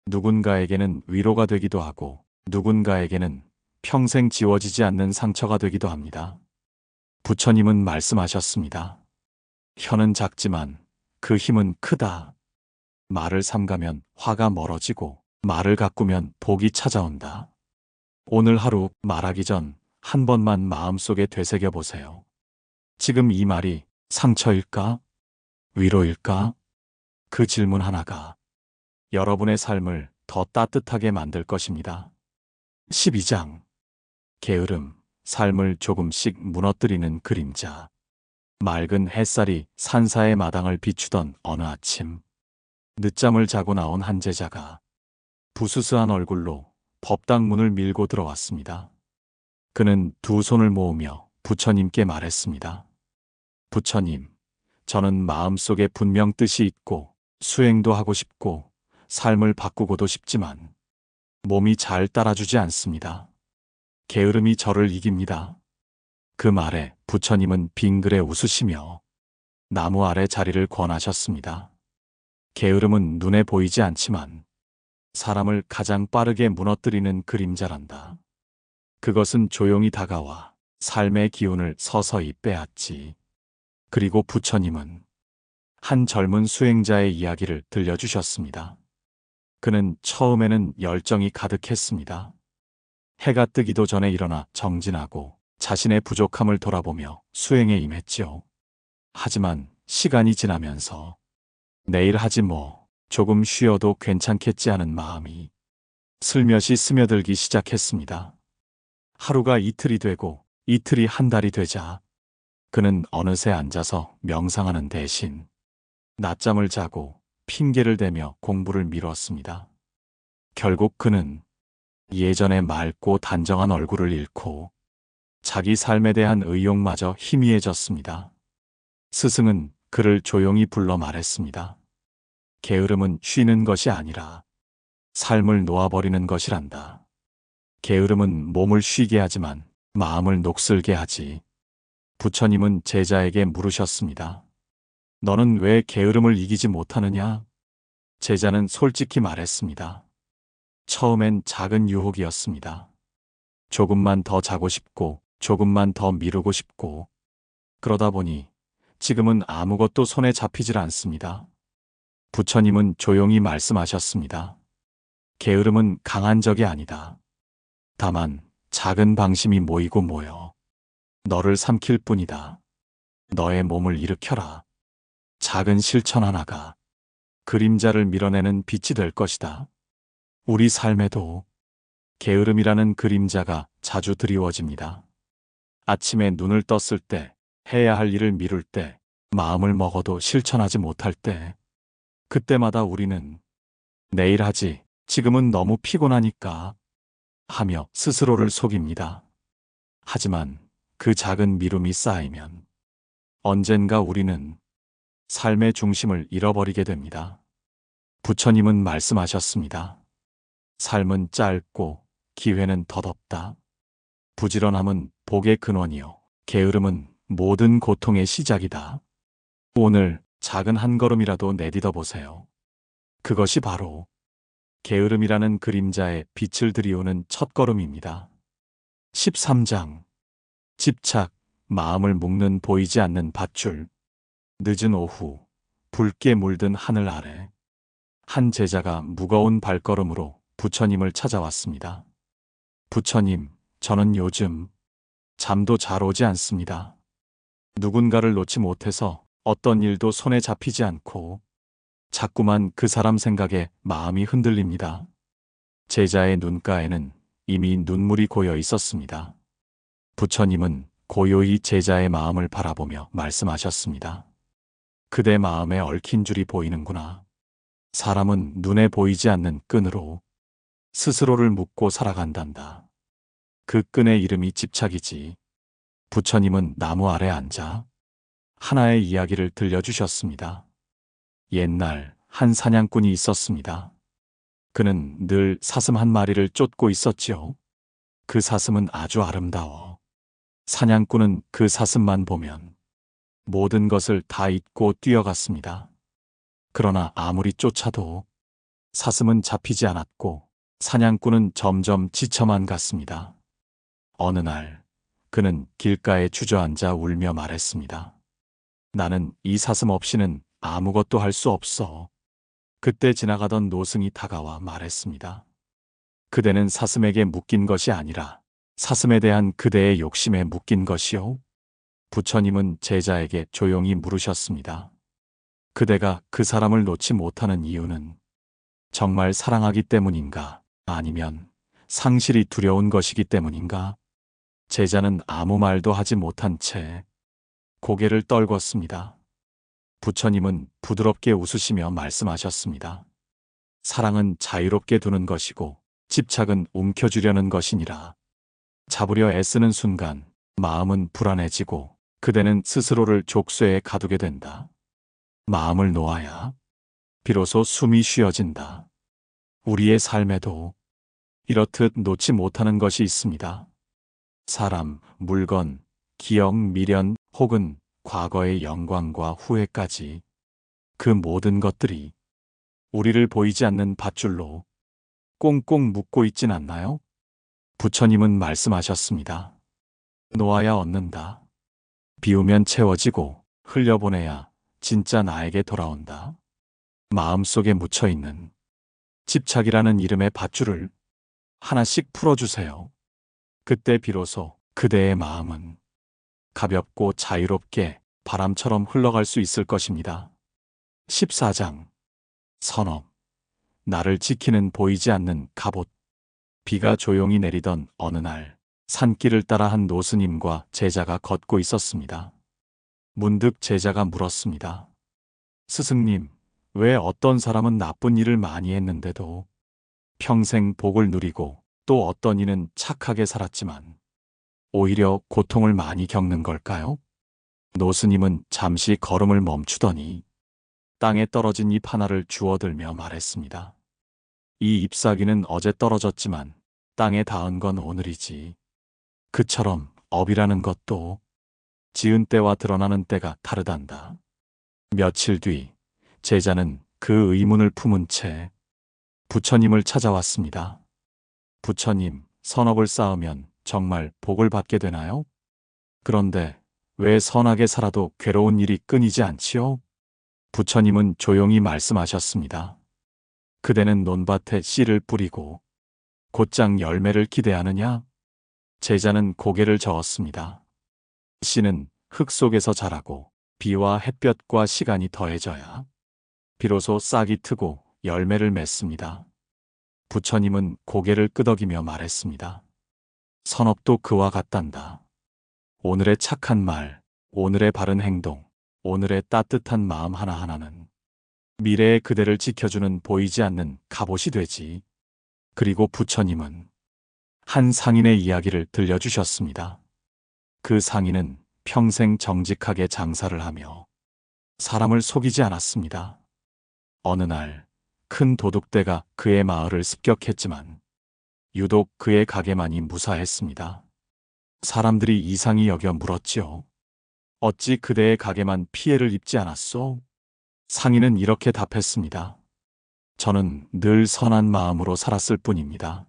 누군가에게는 위로가 되기도 하고 누군가에게는 평생 지워지지 않는 상처가 되기도 합니다. 부처님은 말씀하셨습니다. 혀는 작지만 그 힘은 크다. 말을 삼가면 화가 멀어지고 말을 가꾸면 복이 찾아온다. 오늘 하루 말하기 전 한 번만 마음속에 되새겨 보세요. 지금 이 말이 상처일까? 위로일까? 그 질문 하나가 여러분의 삶을 더 따뜻하게 만들 것입니다. 12장 게으름, 삶을 조금씩 무너뜨리는 그림자. 맑은 햇살이 산사의 마당을 비추던 어느 아침, 늦잠을 자고 나온 한 제자가 부스스한 얼굴로 법당 문을 밀고 들어왔습니다. 그는 두 손을 모으며 부처님께 말했습니다. 부처님, 저는 마음속에 분명 뜻이 있고 수행도 하고 싶고 삶을 바꾸고도 싶지만 몸이 잘 따라주지 않습니다. 게으름이 저를 이깁니다. 그 말에 부처님은 빙그레 웃으시며 나무 아래 자리를 권하셨습니다. 게으름은 눈에 보이지 않지만 사람을 가장 빠르게 무너뜨리는 그림자란다. 그것은 조용히 다가와 삶의 기운을 서서히 빼앗지. 그리고 부처님은 한 젊은 수행자의 이야기를 들려주셨습니다. 그는 처음에는 열정이 가득했습니다. 해가 뜨기도 전에 일어나 정진하고 자신의 부족함을 돌아보며 수행에 임했지요. 하지만 시간이 지나면서 내일 하지 뭐, 조금 쉬어도 괜찮겠지 하는 마음이 슬며시 스며들기 시작했습니다. 하루가 이틀이 되고 이틀이 한 달이 되자 그는 어느새 앉아서 명상하는 대신 낮잠을 자고 핑계를 대며 공부를 미뤘습니다. 결국 그는 예전의 맑고 단정한 얼굴을 잃고 자기 삶에 대한 의욕마저 희미해졌습니다. 스승은 그를 조용히 불러 말했습니다. 게으름은 쉬는 것이 아니라 삶을 놓아버리는 것이란다. 게으름은 몸을 쉬게 하지만 마음을 녹슬게 하지. 부처님은 제자에게 물으셨습니다. 너는 왜 게으름을 이기지 못하느냐? 제자는 솔직히 말했습니다. 처음엔 작은 유혹이었습니다. 조금만 더 자고 싶고, 조금만 더 미루고 싶고, 그러다 보니 지금은 아무것도 손에 잡히질 않습니다. 부처님은 조용히 말씀하셨습니다. 게으름은 강한 적이 아니다. 다만 작은 방심이 모이고 모여 너를 삼킬 뿐이다. 너의 몸을 일으켜라. 작은 실천 하나가 그림자를 밀어내는 빛이 될 것이다. 우리 삶에도 게으름이라는 그림자가 자주 드리워집니다. 아침에 눈을 떴을 때, 해야 할 일을 미룰 때, 마음을 먹어도 실천하지 못할 때, 그때마다 우리는 내일 하지, 지금은 너무 피곤하니까 하며 스스로를 속입니다. 하지만 그 작은 미움이 쌓이면 언젠가 우리는 삶의 중심을 잃어버리게 됩니다. 부처님은 말씀하셨습니다. 삶은 짧고 기회는 덧없다. 부지런함은 복의 근원이요. 게으름은 모든 고통의 시작이다. 오늘 작은 한 걸음이라도 내딛어 보세요. 그것이 바로 게으름이라는 그림자에 빛을 들이우는 첫걸음입니다. 13장 집착, 마음을 묶는 보이지 않는 밧줄. 늦은 오후, 붉게 물든 하늘 아래 한 제자가 무거운 발걸음으로 부처님을 찾아왔습니다. 부처님, 저는 요즘 잠도 잘 오지 않습니다. 누군가를 놓지 못해서 어떤 일도 손에 잡히지 않고 자꾸만 그 사람 생각에 마음이 흔들립니다. 제자의 눈가에는 이미 눈물이 고여 있었습니다. 부처님은 고요히 제자의 마음을 바라보며 말씀하셨습니다. 그대 마음에 얽힌 줄이 보이는구나. 사람은 눈에 보이지 않는 끈으로 스스로를 묶고 살아간단다. 그 끈의 이름이 집착이지. 부처님은 나무 아래 앉아 하나의 이야기를 들려주셨습니다. 옛날 한 사냥꾼이 있었습니다. 그는 늘 사슴 한 마리를 쫓고 있었지요. 그 사슴은 아주 아름다워. 사냥꾼은 그 사슴만 보면 모든 것을 다 잊고 뛰어갔습니다. 그러나 아무리 쫓아도 사슴은 잡히지 않았고 사냥꾼은 점점 지쳐만 갔습니다. 어느 날 그는 길가에 주저앉아 울며 말했습니다. 나는 이 사슴 없이는 아무것도 할 수 없어. 그때 지나가던 노승이 다가와 말했습니다. 그대는 사슴에게 묶인 것이 아니라 사슴에 대한 그대의 욕심에 묶인 것이요. 부처님은 제자에게 조용히 물으셨습니다. 그대가 그 사람을 놓지 못하는 이유는 정말 사랑하기 때문인가? 아니면 상실이 두려운 것이기 때문인가? 제자는 아무 말도 하지 못한 채 고개를 떨궜습니다. 부처님은 부드럽게 웃으시며 말씀하셨습니다. 사랑은 자유롭게 두는 것이고 집착은 움켜쥐려는 것이니라. 잡으려 애쓰는 순간 마음은 불안해지고 그대는 스스로를 족쇄에 가두게 된다. 마음을 놓아야 비로소 숨이 쉬어진다. 우리의 삶에도 이렇듯 놓지 못하는 것이 있습니다. 사람, 물건, 기억, 미련 혹은 과거의 영광과 후회까지 그 모든 것들이 우리를 보이지 않는 밧줄로 꽁꽁 묶고 있진 않나요? 부처님은 말씀하셨습니다. 놓아야 얻는다. 비우면 채워지고 흘려보내야 진짜 나에게 돌아온다. 마음속에 묻혀있는 집착이라는 이름의 밧줄을 하나씩 풀어주세요. 그때 비로소 그대의 마음은 가볍고 자유롭게 바람처럼 흘러갈 수 있을 것입니다. 14장 선업. 나를 지키는 보이지 않는 갑옷. 비가 조용히 내리던 어느 날 산길을 따라 한 노스님과 제자가 걷고 있었습니다. 문득 제자가 물었습니다. 스승님, 왜 어떤 사람은 나쁜 일을 많이 했는데도 평생 복을 누리고 또 어떤 이는 착하게 살았지만 오히려 고통을 많이 겪는 걸까요? 노스님은 잠시 걸음을 멈추더니 땅에 떨어진 잎 하나를 주워들며 말했습니다. 이 잎사귀는 어제 떨어졌지만 땅에 닿은 건 오늘이지. 그처럼 업이라는 것도 지은 때와 드러나는 때가 다르단다. 며칠 뒤 제자는 그 의문을 품은 채 부처님을 찾아왔습니다. 부처님, 선업을 쌓으면 정말 복을 받게 되나요? 그런데 왜 선하게 살아도 괴로운 일이 끊이지 않지요? 부처님은 조용히 말씀하셨습니다. 그대는 논밭에 씨를 뿌리고 곧장 열매를 기대하느냐? 제자는 고개를 저었습니다. 씨는 흙 속에서 자라고 비와 햇볕과 시간이 더해져야 비로소 싹이 트고 열매를 맺습니다. 부처님은 고개를 끄덕이며 말했습니다. 선업도 그와 같단다. 오늘의 착한 말, 오늘의 바른 행동, 오늘의 따뜻한 마음 하나하나는 미래의 그대를 지켜주는 보이지 않는 갑옷이 되지. 그리고 부처님은 한 상인의 이야기를 들려주셨습니다. 그 상인은 평생 정직하게 장사를 하며 사람을 속이지 않았습니다. 어느 날 큰 도둑대가 그의 마을을 습격했지만 유독 그의 가게만이 무사했습니다. 사람들이 이상히 여겨 물었지요. 어찌 그대의 가게만 피해를 입지 않았소? 상인은 이렇게 답했습니다. 저는 늘 선한 마음으로 살았을 뿐입니다.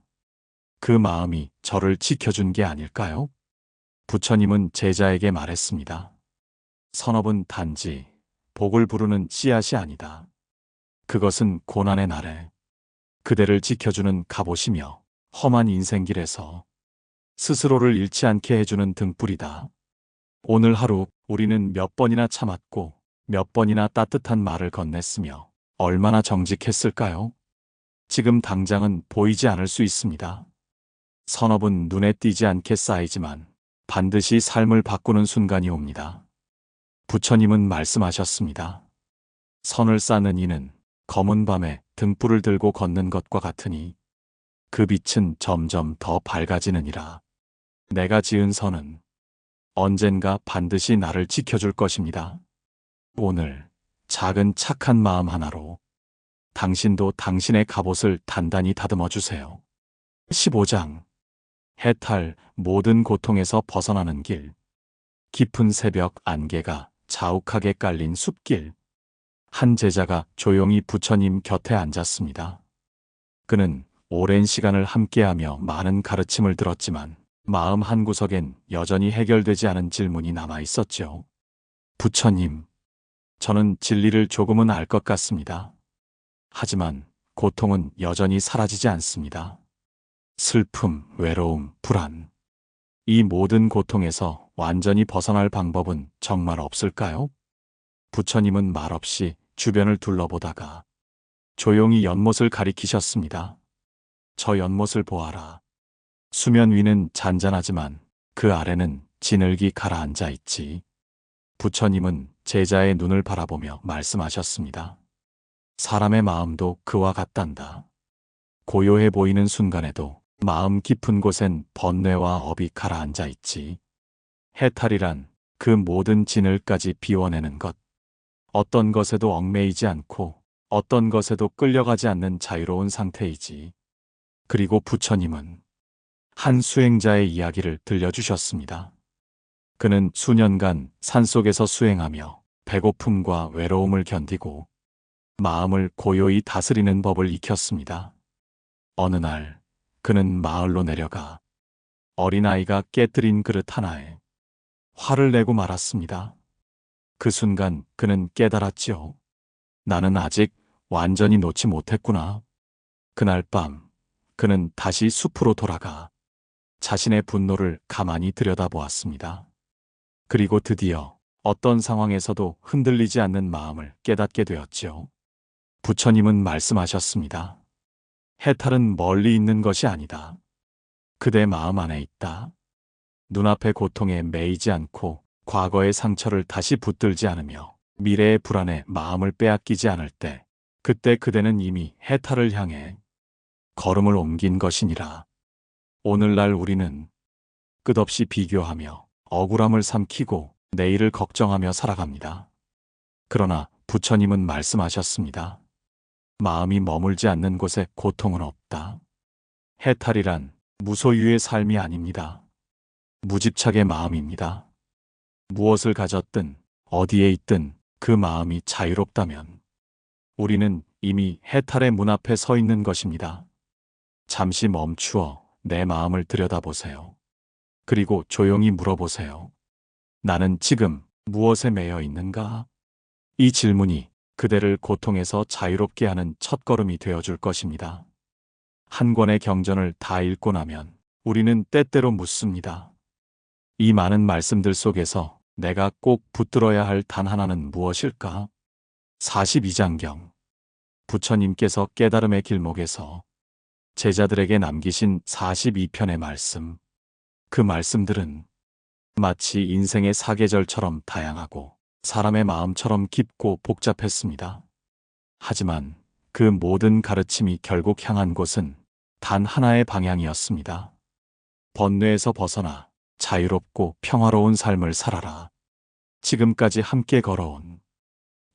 그 마음이 저를 지켜준 게 아닐까요? 부처님은 제자에게 말했습니다. 선업은 단지 복을 부르는 씨앗이 아니다. 그것은 고난의 날에 그대를 지켜주는 갑옷이며 험한 인생길에서 스스로를 잃지 않게 해주는 등불이다. 오늘 하루 우리는 몇 번이나 참았고 몇 번이나 따뜻한 말을 건넸으며 얼마나 정직했을까요? 지금 당장은 보이지 않을 수 있습니다. 선업은 눈에 띄지 않게 쌓이지만 반드시 삶을 바꾸는 순간이 옵니다. 부처님은 말씀하셨습니다. 선을 쌓는 이는 검은 밤에 등불을 들고 걷는 것과 같으니 그 빛은 점점 더 밝아지느니라. 내가 지은 선은 언젠가 반드시 나를 지켜줄 것입니다. 오늘 작은 착한 마음 하나로 당신도 당신의 갑옷을 단단히 다듬어 주세요. 15장 해탈 모든 고통에서 벗어나는 길. 깊은 새벽 안개가 자욱하게 깔린 숲길. 한 제자가 조용히 부처님 곁에 앉았습니다. 그는 오랜 시간을 함께하며 많은 가르침을 들었지만 마음 한구석엔 여전히 해결되지 않은 질문이 남아 있었죠. 부처님, 저는 진리를 조금은 알 것 같습니다. 하지만 고통은 여전히 사라지지 않습니다. 슬픔, 외로움, 불안. 이 모든 고통에서 완전히 벗어날 방법은 정말 없을까요? 부처님은 말없이 주변을 둘러보다가 조용히 연못을 가리키셨습니다. 저 연못을 보아라. 수면 위는 잔잔하지만 그 아래는 진흙이 가라앉아 있지. 부처님은 제자의 눈을 바라보며 말씀하셨습니다. 사람의 마음도 그와 같단다. 고요해 보이는 순간에도 마음 깊은 곳엔 번뇌와 업이 가라앉아 있지. 해탈이란 그 모든 진흙까지 비워내는 것. 어떤 것에도 얽매이지 않고 어떤 것에도 끌려가지 않는 자유로운 상태이지. 그리고 부처님은 한 수행자의 이야기를 들려주셨습니다. 그는 수년간 산속에서 수행하며 배고픔과 외로움을 견디고 마음을 고요히 다스리는 법을 익혔습니다. 어느 날 그는 마을로 내려가 어린아이가 깨뜨린 그릇 하나에 화를 내고 말았습니다. 그 순간 그는 깨달았지요. 나는 아직 완전히 놓지 못했구나. 그날 밤 그는 다시 숲으로 돌아가 자신의 분노를 가만히 들여다보았습니다. 그리고 드디어 어떤 상황에서도 흔들리지 않는 마음을 깨닫게 되었지요. 부처님은 말씀하셨습니다. 해탈은 멀리 있는 것이 아니다. 그대 마음 안에 있다. 눈앞의 고통에 매이지 않고 과거의 상처를 다시 붙들지 않으며 미래의 불안에 마음을 빼앗기지 않을 때 그때 그대는 이미 해탈을 향해 걸음을 옮긴 것이니라. 오늘날 우리는 끝없이 비교하며 억울함을 삼키고 내일을 걱정하며 살아갑니다. 그러나 부처님은 말씀하셨습니다. 마음이 머물지 않는 곳에 고통은 없다. 해탈이란 무소유의 삶이 아닙니다. 무집착의 마음입니다. 무엇을 가졌든 어디에 있든 그 마음이 자유롭다면 우리는 이미 해탈의 문 앞에 서 있는 것입니다. 잠시 멈추어 내 마음을 들여다보세요. 그리고 조용히 물어보세요. 나는 지금 무엇에 매여 있는가? 이 질문이 그대를 고통에서 자유롭게 하는 첫걸음이 되어줄 것입니다. 한 권의 경전을 다 읽고 나면 우리는 때때로 묻습니다. 이 많은 말씀들 속에서 내가 꼭 붙들어야 할 단 하나는 무엇일까? 42장경. 부처님께서 깨달음의 길목에서 제자들에게 남기신 42편의 말씀. 그 말씀들은 마치 인생의 사계절처럼 다양하고 사람의 마음처럼 깊고 복잡했습니다. 하지만 그 모든 가르침이 결국 향한 곳은 단 하나의 방향이었습니다. 번뇌에서 벗어나 자유롭고 평화로운 삶을 살아라. 지금까지 함께 걸어온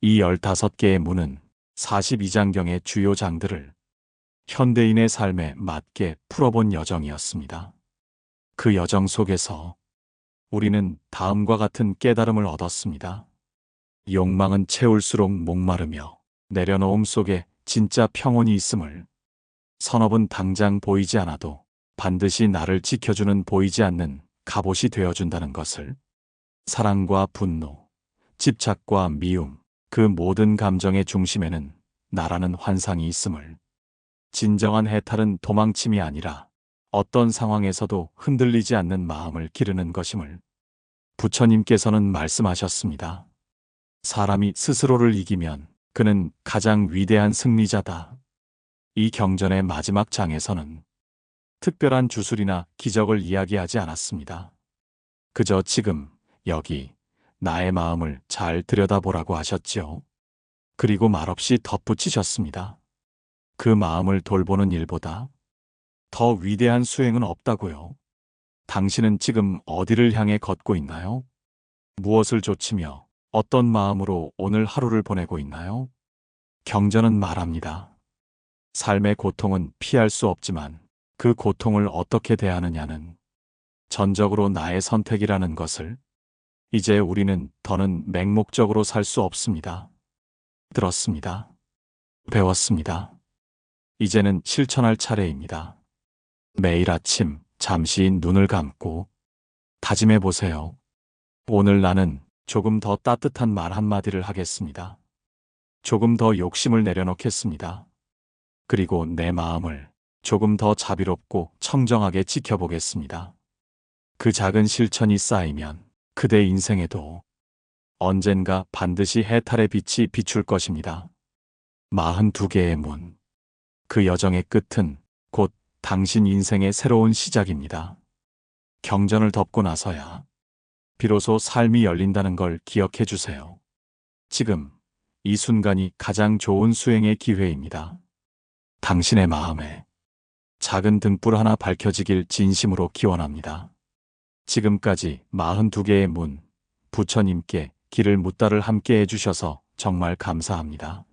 이 15개의 문은 42장경의 주요 장들을 현대인의 삶에 맞게 풀어본 여정이었습니다. 그 여정 속에서 우리는 다음과 같은 깨달음을 얻었습니다. 욕망은 채울수록 목마르며 내려놓음 속에 진짜 평온이 있음을, 선업은 당장 보이지 않아도 반드시 나를 지켜주는 보이지 않는 갑옷이 되어준다는 것을, 사랑과 분노, 집착과 미움, 그 모든 감정의 중심에는 나라는 환상이 있음을, 진정한 해탈은 도망침이 아니라 어떤 상황에서도 흔들리지 않는 마음을 기르는 것임을 부처님께서는 말씀하셨습니다. 사람이 스스로를 이기면 그는 가장 위대한 승리자다. 이 경전의 마지막 장에서는 특별한 주술이나 기적을 이야기하지 않았습니다. 그저 지금, 여기, 나의 마음을 잘 들여다보라고 하셨지요. 그리고 말없이 덧붙이셨습니다. 그 마음을 돌보는 일보다 더 위대한 수행은 없다고요. 당신은 지금 어디를 향해 걷고 있나요? 무엇을 좇으며 어떤 마음으로 오늘 하루를 보내고 있나요? 경전은 말합니다. 삶의 고통은 피할 수 없지만 그 고통을 어떻게 대하느냐는 전적으로 나의 선택이라는 것을 이제 우리는 더는 맹목적으로 살 수 없습니다. 들었습니다. 배웠습니다. 이제는 실천할 차례입니다. 매일 아침 잠시 눈을 감고 다짐해 보세요. 오늘 나는 조금 더 따뜻한 말 한마디를 하겠습니다. 조금 더 욕심을 내려놓겠습니다. 그리고 내 마음을 조금 더 자비롭고 청정하게 지켜보겠습니다. 그 작은 실천이 쌓이면 그대 인생에도 언젠가 반드시 해탈의 빛이 비출 것입니다. 42개의 문. 그 여정의 끝은 곧 당신 인생의 새로운 시작입니다. 경전을 덮고 나서야 비로소 삶이 열린다는 걸 기억해 주세요. 지금 이 순간이 가장 좋은 수행의 기회입니다. 당신의 마음에 작은 등불 하나 밝혀지길 진심으로 기원합니다. 지금까지 42개의 문, 부처님께 길을 묻다를 함께 해주셔서 정말 감사합니다.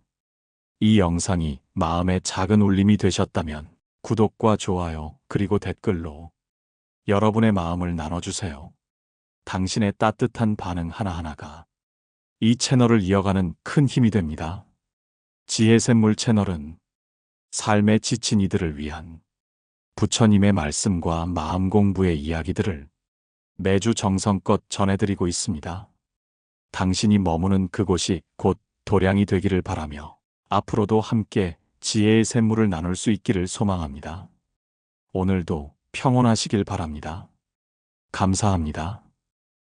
이 영상이 마음의 작은 울림이 되셨다면 구독과 좋아요 그리고 댓글로 여러분의 마음을 나눠주세요. 당신의 따뜻한 반응 하나하나가 이 채널을 이어가는 큰 힘이 됩니다. 지혜샘물 채널은 삶에 지친 이들을 위한 부처님의 말씀과 마음 공부의 이야기들을 매주 정성껏 전해드리고 있습니다. 당신이 머무는 그곳이 곧 도량이 되기를 바라며 앞으로도 함께 지혜의 샘물을 나눌 수 있기를 소망합니다. 오늘도 평온하시길 바랍니다. 감사합니다.